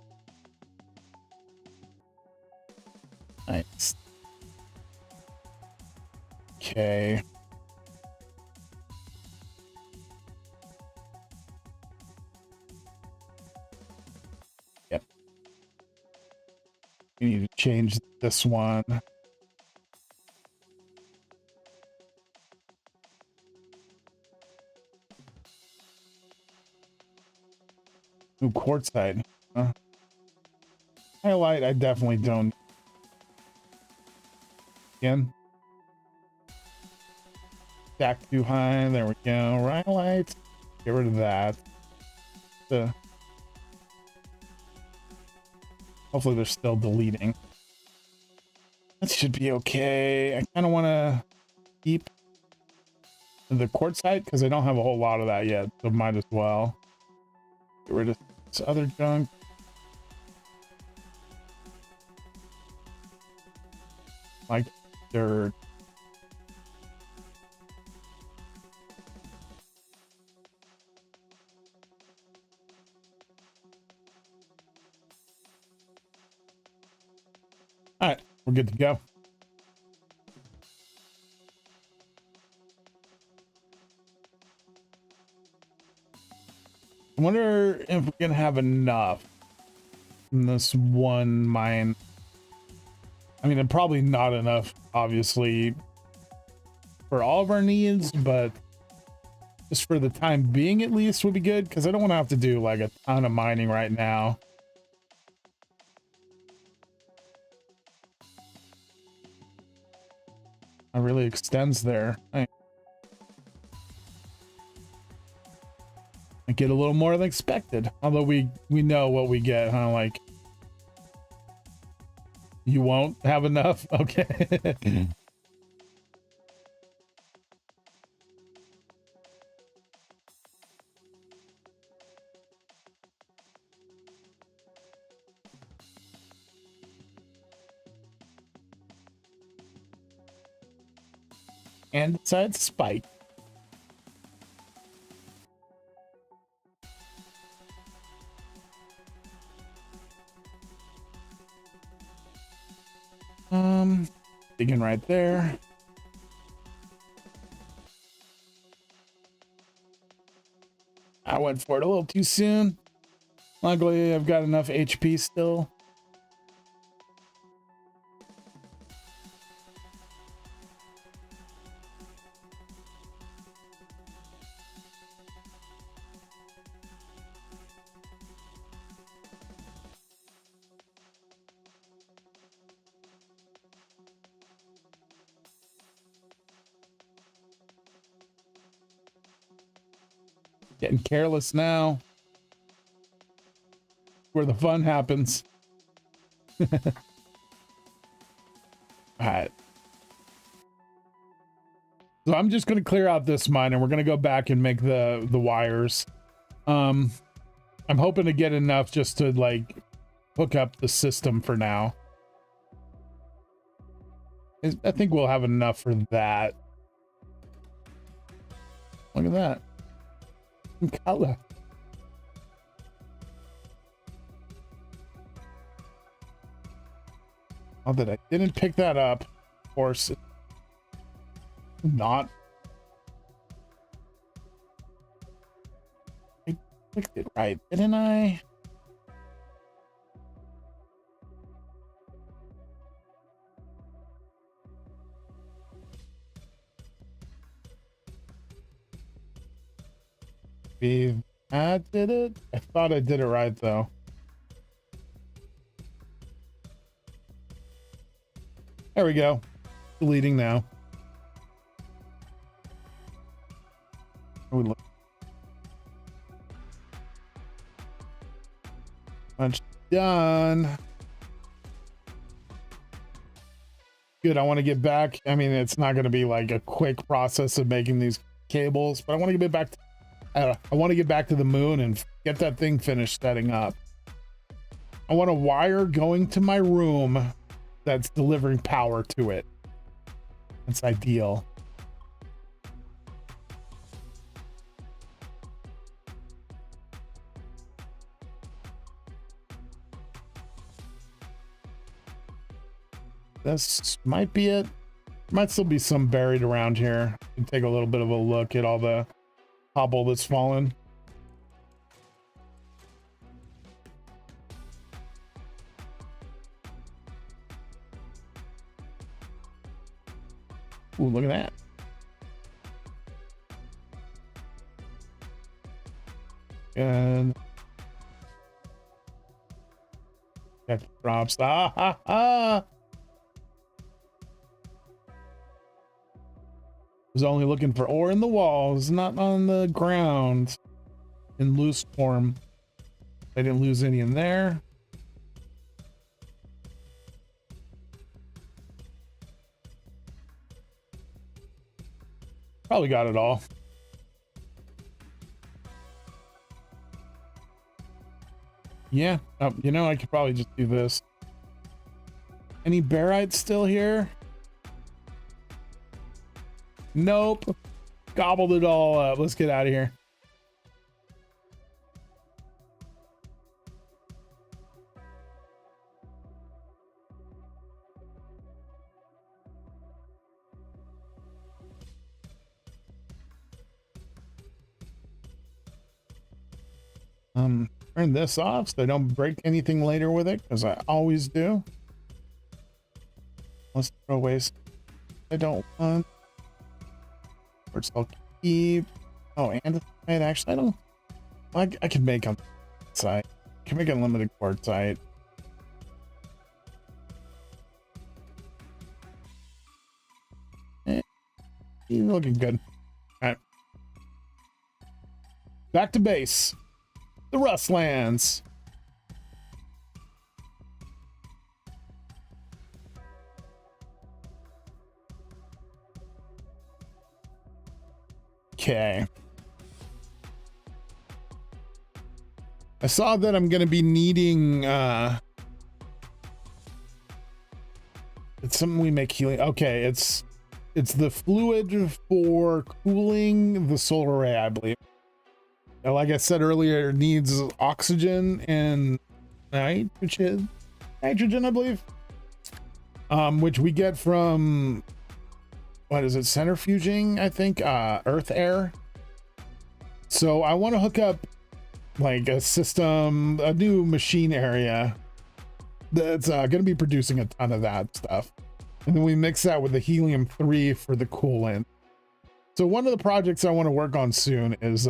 Nice. Okay. Yep. We need to change this one. Ooh, quartzite. Highlight, I definitely don't. Again. Stack too high. There we go. Highlight. Get rid of that. Hopefully they're still deleting. That should be okay. I kind of want to keep the quartzite because I don't have a whole lot of that yet, so might as well. Get rid of this other junk. Like dirt. All right, we're good to go. I wonder if we're gonna have enough in this one mine. I mean, probably not enough, obviously, for all of our needs, but just for the time being, at least, would be good, because I don't want to have to do like a ton of mining right now. It really extends there. I get a little more than expected, although we know what we get, huh? Like, you won't have enough. Okay. And side spike. Digging right there. I went for it a little too soon. Luckily, I've got enough HP still. Getting careless now. Where the fun happens. All right. So I'm just going to clear out this mine and we're going to go back and make the wires. I'm hoping to get enough just to like hook up the system for now. I think we'll have enough for that. Look at that. Some color. Oh, that I didn't pick that up. Of course, not. I clicked it right, didn't I? I did it. I thought I did it right though. There we go. Deleting now. Much done. Good. I want to get back. I mean, it's not going to be like a quick process of making these cables, but I want to get back to, I want to get back to the moon and get that thing finished setting up. I want a wire going to my room that's delivering power to it. That's ideal. This might be it. Might still be some buried around here. You can take a little bit of a look at all the hobble that's fallen. Ooh, look at that. And that drops. Ah ha ha. Was only looking for ore in the walls, not on the ground in loose form. I didn't lose any in there. Probably got it all. Yeah, you know, I could probably just do this. Any barites still here? Nope. Gobbled it all up. Let's get out of here. Turn this off so I don't break anything later with it, because I always do. Let's throw away stuff I don't want. Which I'll keep. Oh, and actually, I don't. I can make on site. I can make unlimited quartzite. You're looking good. All right. Back to base. The Rustlands. Okay. I saw that I'm going to be needing it's something we make helium. Okay, it's the fluid for cooling the solar array, I believe. Like I said earlier, it needs oxygen and nitrogen, I believe, which we get from, what is it, centrifuging, I think, earth air. So I want to hook up like a system, a new machine area that's going to be producing a ton of that stuff, and then we mix that with the helium-3 for the coolant. So one of the projects I want to work on soon is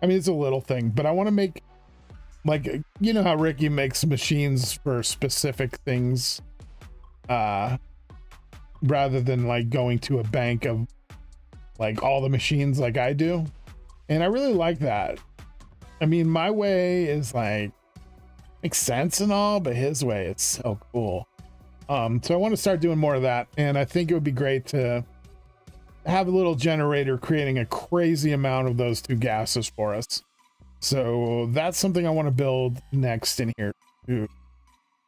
I mean, it's a little thing, but I want to make, like, you know how Ricky makes machines for specific things, rather than like going to a bank of like all the machines like I do. And I really like that. I mean, my way is like, makes sense and all, but his way, it's so cool. So I want to start doing more of that. And I think it would be great to have a little generator creating a crazy amount of those two gases for us. So that's something I want to build next in here too.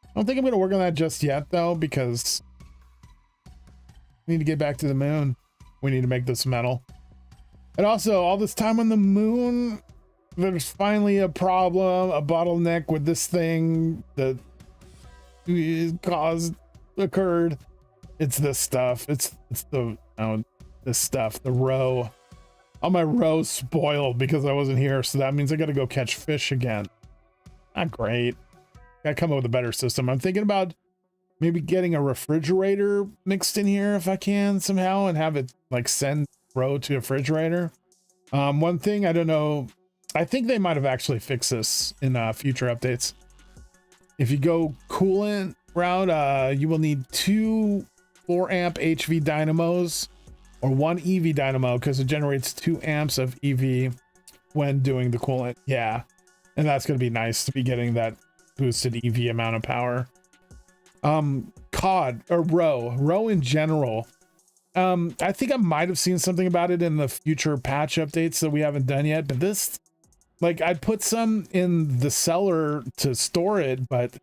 I don't think I'm going to work on that just yet though, because we need to get back to the moon. We need to make this metal. And also all this time on the moon, there's finally a problem, a bottleneck with this thing that occurred. It's this stuff. It's the, this stuff, the roe. All my roe spoiled because I wasn't here. So that means I got to go catch fish again. Not great. Gotta come up with a better system. I'm thinking about maybe getting a refrigerator mixed in here if I can somehow and have it like send roe to a refrigerator. One thing, I don't know, I think they might have actually fixed this in future updates. If you go coolant route, you will need 2 4-amp HV dynamos or 1 EV dynamo because it generates 2 amps of EV when doing the coolant. Yeah, and that's going to be nice to be getting that boosted EV amount of power. Cod or roe in general. I think I might have seen something about it in the future patch updates that we haven't done yet, but this, like, I'd put some in the cellar to store it, but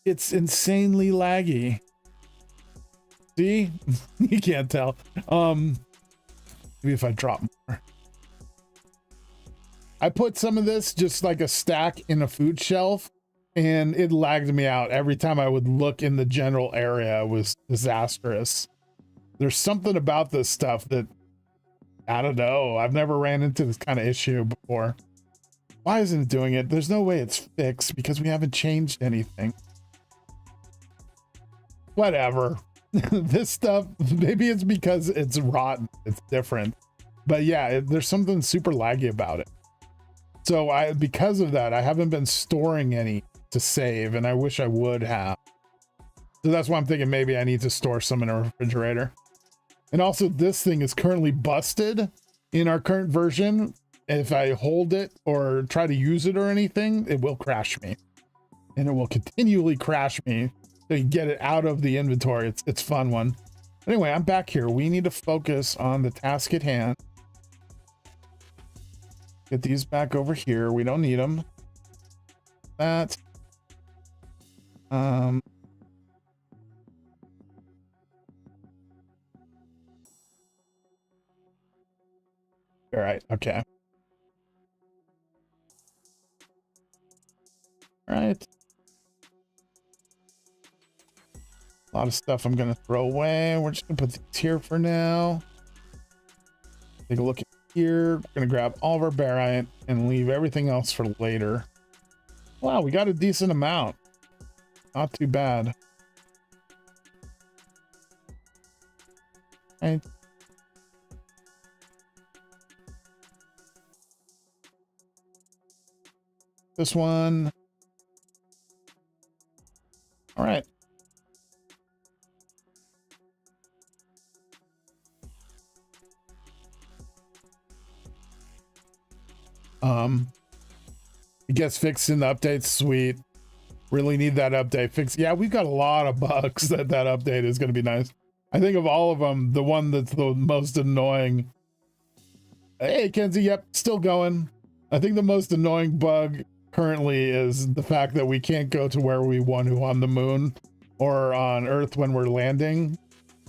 it's insanely laggy. See? You can't tell. Maybe if I drop more. I put some of this just like a stack in a food shelf, and it lagged me out every time I would look in the general area. It was disastrous. There's something about this stuff that, I don't know. I've never ran into this kind of issue before. Why isn't it doing it? There's no way it's fixed because we haven't changed anything. Whatever. This stuff, maybe it's because it's rotten. It's different. But yeah, there's something super laggy about it. So because of that, I haven't been storing any to save, and I wish I would have. So that's why I'm thinking maybe I need to store some in a refrigerator. And also this thing is currently busted in our current version. If I hold it or try to use it or anything, it will crash me. And it will continually crash me. So you get it out of the inventory. It's a fun one. Anyway, I'm back here. We need to focus on the task at hand. Get these back over here. We don't need them. That. All right. Okay. All right. A lot of stuff I'm going to throw away. We're just going to put these here for now. Take a look at here. We're going to grab all of our barite and leave everything else for later. Wow, we got a decent amount. Not too bad. Right. This one. All right. It gets fixed in the update. Sweet. Really need that update fixed. Yeah, we've got a lot of bugs that update is going to be nice. I think of all of them, the one that's the most annoying. Hey, Kenzie. Yep, still going. I think the most annoying bug currently is the fact that we can't go to where we want to on the moon or on Earth when we're landing.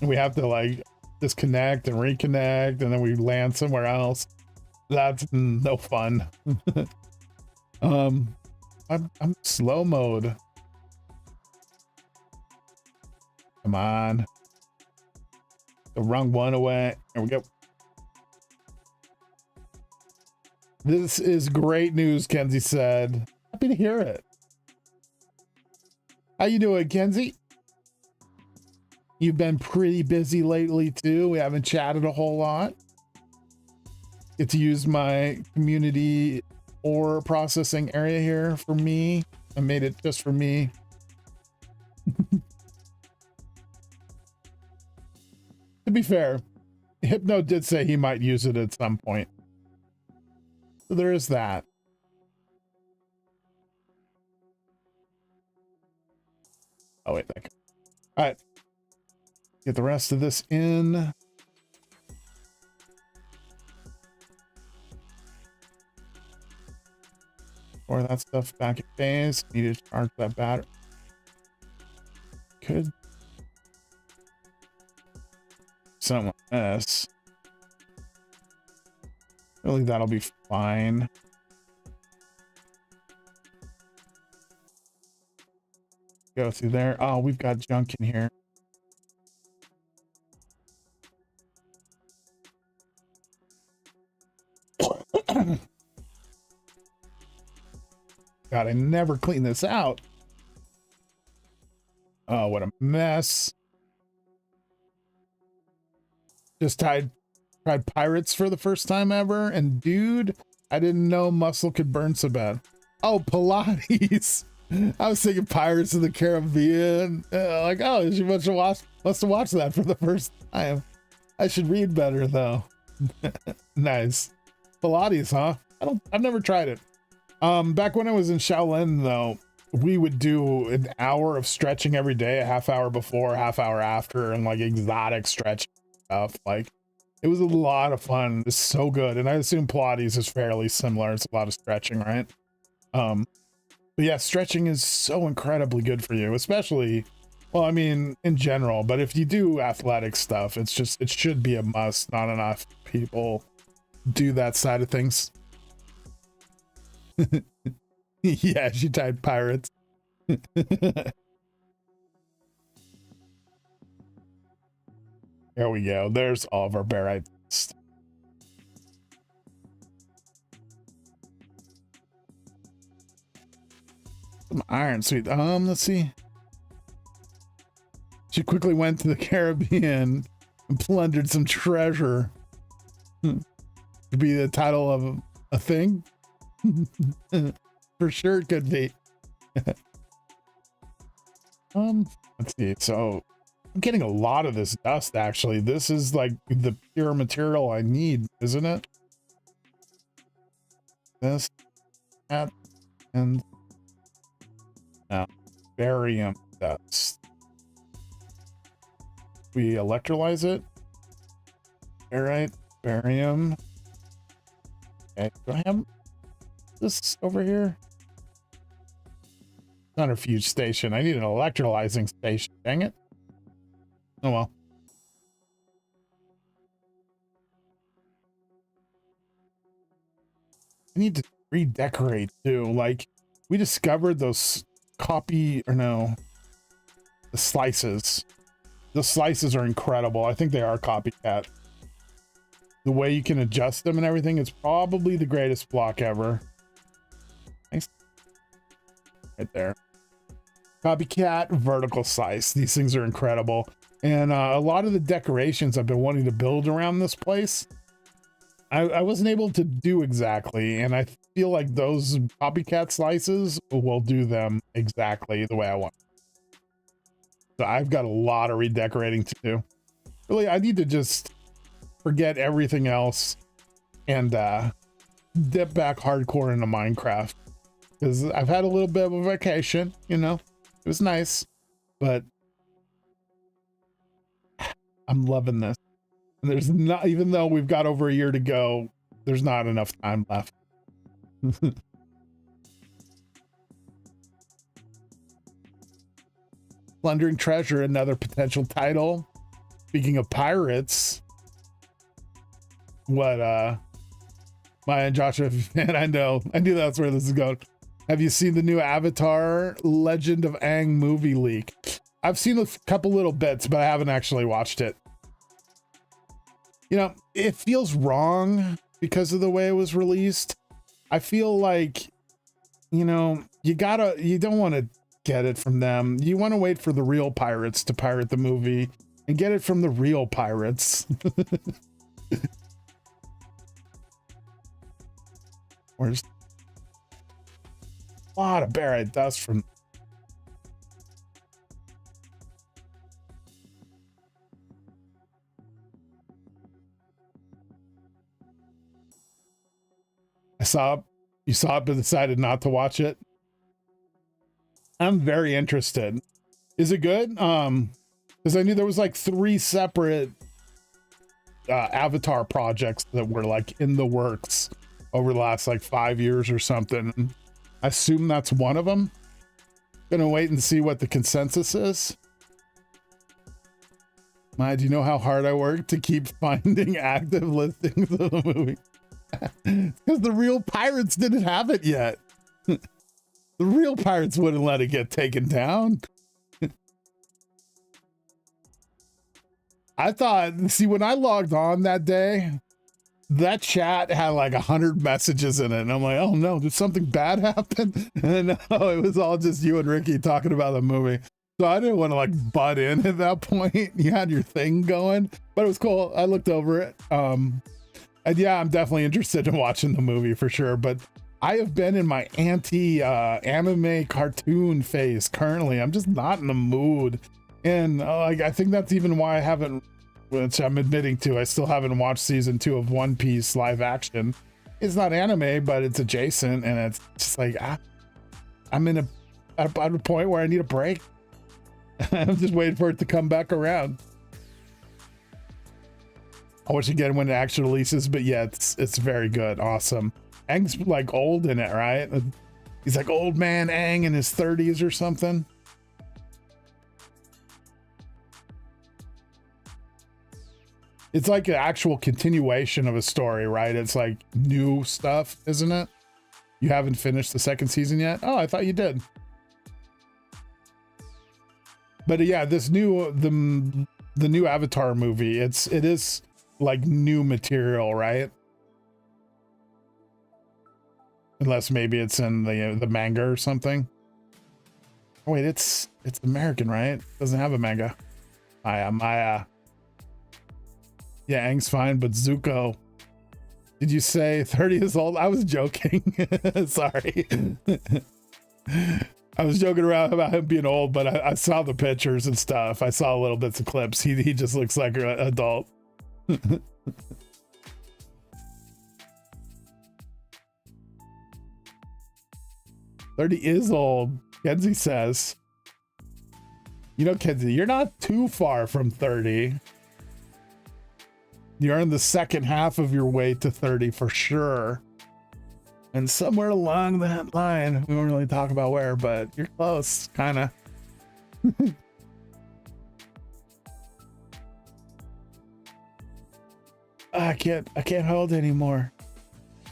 We have to like disconnect and reconnect, and then we land somewhere else. That's no fun. I'm slow mode. Come on. The wrong one away. There we go. This is great news, Kenzie said. Happy to hear it. How you doing, Kenzie? You've been pretty busy lately too. We haven't chatted a whole lot. Get to use my community ore processing area here for me. I made it just for me. To be fair, Hypno did say he might use it at some point. So there is that. Oh, wait. All right. Get the rest of this in. Or that stuff back at base. Need to charge that battery. Could. Something like this. Really, that'll be fine. Go through there. Oh, we've got junk in here. God, I never clean this out. Oh, what a mess. Just tried pirates for the first time ever, and dude, I didn't know muscle could burn so bad. Oh, Pilates. I was thinking Pirates of the Caribbean. Like, oh, she must have watched that for the first time. I should read better though. Nice. Pilates, huh? I've never tried it. Back when I was in Shaolin though, we would do an hour of stretching every day, a half hour before, half hour after, and like exotic stretch stuff. Like, it was a lot of fun. It's so good. And I assume Pilates is fairly similar. It's a lot of stretching, right? But yeah, stretching is so incredibly good for you, especially, well, I mean, in general, but if you do athletic stuff, it should be a must. Not enough people do that side of things. Yeah, she typed pirates. There we go. There's all of our barite. Some iron, sweet. Let's see. She quickly went to the Caribbean and plundered some treasure. Could be the title of a thing. For sure it could be. Let's see. So I'm getting a lot of this dust actually. This is like the pure material I need, isn't it? This, that, and now barium dust. We electrolyze it. All right, barium. Okay, do I have this over here? Centrifuge station. I need an electrolyzing station. Dang it. Oh well. I need to redecorate too. Like, we discovered those the slices. The slices are incredible. I think they are copycat. The way you can adjust them and everything is probably the greatest block ever. Nice. Right there. Copycat vertical slice. These things are incredible. And a lot of the decorations I've been wanting to build around this place, I wasn't able to do exactly. And I feel like those copycat slices will do them exactly the way I want. So I've got a lot of redecorating to do. Really, I need to just forget everything else and dip back hardcore into Minecraft, because I've had a little bit of a vacation, you know. It was nice, but I'm loving this. And there's not, even though we've got over a year to go, there's not enough time left. Plundering treasure, another potential title. Speaking of pirates, what Maya and Joshua fan, I knew that's where this is going. Have you seen the new Avatar Legend of Aang movie leak? I've seen a couple little bits, but I haven't actually watched it. You know, it feels wrong because of the way it was released. I feel like, you know, you don't want to get it from them. You want to wait for the real pirates to pirate the movie and get it from the real pirates. Where's a lot of barite dust from. You saw it but decided not to watch it. I'm very interested. Is it good? Because I knew there was like 3 separate Avatar projects that were like in the works over the last like 5 years or something. I assume that's one of them. Gonna wait and see what the consensus is. Maya, do you know how hard I work to keep finding active listings of the movie? Because the real pirates didn't have it yet. The real pirates wouldn't let it get taken down. I thought, see, when I logged on that day, that chat had like 100 messages in it. And I'm like, oh no, did something bad happen? And no, it was all just you and Ricky talking about the movie. So I didn't want to like butt in at that point. You had your thing going, but it was cool. I looked over it. And yeah, I'm definitely interested in watching the movie for sure. But I have been in my anime cartoon phase currently. I'm just not in the mood. And like, I think that's even why I haven't, which I'm admitting to, I still haven't watched season 2 of One Piece live action. It's not anime, but it's adjacent, and it's just like, I'm at a point where I need a break. I'm just waiting for it to come back around. I'll watch it again when it actually releases, but yeah, it's very good. Awesome. Aang's like old in it, right? He's like old man Aang in his 30s or something. It's like an actual continuation of a story, right? It's like new stuff, isn't it? You haven't finished the second season yet? Oh, I thought you did. But yeah, this the new Avatar movie, it is like new material, right? Unless maybe it's in the manga or something. Oh wait, it's American, right? It doesn't have a manga. Maya. Yeah, Aang's fine, but Zuko. Did you say 30 is old? I was joking. Sorry. I was joking around about him being old, but I saw the pictures and stuff. I saw little bits of clips. He just looks like an adult. 30 is old, Kenzie says. You know, Kenzie, you're not too far from 30. You're in the second half of your way to 30 for sure. And somewhere along that line, we won't really talk about where, but you're close, kind of. I can't hold anymore.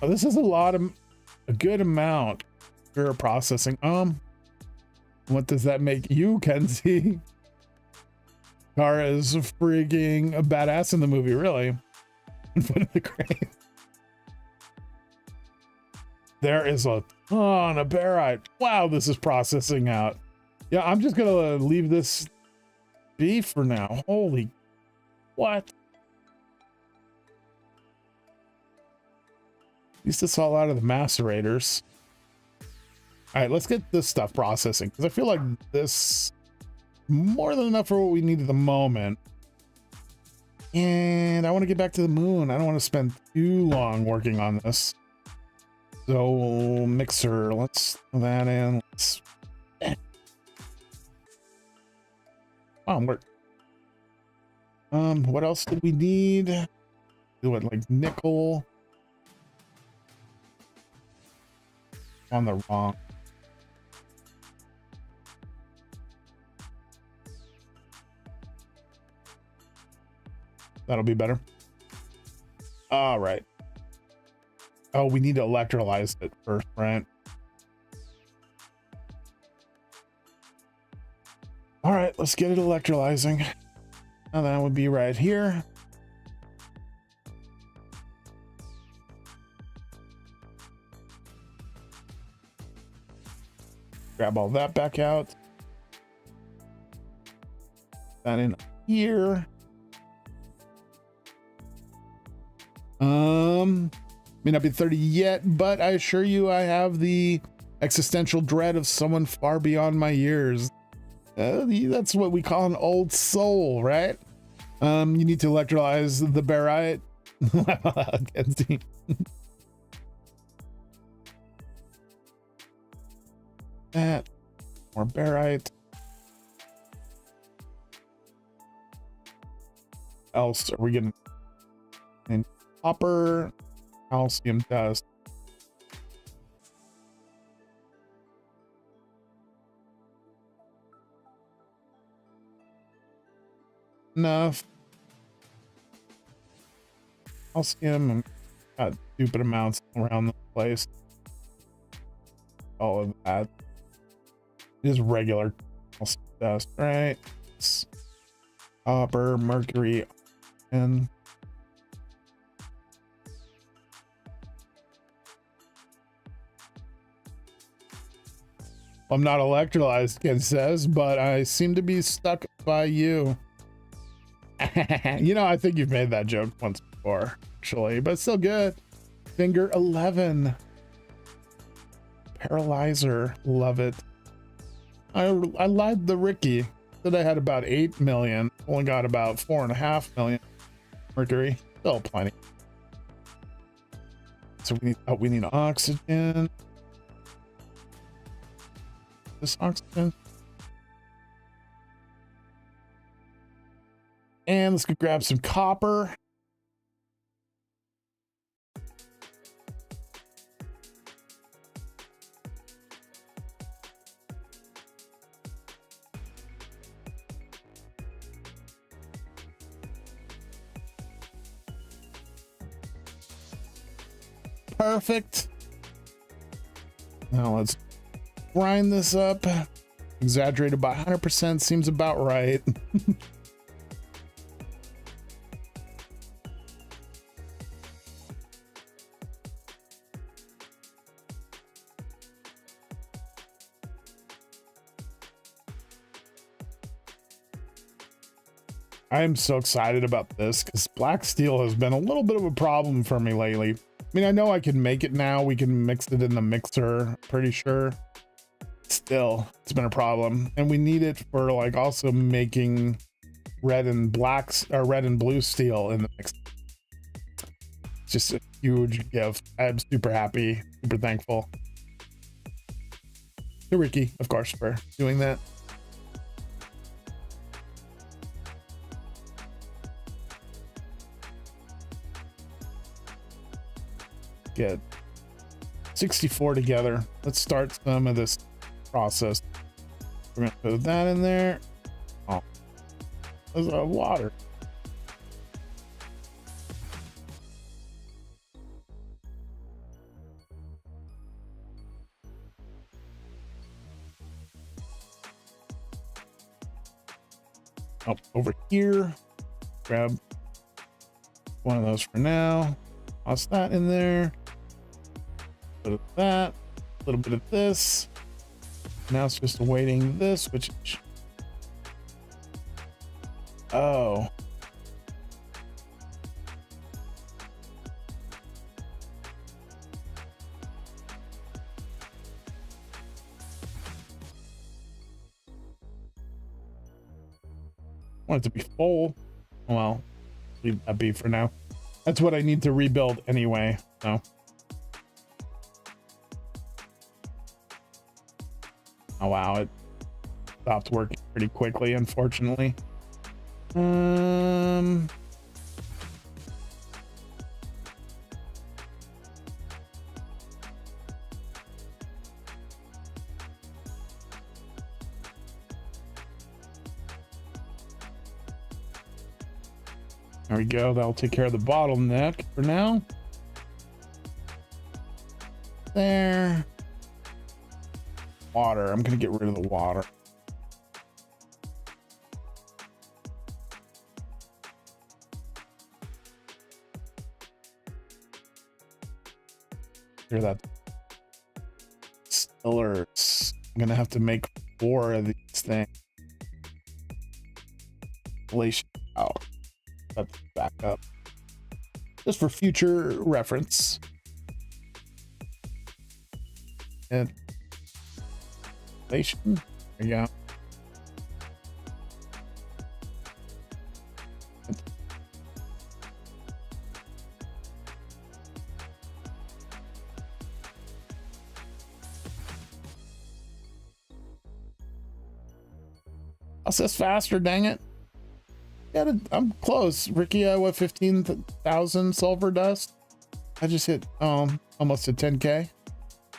Oh, this is a good amount for processing. What does that make you, Kenzie? Kara is freaking a badass in the movie, really. In front of the crane. There is a ton of barite. Wow, this is processing out. Yeah, I'm just gonna leave this be for now. Holy, what? Used to saw a lot of the macerators. All right, let's get this stuff processing, because I feel like this more than enough for what we need at the moment. And I want to get back to the moon. I don't want to spend too long working on this. So mixer, let's throw that in. Work. What else did we need? Do it like nickel. On the wrong. That'll be better. All right. Oh, we need to electrolyze it first, right? All right, let's get it electrolyzing. Now that would be right here. Grab all that back out. That in here. May not be 30 yet, but I assure you I have the existential dread of someone far beyond my years. That's what we call an old soul, right? You need to electrolyze the barite. That more barite. Else are we getting? And copper, calcium dust. enough. Calcium and got stupid amounts around the place. All of that is regular dust, right? It's copper, mercury, and I'm not electrolyzed, Ken says, but I seem to be stuck by you. You know, I think you've made that joke once before, actually, but it's still good. Finger 11. Paralyzer. Love it. I lied to Ricky. Said I had about 8 million. Only got about 4.5 million mercury. Still plenty. So we need oxygen. This oxygen. And let's go grab some copper. Perfect. Now let's grind this up. Exaggerated by 100% seems about right. I am so excited about this because black steel has been a little bit of a problem for me lately. I mean, I know I can make it now. We can mix it in the mixer, pretty sure. Still, it's been a problem. And we need it for like also making red and blue steel in the mix. It's just a huge gift. I'm super happy, super thankful to Ricky, of course, for doing that. Get 64 together. Let's start some of this process. We're gonna put that in there. Oh, there's water. Oh, over here, grab one of those for now. Toss that in there. Bit of that, a little bit of this. Now it's just awaiting this, which oh. Want it to be full. Well, leave that be for now. That's what I need to rebuild anyway, so. Oh wow, it stopped working pretty quickly, unfortunately. There we go, that'll take care of the bottleneck for now. There. Water, I'm gonna get rid of the water. Hear that? Stillers. I'm gonna have to make 4 of these things. Out. Let's back up. Just for future reference. And there you go. Process faster, dang it. Yeah, I'm close. Ricky, what, 15,000 sulfur dust? I just hit almost a 10K.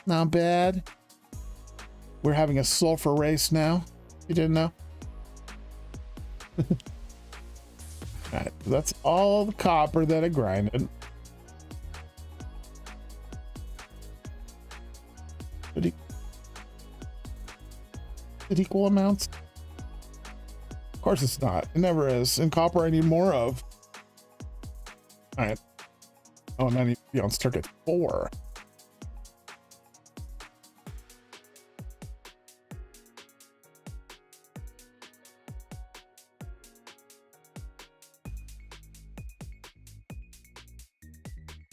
Not bad. We're having a sulfur race now. You didn't know? All right, so that's all the copper that I grinded. Did equal amounts? Of course it's not. It never is. And copper I need more of. All right. Oh, and I need to be on circuit 4.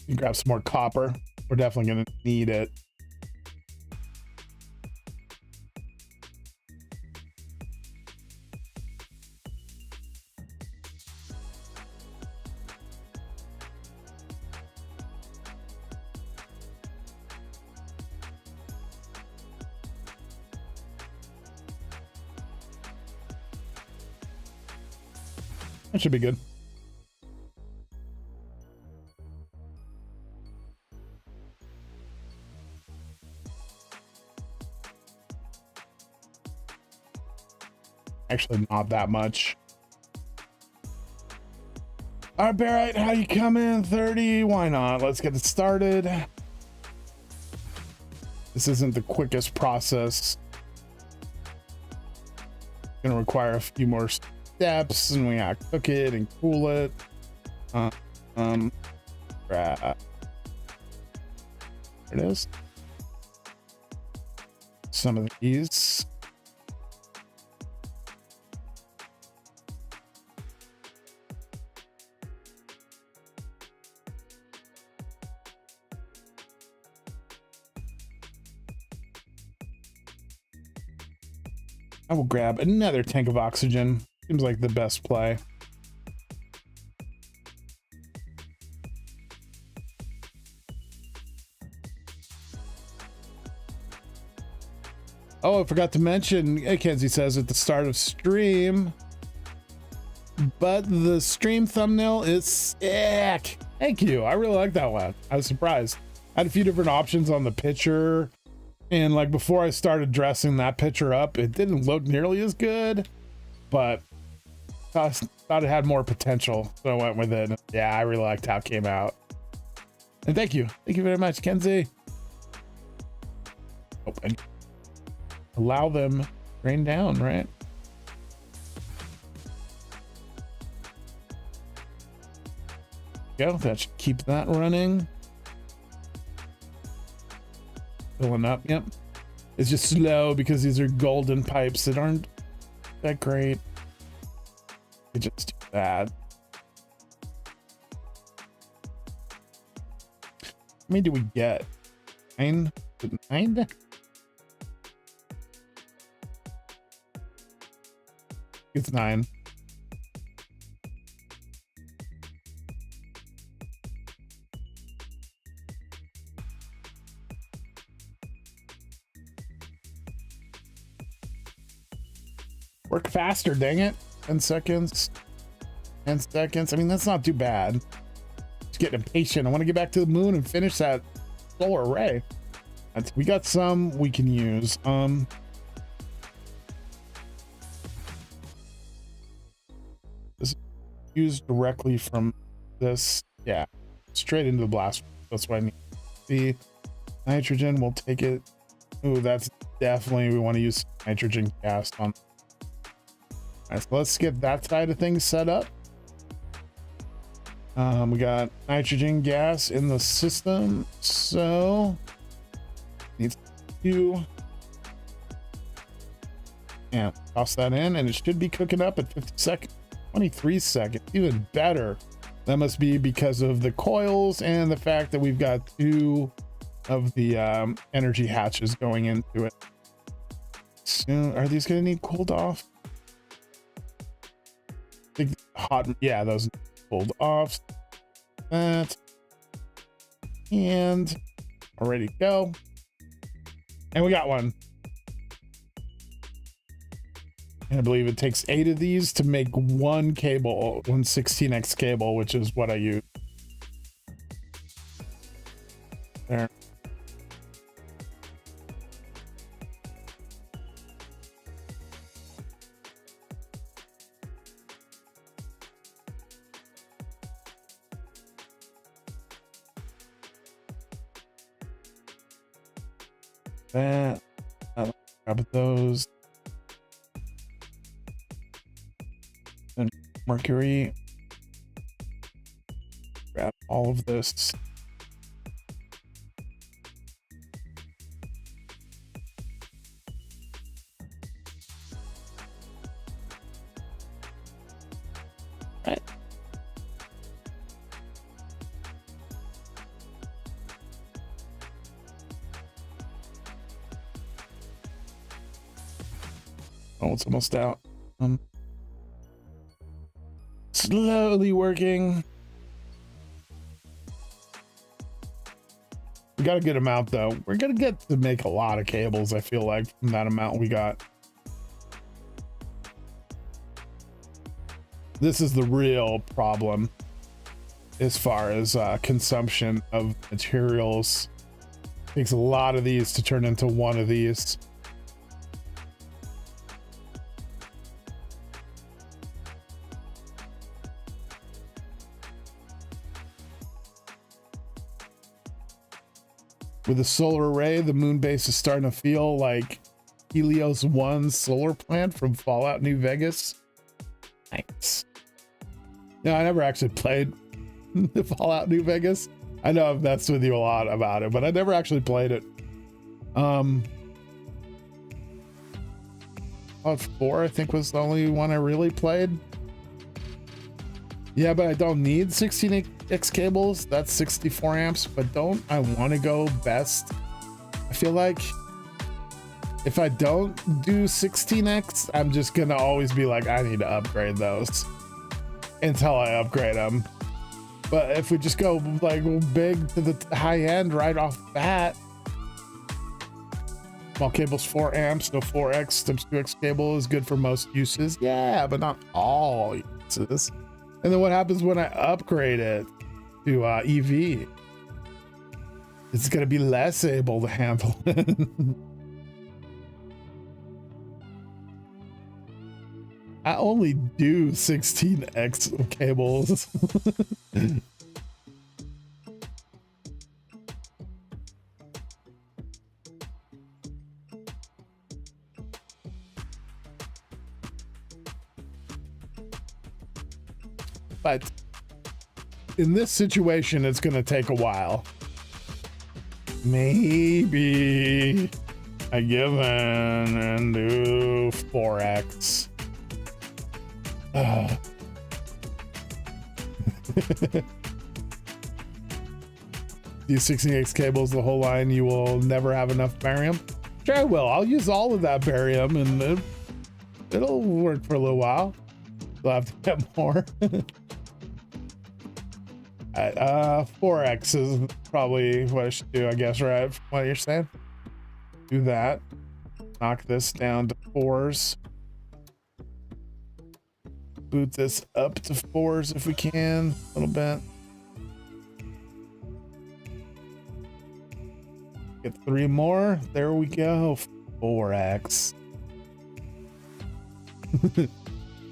You grab some more copper. We're definitely going to need it. That should be good. Actually, not that much. All right, Barrett, how you coming? 30? Why not? Let's get it started. This isn't the quickest process. Gonna require a few more steps, and we gotta cook it and cool it. There it is. Some of these. I will grab another tank of oxygen. Seems like the best play. Oh, I forgot to mention, Kenzie says at the start of stream, but the stream thumbnail is sick. Thank you. I really like that one. I was surprised. I had a few different options on the picture. And like before I started dressing that picture up, it didn't look nearly as good, but I thought it had more potential. So I went with it. Yeah, I really liked how it came out. And thank you. Thank you very much, Kenzie. Oh, and allow them rain down, right? Go. That should keep that running. Filling up, yep. It's just slow because these are golden pipes that aren't that great. They just do that. How many do we get? 9? Is it 9? It's 9. Work faster, dang it. 10 seconds. 10 seconds. I mean, that's not too bad. Just getting impatient. I want to get back to the moon and finish that solar array. We got some we can use. This is used directly from this. Yeah. Straight into the blast. That's what I need. The nitrogen, we'll take it. Ooh, that's definitely, we want to use nitrogen gas on. All right, so let's get that side of things set up. We got nitrogen gas in the system, so needs to, and toss that in, and it should be cooking up at 50 seconds, 23 seconds, even better. That must be because of the coils and the fact that we've got 2 of the energy hatches going into it. Soon, are these going to need cooled off? Hot, yeah, those pulled off. That and we're ready to go. And we got one. And I believe it takes 8 of these to make one cable, one 16x cable, which is what I use. There. that. Grab those. And Mercury. Grab all of this. Right. Oh, it's almost out. Slowly working. We got a good amount though. We're gonna get to make a lot of cables, I feel like, from that amount we got. This is the real problem as far as consumption of materials. It takes a lot of these to turn into one of these. With the solar array, the moon base is starting to feel like Helios 1 solar plant from Fallout New Vegas. Nice. No, I never actually played the Fallout New Vegas. I know I've messed with you a lot about it, but I never actually played it. Fallout 4, I think, was the only one I really played. Yeah, but I don't need 16x cables. That's 64 amps, but don't I want to go best? I feel like if I don't do 16x, I'm just gonna always be like, I need to upgrade those until I upgrade them. But if we just go like big to the high end right off the bat, small cables 4 amps, no 4x times 2x cable is good for most uses. Yeah, but not all uses. And then what happens when I upgrade it to EV? It's going to be less able to handle it. I only do 16x cables. But in this situation, it's going to take a while. Maybe I give in and do 4x. These 16x cables, the whole line, you will never have enough barium. Sure I will. I'll use all of that barium and it'll work for a little while. We'll have to get more. 4x is probably what I should do, I guess, right? From what you're saying. Do that. Knock this down to 4s. Boot this up to 4s if we can, a little bit. Get 3 more. There we go. 4x.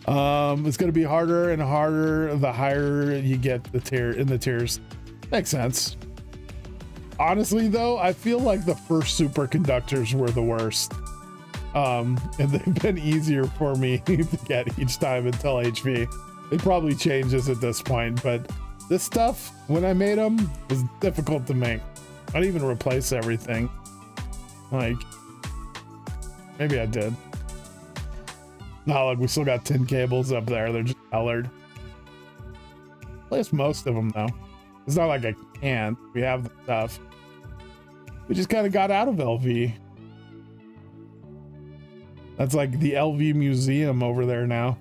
It's going to be harder and harder the higher you get the tier in the tiers. Makes sense. Honestly, though, I feel like the first superconductors were the worst. And they've been easier for me to get each time until HV. It probably changes at this point, but this stuff, when I made them, was difficult to make. I didn't even replace everything. Like, maybe I did. No, look, we still got 10 cables up there. They're just colored. Replace most of them, though. It's not like I can't. We have the stuff. We just kind of got out of LV. That's like the LV museum over there now.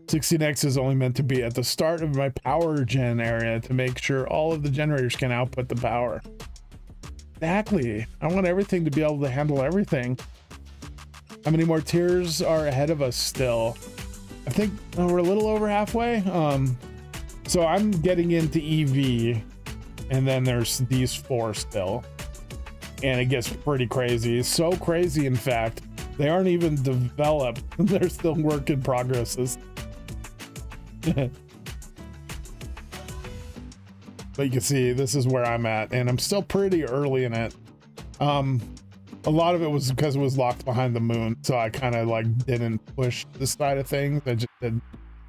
$16X is only meant to be at the start of my power gen area to make sure all of the generators can output the power. Exactly. I want everything to be able to handle everything. How many more tiers are ahead of us still? I think we're a little over halfway. So I'm getting into EV, and then there's these 4 still, and it gets pretty crazy. So crazy, in fact, They aren't even developed. They're still work in progresses. But you can see this is where I'm at, and I'm still pretty early in it. A lot of it was because it was locked behind the moon, so I kind of like didn't push this side of things. I just did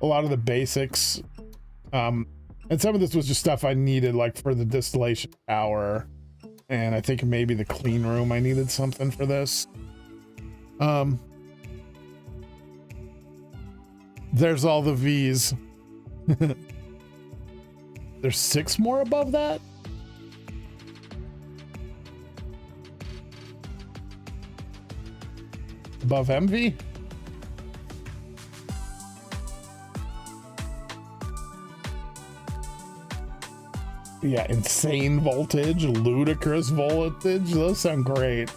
a lot of the basics, and some of this was just stuff I needed, like for the distillation tower, and I think maybe the clean room I needed something for this. There's all the V's. There's 6 more above that. Above MV? Yeah, insane voltage, ludicrous voltage. Those sound great.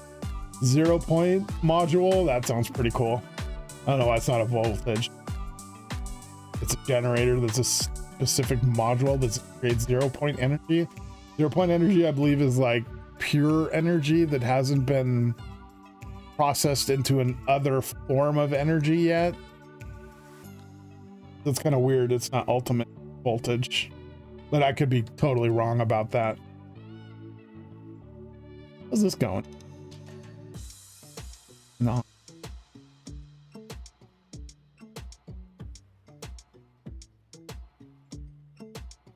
0 point module, that sounds pretty cool. I don't know why it's not a voltage. It's a generator that's a specific module that creates 0 point energy. 0 point energy, I believe, is like pure energy that hasn't been processed into an other form of energy yet. That's kind of weird. It's not ultimate voltage, but I could be totally wrong about that. How's this going? No.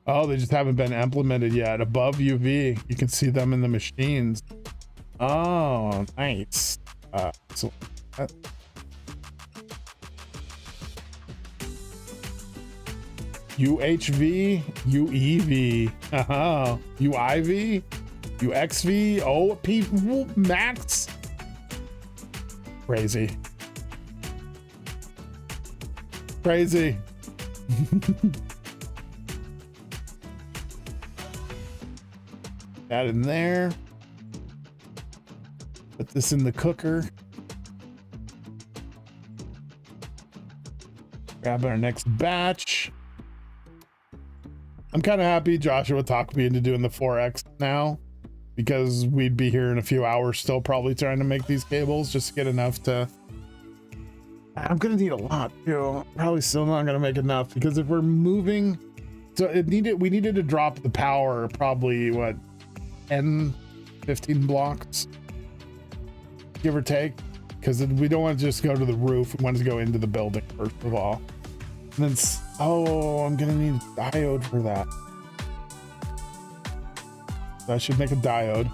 Oh, they just haven't been implemented yet. Above UV, you can see them in the machines. Oh, nice. So UHV, UEV, UIV, UXV, OP max. Crazy. Crazy. That in there. Put this in the cooker. Grab our next batch. I'm kind of happy Joshua talked me into doing the 4X now, because we'd be here in a few hours still probably trying to make these cables just to get enough to... I'm gonna need a lot too. Probably still not gonna make enough, because if we're moving, so we needed to drop the power probably what, 10, 15 blocks, give or take, because we don't want to just go to the roof. We want to go into the building first of all. And then, oh, I'm gonna need a diode for that. So I should make a diode.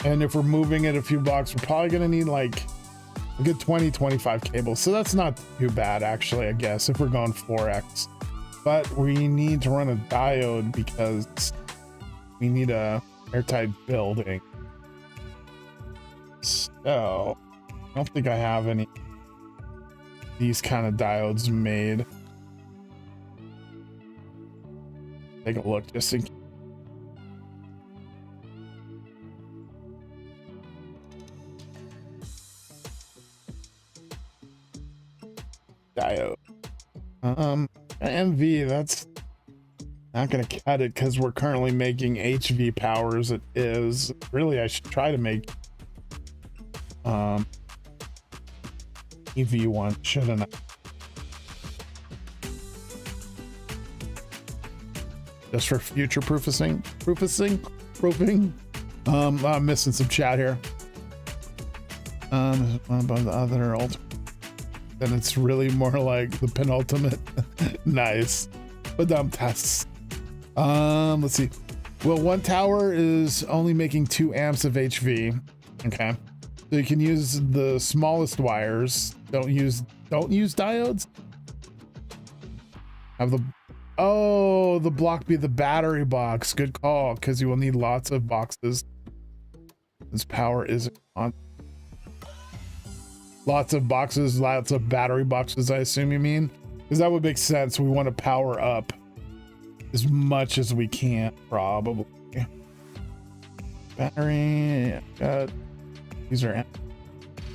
And if we're moving it a few blocks, we're probably gonna need like a good 20, 25 cables. So that's not too bad actually, I guess, if we're going 4X. But we need to run a diode because we need a airtight building. So I don't think I have any these kind of diodes made. Take a look just in case. Diode. MV, that's not gonna cut it because we're currently making HV power as it is. Really, I should try to make EV one, shouldn't I? Just for future proofing. I'm missing some chat here. One above the other. Then it's really more like the penultimate. Nice. But tests. Let's see. Well, one tower is only making 2 amps of HV. Okay. So you can use the smallest wires. Don't use diodes. Have the block be the battery box. Good call, because you will need lots of boxes. This power isn't on. Lots of boxes, lots of battery boxes, I assume you mean, because that would make sense. We want to power up as much as we can, probably. Battery, these are,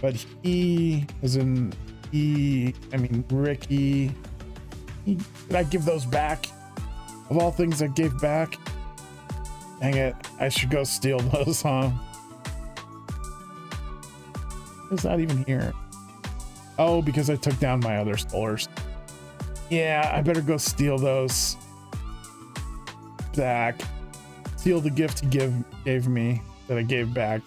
but he is in Ricky. Did I give those back? Of all things I gave back? Dang it, I should go steal those, huh? Is that even here? Oh, because I took down my other solars. Yeah, I better go steal those back. Steal the gift he gave me that I gave back.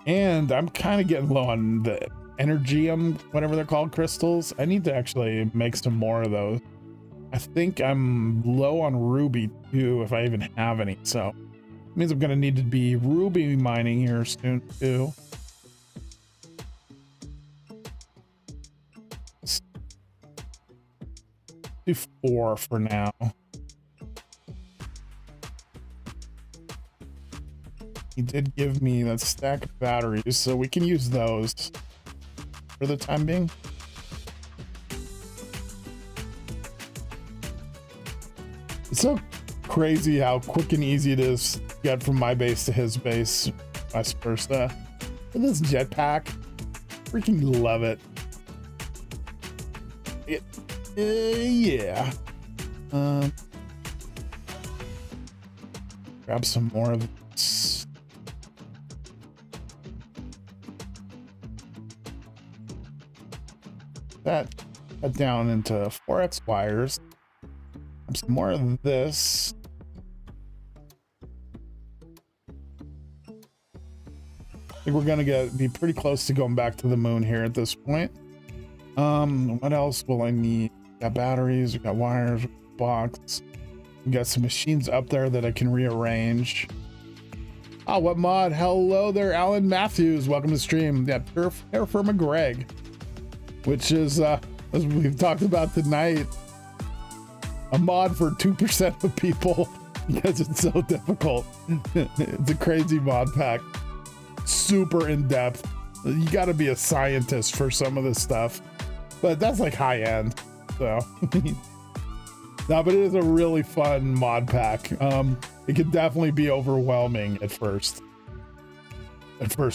And I'm kind of getting low on the energium, whatever they're called, crystals. I need to actually make some more of those. I think I'm low on ruby too, if I even have any. So it means I'm going to need to be ruby mining here soon too. Let's do 4 for now. He did give me that stack of batteries, so we can use those for the time being. It's so crazy how quick and easy it is to get from my base to his base, vice versa. And this jetpack, freaking love it. Yeah. Grab some more of this. That cut down into 4x wires. Some more of this. I think we're gonna be pretty close to going back to the moon here at this point. What else will I need? We got batteries, we got wires, we got box. We got some machines up there that I can rearrange. Oh, what mod? Hello there, Alan Matthews. Welcome to the stream. Yeah, Terra Firma Greg, which is as we've talked about tonight, a mod for 2% of people because it's so difficult. It's a crazy mod pack, super in depth. You got to be a scientist for some of this stuff, but that's like high end. So no, but it is a really fun mod pack. It could definitely be overwhelming at first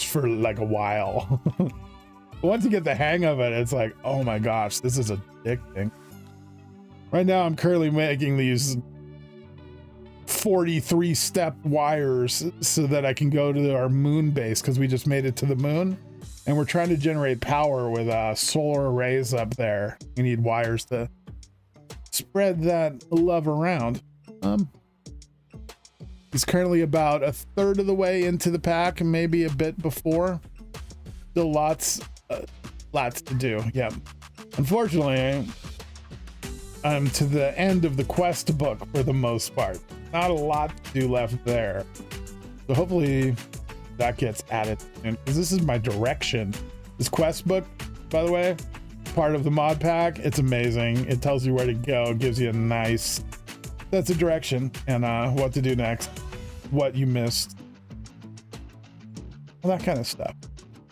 for like a while. Once you get the hang of it, it's like, oh my gosh, this is addicting. Right now, I'm currently making these 43-step wires so that I can go to our moon base, because we just made it to the moon and we're trying to generate power with solar arrays up there. We need wires to spread that love around. He's currently about 1/3 of the way into the pack, and maybe a bit before. Still lots to do. Yep. Unfortunately, I'm to the end of the quest book for the most part. Not a lot to do left there. So hopefully that gets added soon, because this is my direction. This quest book, by the way, part of the mod pack. It's amazing. It tells you where to go, gives you a nice sense of direction and what to do next, what you missed, all that kind of stuff.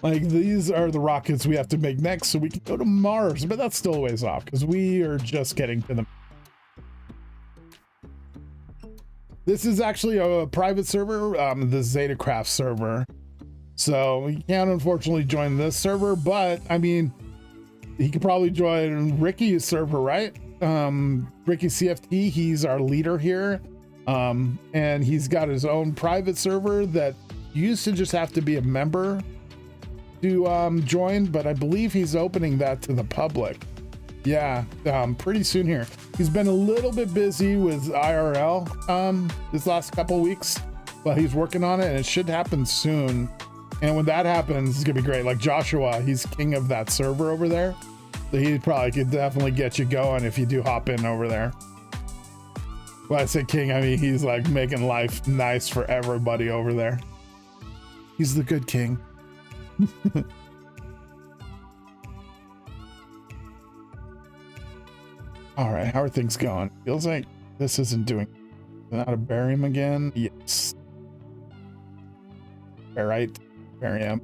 Like, these are the rockets we have to make next so we can go to Mars, but that's still a ways off because we are just getting to them. This is actually a private server, the ZetaCraft server. So you can't unfortunately join this server, but I mean, he could probably join Ricky's server, right? RickyCFT, he's our leader here. And he's got his own private server that used to just have to be a member to join, but I believe he's opening that to the public. Yeah, pretty soon here. He's been a little bit busy with IRL this last couple weeks, but he's working on it and it should happen soon. And when that happens, it's gonna be great. Like Joshua, he's king of that server over there. So he probably could definitely get you going if you do hop in over there. When I say king, I mean he's like making life nice for everybody over there. He's the good king. All right, how are things going? Feels like this isn't doing out of barium again. Yes. Barite, barium.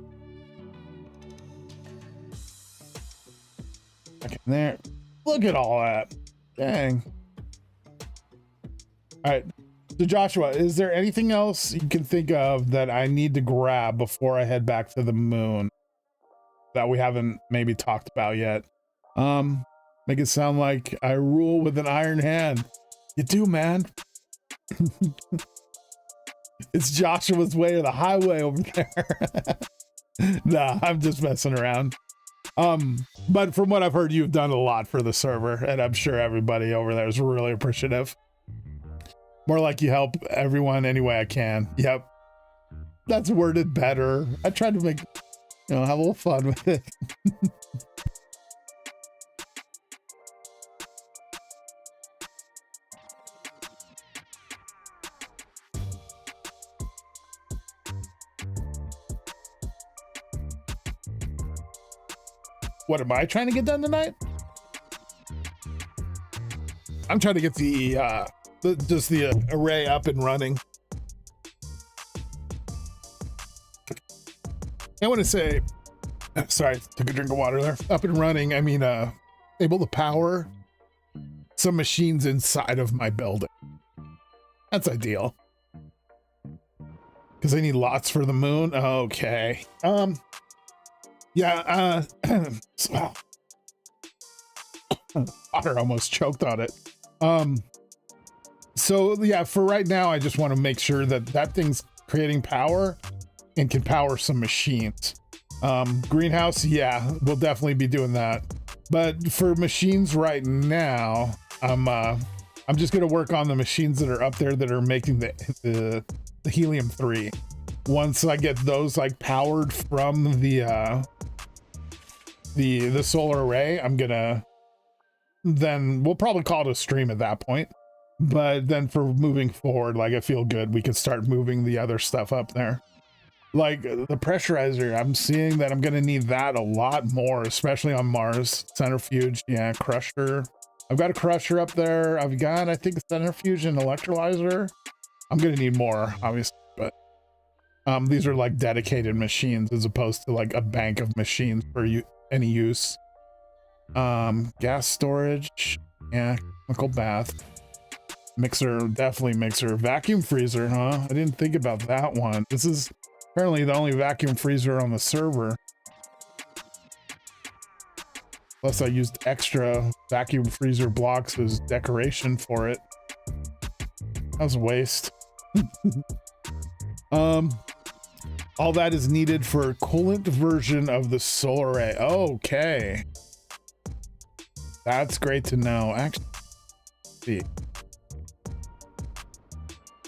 Okay, there. Look at all that. Dang. All right. So Joshua, is there anything else you can think of that I need to grab before I head back to the moon that we haven't maybe talked about yet? Make it sound like I rule with an iron hand. You do, man. It's Joshua's way or the highway over there. Nah, I'm just messing around. But from what I've heard, you've done a lot for the server, and I'm sure everybody over there is really appreciative. More like you help everyone any way I can. Yep. That's worded better. I tried to make, have a little fun with it. What am I trying to get done tonight? I'm trying to get the array up and running. I want to say, sorry, took a drink of water there. Up and running, I mean, able to power some machines inside of my building. That's ideal. Because I need lots for the moon. Okay. Yeah, water almost choked on it. So yeah, for right now, I just want to make sure that that thing's creating power and can power some machines. Greenhouse, yeah, we'll definitely be doing that. But for machines right now, I'm just gonna work on the machines that are up there that are making the helium-3. Once I get those like powered from the solar array, then we'll probably call it a stream at that point. But then for moving forward, like I feel good, we can start moving the other stuff up there. Like the pressurizer, I'm seeing that I'm gonna need that a lot more, especially on Mars. Centrifuge, yeah, crusher. I've got a crusher up there. I've got, I think, a centrifuge and electrolyzer. I'm gonna need more, obviously, but these are like dedicated machines as opposed to like a bank of machines for any use. Gas storage, yeah, chemical bath. Mixer, definitely mixer. Vacuum freezer, huh? I didn't think about that one. This is apparently the only vacuum freezer on the server. Plus I used extra vacuum freezer blocks as decoration for it. That was a waste. All that is needed for a coolant version of the solar array. Okay. That's great to know. Actually, see.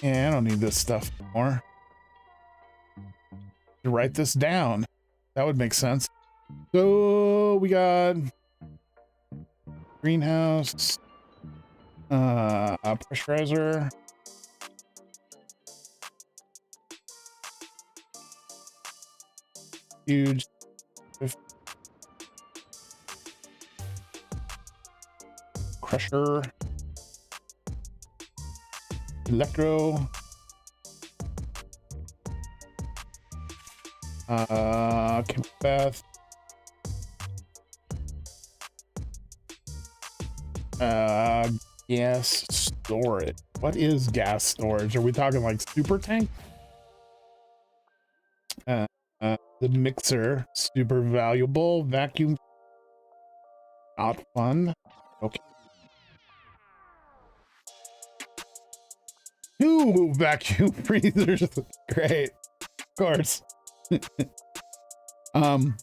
Yeah, I don't need this stuff anymore. To write this down. That would make sense. So we got greenhouse, pressurizer, huge, crusher, electro, bath, gas storage. What is gas storage? Are we talking like super tank? The mixer, super valuable. Vacuum, not fun. Okay. 2 vacuum freezers. Great. Of course. We'll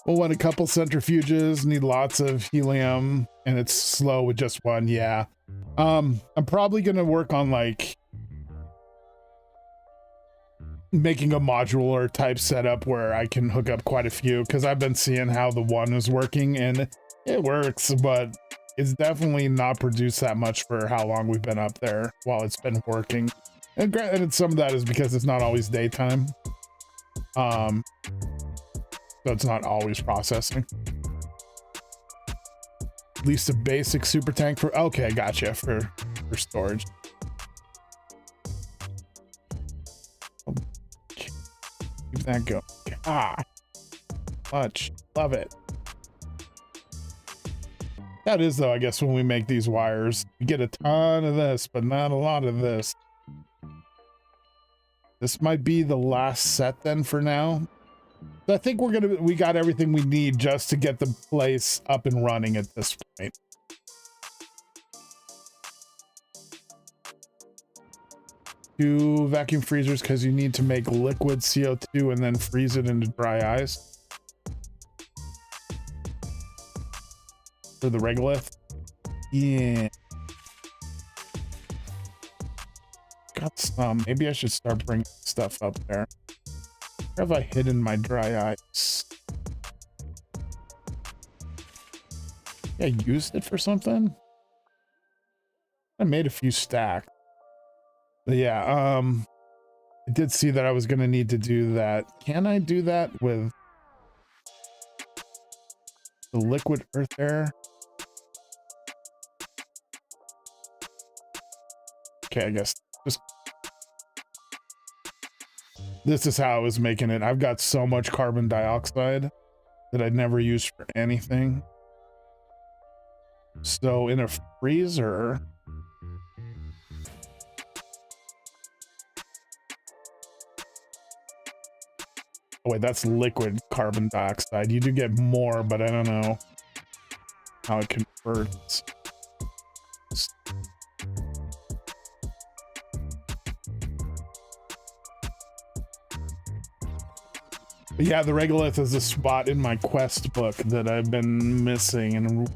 want a couple centrifuges, need lots of helium, and it's slow with just one. Yeah. I'm probably gonna work on like making a modular type setup where I can hook up quite a few, because I've been seeing how the one is working and it works, but it's definitely not produced that much for how long we've been up there while it's been working. And some of that is because it's not always daytime. So it's not always processing. At least a basic super tank for, okay, gotcha, for storage. Keep that going. Ah, much, love it. That is though, I guess when we make these wires, we get a ton of this, but not a lot of this. This might be the last set then for now. So I think we got everything we need just to get the place up and running at this point. 2 vacuum freezers because you need to make liquid CO2 and then freeze it into dry ice for the regolith. Yeah. Got some. Maybe I should start bringing stuff up there. Where have I hidden my dry ice? I used it for something. I made a few stacks. But yeah, I did see that I was going to need to do that. Can I do that with the liquid earth there? Okay, I guess just this is how I was making it. I've got so much carbon dioxide that I'd never use for anything. So in a freezer, oh wait, that's liquid carbon dioxide. You do get more, but I don't know how it converts. But yeah, the regolith is a spot in my quest book that I've been missing and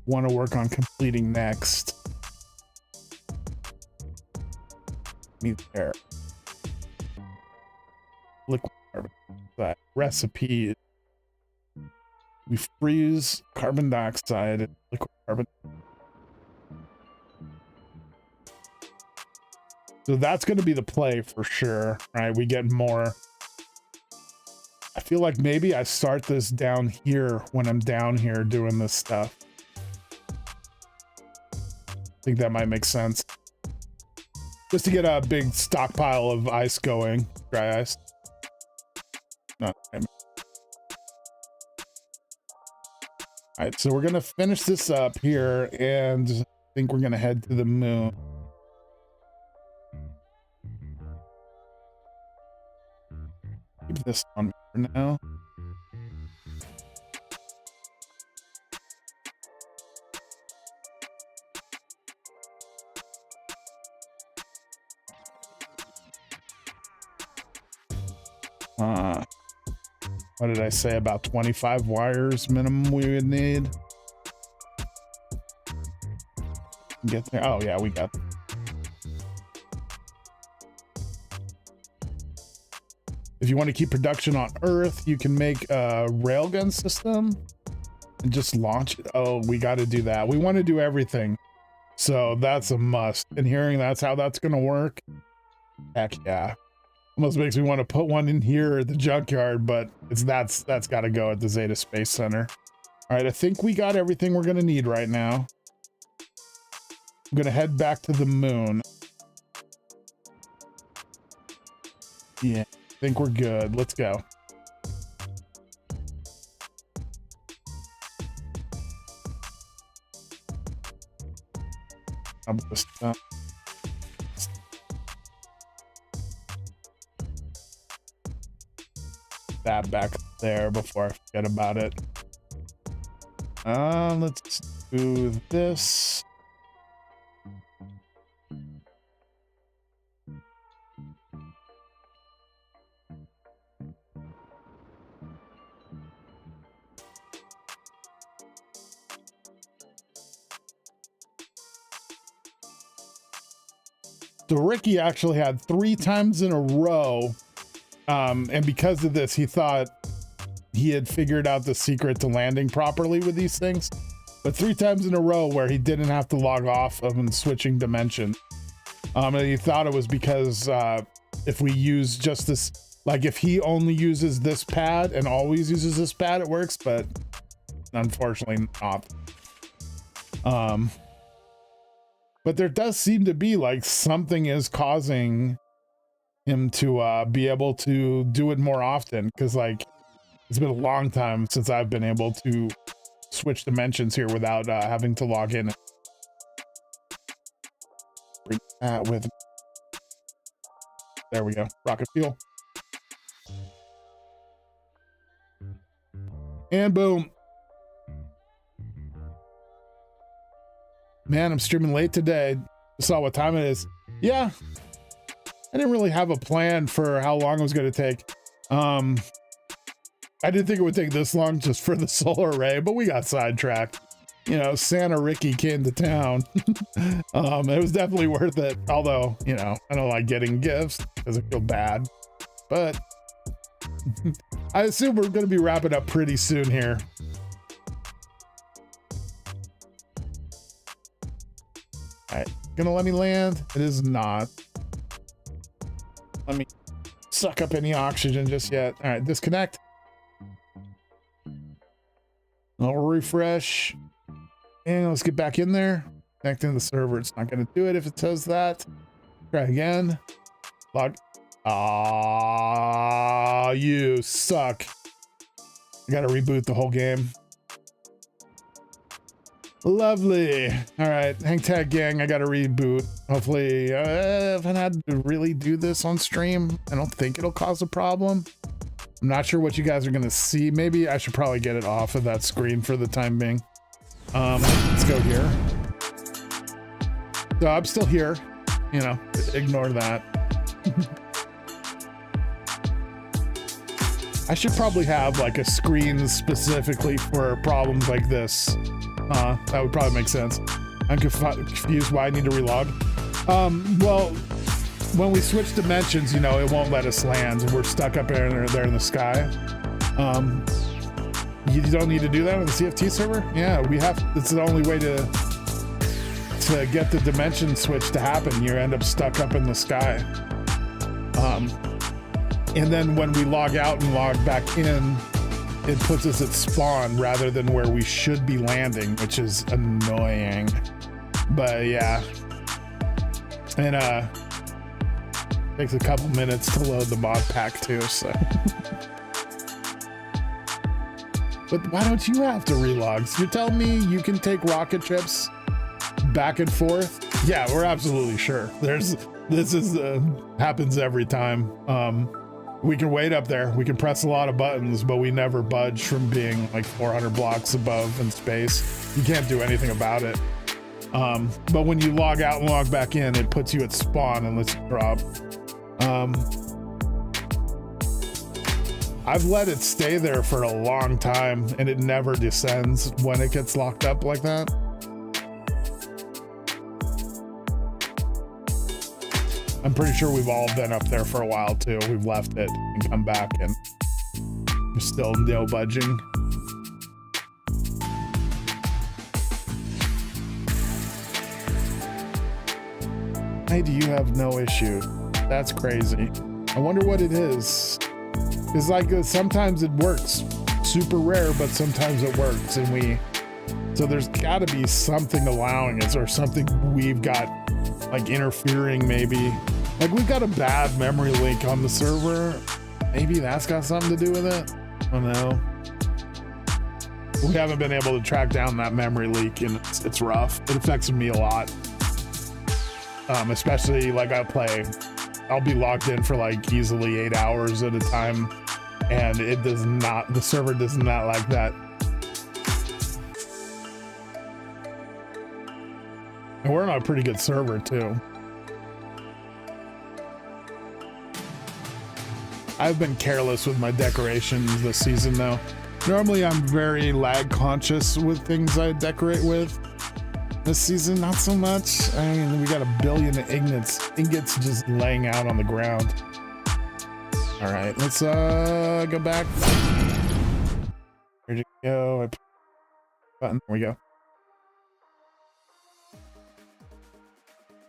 want to work on completing next. Me there. Liquid carbon dioxide recipe. We freeze carbon dioxide and liquid carbon. So that's going to be the play for sure, right? We get more. I feel like maybe I start this down here when I'm down here doing this stuff. I think that might make sense. Just to get a big stockpile of ice going, dry ice. No, all right, so we're gonna finish this up here, and I think we're gonna head to the moon. Keep this on for now. What did I say? About 25 wires minimum we would need. Get there. Oh yeah, we got them. If you want to keep production on Earth, you can make a railgun system and just launch it. Oh, we got to do that. We want to do everything. So that's a must. And hearing that's how that's going to work. Heck yeah. Almost makes me want to put one in here at the junkyard, but that's got to go at the Zeta Space Center. All right, I think we got everything we're going to need right now. I'm going to head back to the moon. Yeah, I think we're good. Let's go. I'm just that back there before I forget about it. Let's do this. So Ricky actually had 3 times in a row. And because of this, he thought he had figured out the secret to landing properly with these things. But 3 times in a row where he didn't have to log off of and switching dimensions. And he thought it was because if we use just this, like if he only uses this pad and always uses this pad, it works, but unfortunately not. But there does seem to be like something is causing him to be able to do it more often, because like it's been a long time since I've been able to switch dimensions here without having to log in. Bring that with. There we go. Rocket fuel. And boom. Man, I'm streaming late today. Saw what time it is. Yeah, I didn't really have a plan for how long it was going to take. I didn't think it would take this long just for the solar array, but we got sidetracked. You know, Santa Ricky came to town. It was definitely worth it. Although, you know, I don't like getting gifts because I feel bad. But I assume we're going to be wrapping up pretty soon here. All right, gonna let me land? It is not. Let me suck up any oxygen just yet. All right, disconnect. I'll refresh. And let's get back in there. Connect into the server. It's not gonna do it if it says that. Try again. Log. Ah, you suck. I gotta reboot the whole game. Lovely. All right, hang tag gang, I gotta reboot. Hopefully, I haven't had to really do this on stream. I don't think it'll cause a problem. I'm not sure what you guys are gonna see. Maybe I should probably get it off of that screen for the time being. Let's go here. So I'm still here, you know, ignore that. I should probably have like a screen specifically for problems like this. That would probably make sense. I'm confused why I need to relog. Well, when we switch dimensions, you know, it won't let us land. We're stuck up there in the sky. You don't need to do that on the CFT server? Yeah, we have. It's the only way to get the dimension switch to happen. You end up stuck up in the sky. And then when we log out and log back in, it puts us at spawn rather than where we should be landing, which is annoying. But yeah. And takes a couple minutes to load the mod pack too, so. But why don't you have to relog? So you're telling me you can take rocket trips back and forth? Yeah, we're absolutely sure. This is happens every time. We can wait up there. We can press a lot of buttons, but we never budge from being like 400 blocks above in space. You can't do anything about it. But when you log out and log back in, it puts you at spawn and lets you drop. I've let it stay there for a long time and it never descends when it gets locked up like that. I'm pretty sure we've all been up there for a while too. We've left it and come back and there's still no budging. Hey, do you have no issue? That's crazy. I wonder what it is. It's like sometimes it works. Super rare, but sometimes it works. And so there's gotta be something allowing it or something we've got like interfering maybe. Like we've got a bad memory leak on the server. Maybe that's got something to do with it. I don't know. We haven't been able to track down that memory leak and it's rough. It affects me a lot. Especially like I'll be logged in for like easily 8 hours at a time and the server does not like that. And we're on a pretty good server too. I've been careless with my decorations this season though. Normally I'm very lag conscious with things I decorate with. This season, not so much. I mean, we got 1 billion ingots just laying out on the ground. All right, let's go back. Here we go. Button. There we go.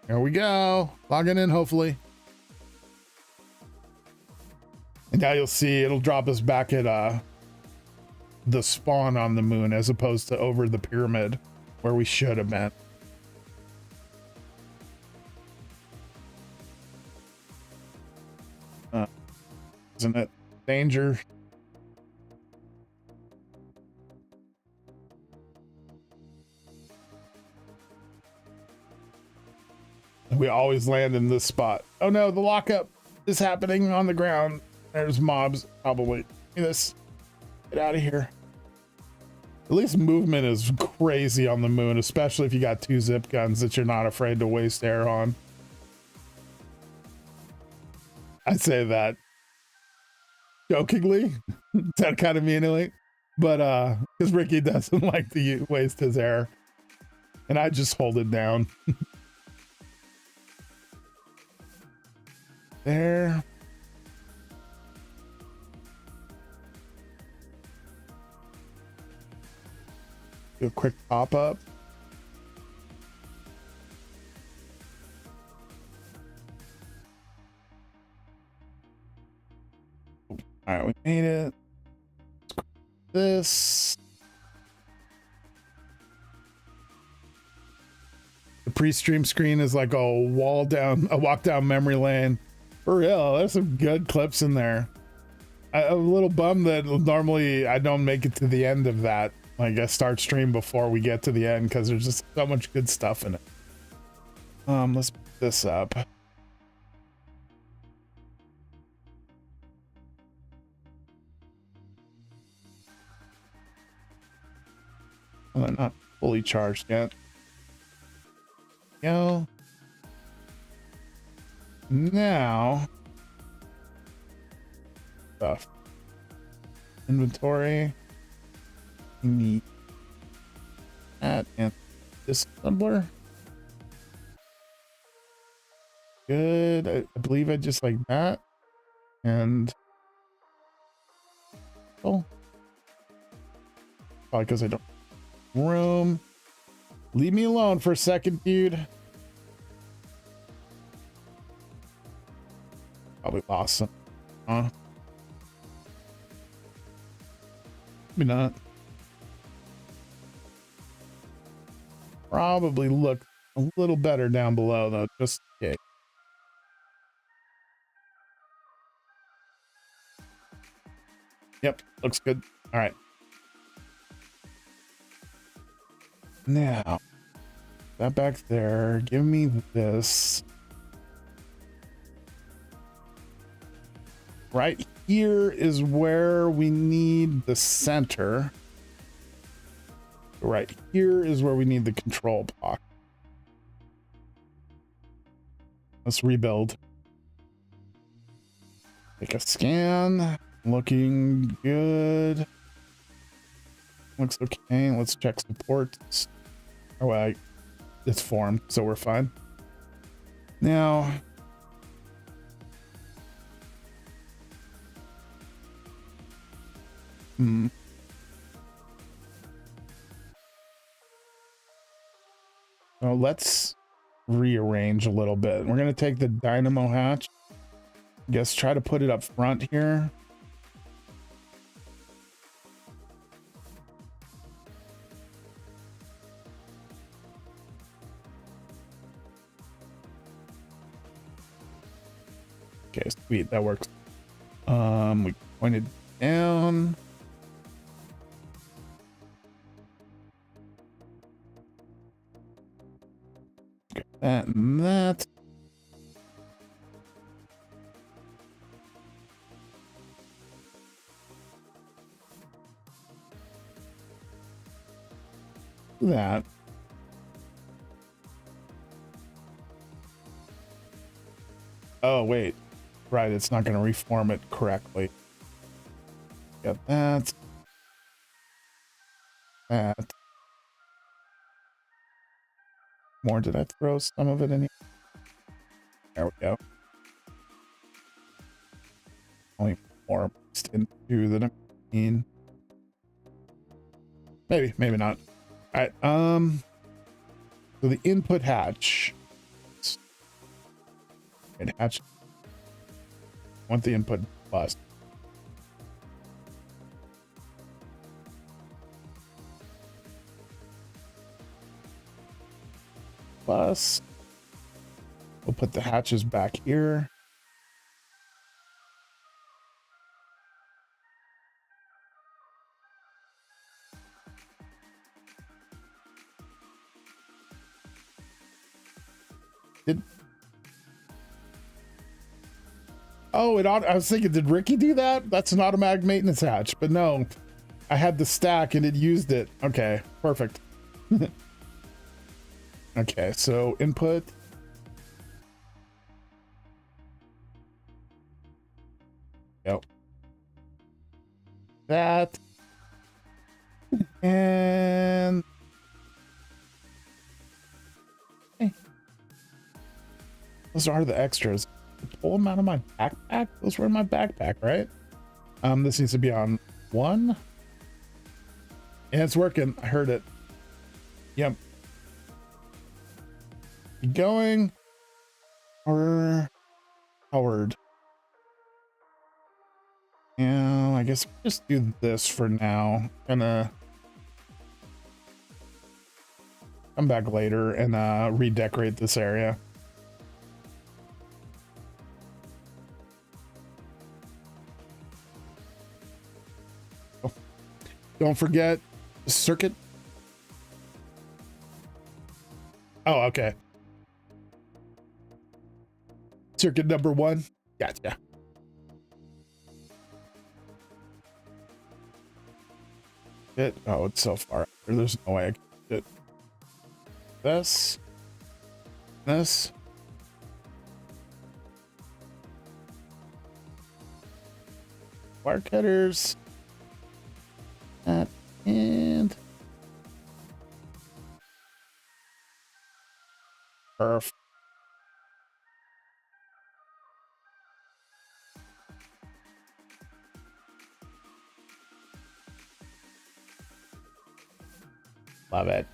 There we go. Logging in, hopefully. And now you'll see it'll drop us back at the spawn on the moon as opposed to over the pyramid where we should have been. Isn't it danger? We always land in this spot. Oh no, the lockup is happening on the ground. There's mobs, probably. Look at this. Get out of here. At least movement is crazy on the moon, especially if you got 2 zip guns that you're not afraid to waste air on. I say that jokingly, that kind of meaningly, but because Ricky doesn't like to waste his air, and I just hold it down. There. Do a quick pop up. All right, we made it. This. The pre-stream screen is like a walk down memory lane. For real, there's some good clips in there. I'm a little bummed that normally I don't make it to the end of that. Like I start stream before we get to the end because there's just so much good stuff in it. Let's put this up. Oh, they're not fully charged yet. Go. Now, stuff. Inventory. We need that and this assembler. Good. I believe I just like that. And oh, probably because I don't have room. Leave me alone for a second, dude. Probably lost some. Huh? Maybe not. Probably look a little better down below though, just in case. Yep, looks good. All right. Now, that back there, give me this. Right here is where we need the center. Right here is where we need the control block. Let's rebuild. Take a scan. Looking good. Looks okay. Let's check supports. Oh, wait. It's formed, so we're fine. Now, so let's rearrange a little bit. We're going to take the dynamo hatch. I guess try to put it up front here. Okay, sweet, that works. We pointed down. Get that and that. That. Oh, wait. Right, it's not going to reform it correctly. Got that. That. More, did I throw some of it in here? There we go. Only more into than I mean. Maybe, maybe not. All right. So the input hatch. And hatch. Want the input bus. Bus. We'll put the hatches back here. Oh, I was thinking, did Ricky do that? That's an automatic maintenance hatch, but no, I had the stack and it used it. Okay, perfect. Okay, so input. Yep. That. And hey, those are the extras. Pull them out of my backpack. Those were in my backpack, right? This needs to be on 1. And it's working. I heard it. Yep. Going or Howard. Yeah, I guess we'll just do this for now. Gonna come back later and redecorate this area. Oh, don't forget the circuit. Oh, okay. Circuit number 1. Gotcha. Oh, it's so far. There's no way I can do it. This. Wire cutters. That and perf. Love it.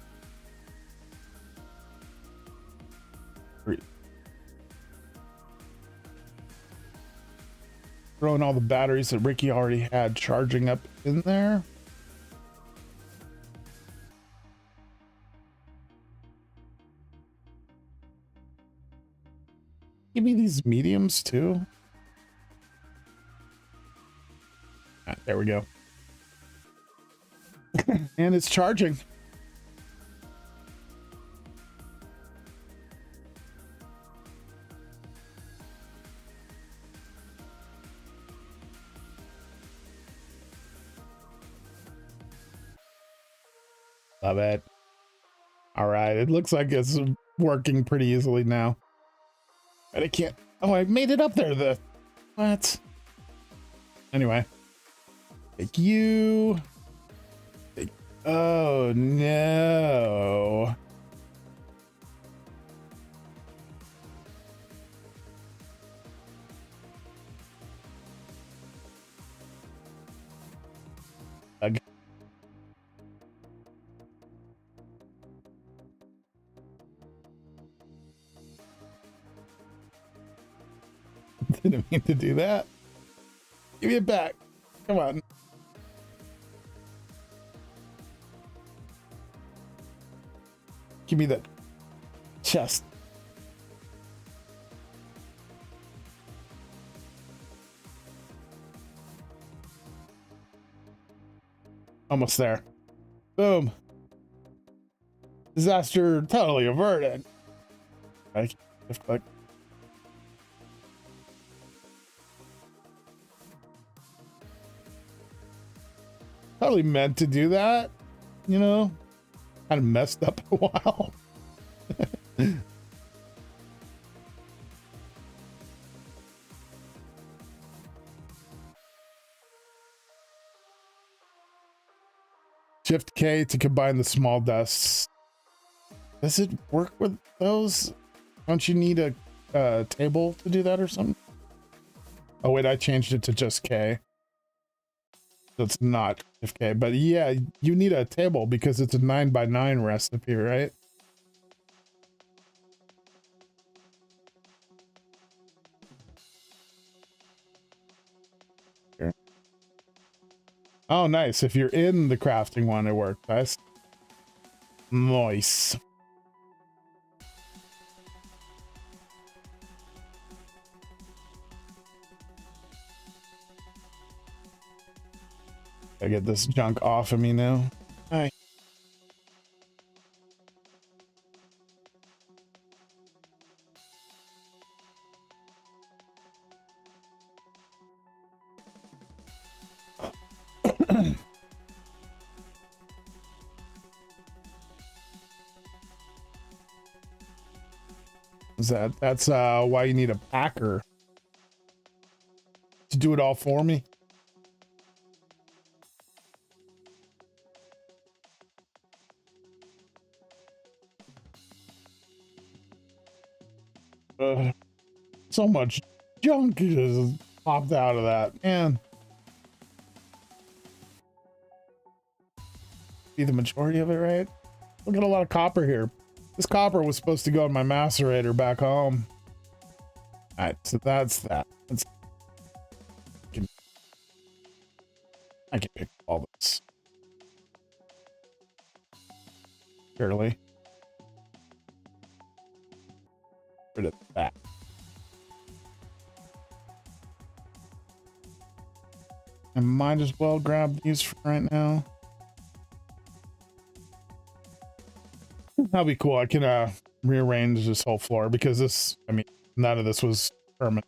Throwing all the batteries that Ricky already had charging up in there. Give me these mediums too. Ah, there we go. And it's charging. Love it. All right, it looks like it's working pretty easily now. But I can't. Oh, I made it up there. What? Anyway. Thank you. Oh, no. Ugh. Didn't mean to do that. Give me it back. Come on. Give me that chest. Almost there. Boom. Disaster totally averted. Right. Click. Probably meant to do that, you know, kind of messed up a while. Shift K to combine the small dusts. Does it work with those? Don't you need a table to do that or something? Oh wait, I changed it to just K. That's not Shift K, but yeah, you need a table because it's a 9x9 recipe, right? Here. Oh, nice. If you're in the crafting one, it works. Nice. Nice. I get this junk off of me now. Hi. That's why you need a packer to do it all for me. So much junk just popped out of that, man. Be the majority of it, right? Look at a lot of copper here. This copper was supposed to go in my macerator back home. All right, so that's that. I can pick all this. Barely. Rid of that. I might as well grab these for right now. That'll be cool. I can rearrange this whole floor because this, I mean, none of this was permanent.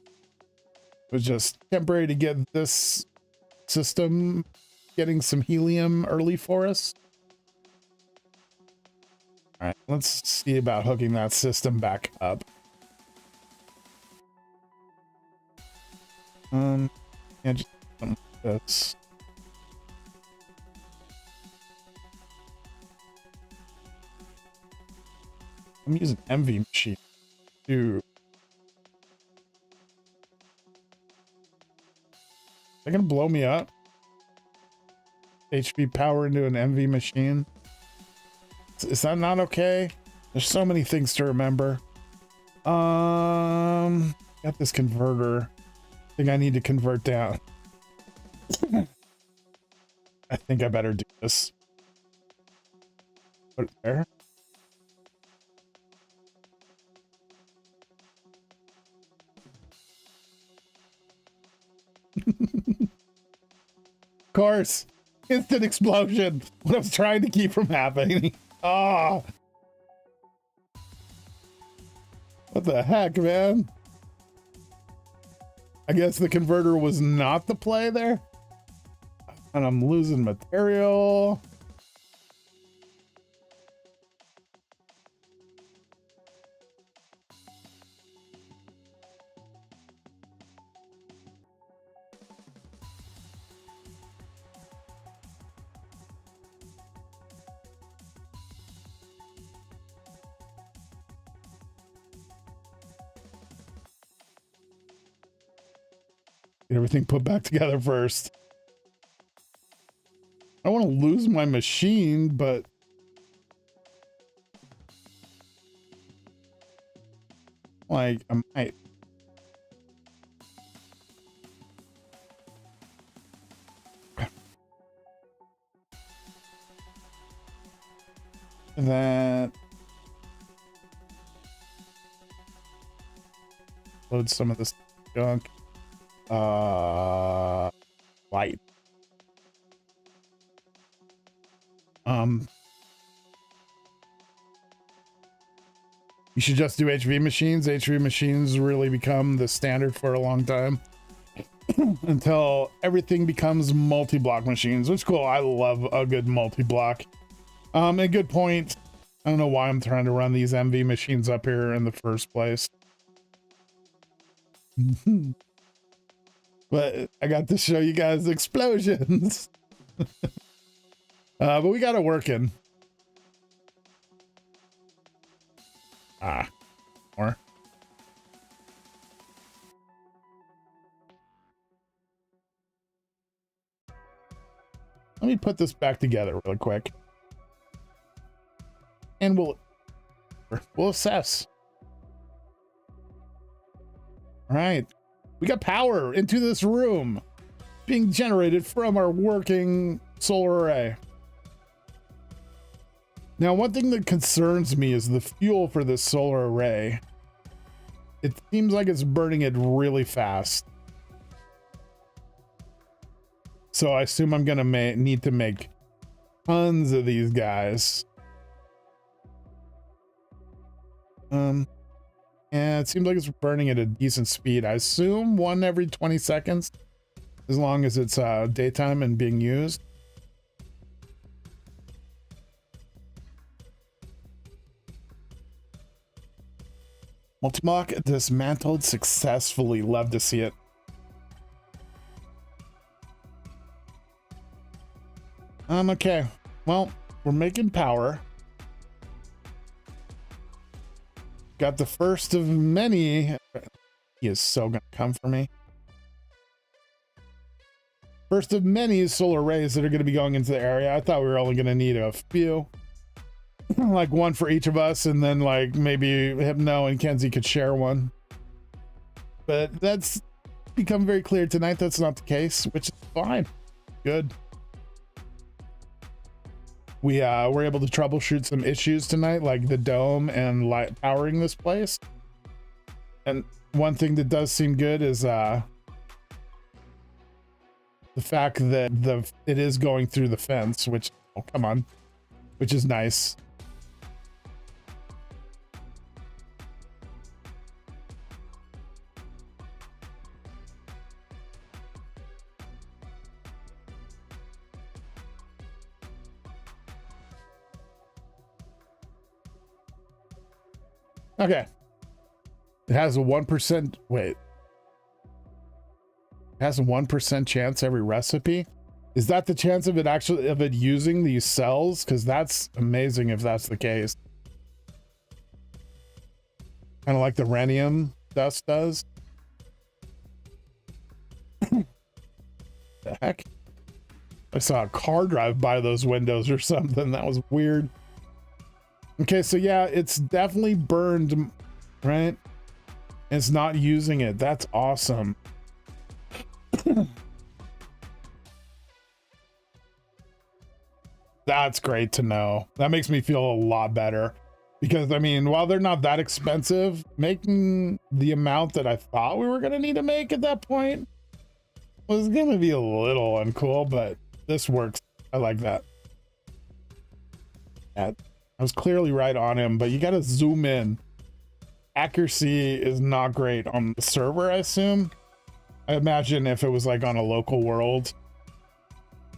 It was just temporary to get this system getting some helium early for us. All right, let's see about hooking that system back up. Yeah, just something like this. I'm using MV machine too. They're gonna blow me up. HP power into an MV machine. Is that not okay? There's so many things to remember. Got this converter. I think I need to convert down. I think I better do this. Put it there. Of course, instant explosion. What I was trying to keep from happening. Ah, oh. What the heck, man? I guess the converter was not the play there. And I'm losing material. Get everything put back together first. I don't want to lose my machine, but like I might. That load some of this junk. Light. You should just do HV machines. HV machines really become the standard for a long time until everything becomes multi-block machines, which is cool. I love a good multi-block. A good point. I don't know why I'm trying to run these MV machines up here in the first place. But I got to show you guys explosions. But we got it working. More. Let me put this back together real quick. And we'll assess. All right. We got power into this room being generated from our working solar array. Now, one thing that concerns me is the fuel for this solar array. It seems like it's burning it really fast. So I assume I'm gonna need to make tons of these guys. Yeah, it seems like it's burning at a decent speed. I assume 1 every 20 seconds, as long as it's daytime and being used. Multi-block dismantled successfully. Love to see it. Okay. Well, we're making power. Got the first of many. He is so gonna come for me. First of many solar arrays that are going to be going into the area. I thought we were only going to need a few. Like one for each of us, and then like maybe Hypno and Kenzie could share one. But that's become very clear tonight. That's not the case, which is fine. Good. We were able to troubleshoot some issues tonight, like the dome and light powering this place. And one thing that does seem good is the fact that it is going through the fence, which, oh, come on, which is nice. Okay. It has a 1%, wait. It has a 1% chance every recipe. Is that the chance of it using these cells? Because that's amazing if that's the case. Kind of like the rhenium dust does. The heck? I saw a car drive by those windows or something. That was weird. Okay, so yeah, it's definitely burned, right? It's not using it. That's awesome. That's great to know. That makes me feel a lot better, because I mean, while they're not that expensive, making the amount that I thought we were going to need to make at that point was going to be a little uncool, but this works. I like that. I was clearly right on him, but you got to zoom in. Accuracy is not great on the server, I assume. I imagine if it was like on a local world,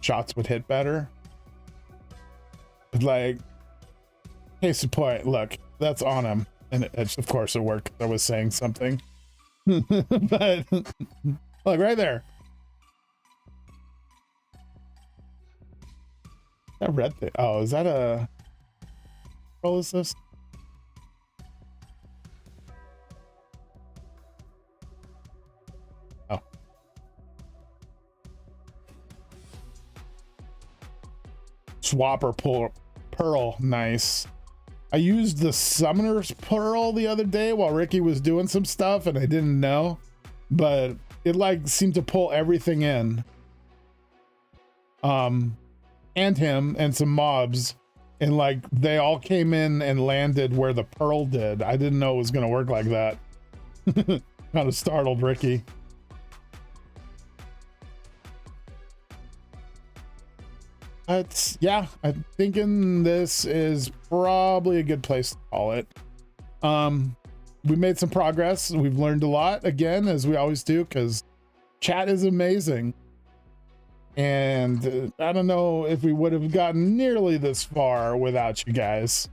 shots would hit better. But like, case in point, look, that's on him. And of course it worked. I was saying something. But look right there. That red thing. Oh, is that a... What is this? Oh. Swapper pearl, nice. I used the summoner's pearl the other day while Ricky was doing some stuff and I didn't know, but it like seemed to pull everything in. And him and some mobs. And like they all came in and landed where the pearl did. I didn't know it was going to work like that. Kind of startled Ricky. But yeah, I'm thinking this is probably a good place to call it. We made some progress. We've learned a lot again, as we always do, because chat is amazing. And I don't know if we would have gotten nearly this far without you guys.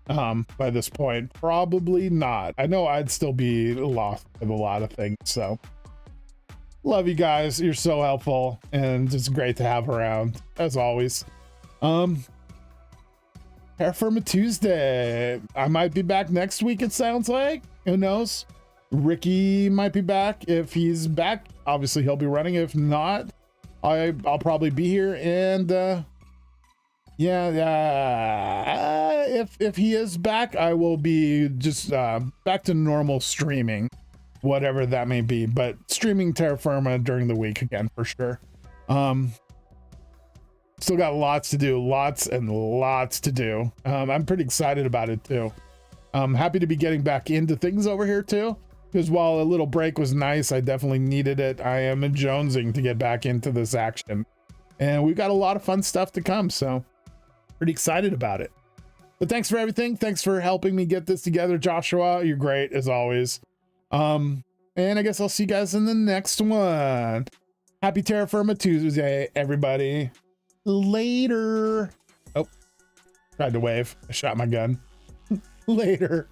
By this point, probably not. I know I'd still be lost with a lot of things. So love you guys. You're so helpful and it's great to have around as always. Terra Firma Tuesday. I might be back next week. It sounds like, who knows? Ricky might be back. If he's back, obviously he'll be running. If not, I'll probably be here, and if he is back, I will be just back to normal streaming, whatever that may be, but streaming Terra Firma during the week again for sure. Still got lots to do, lots and lots to do. I'm pretty excited about it too. I'm happy to be getting back into things over here too. Because while a little break was nice, I definitely needed it. I am jonesing to get back into this action. And we've got a lot of fun stuff to come, so pretty excited about it. But thanks for everything. Thanks for helping me get this together, Joshua. You're great, as always. And I guess I'll see you guys in the next one. Happy Terra Firma Tuesday, everybody. Later. Oh, tried to wave. I shot my gun. Later.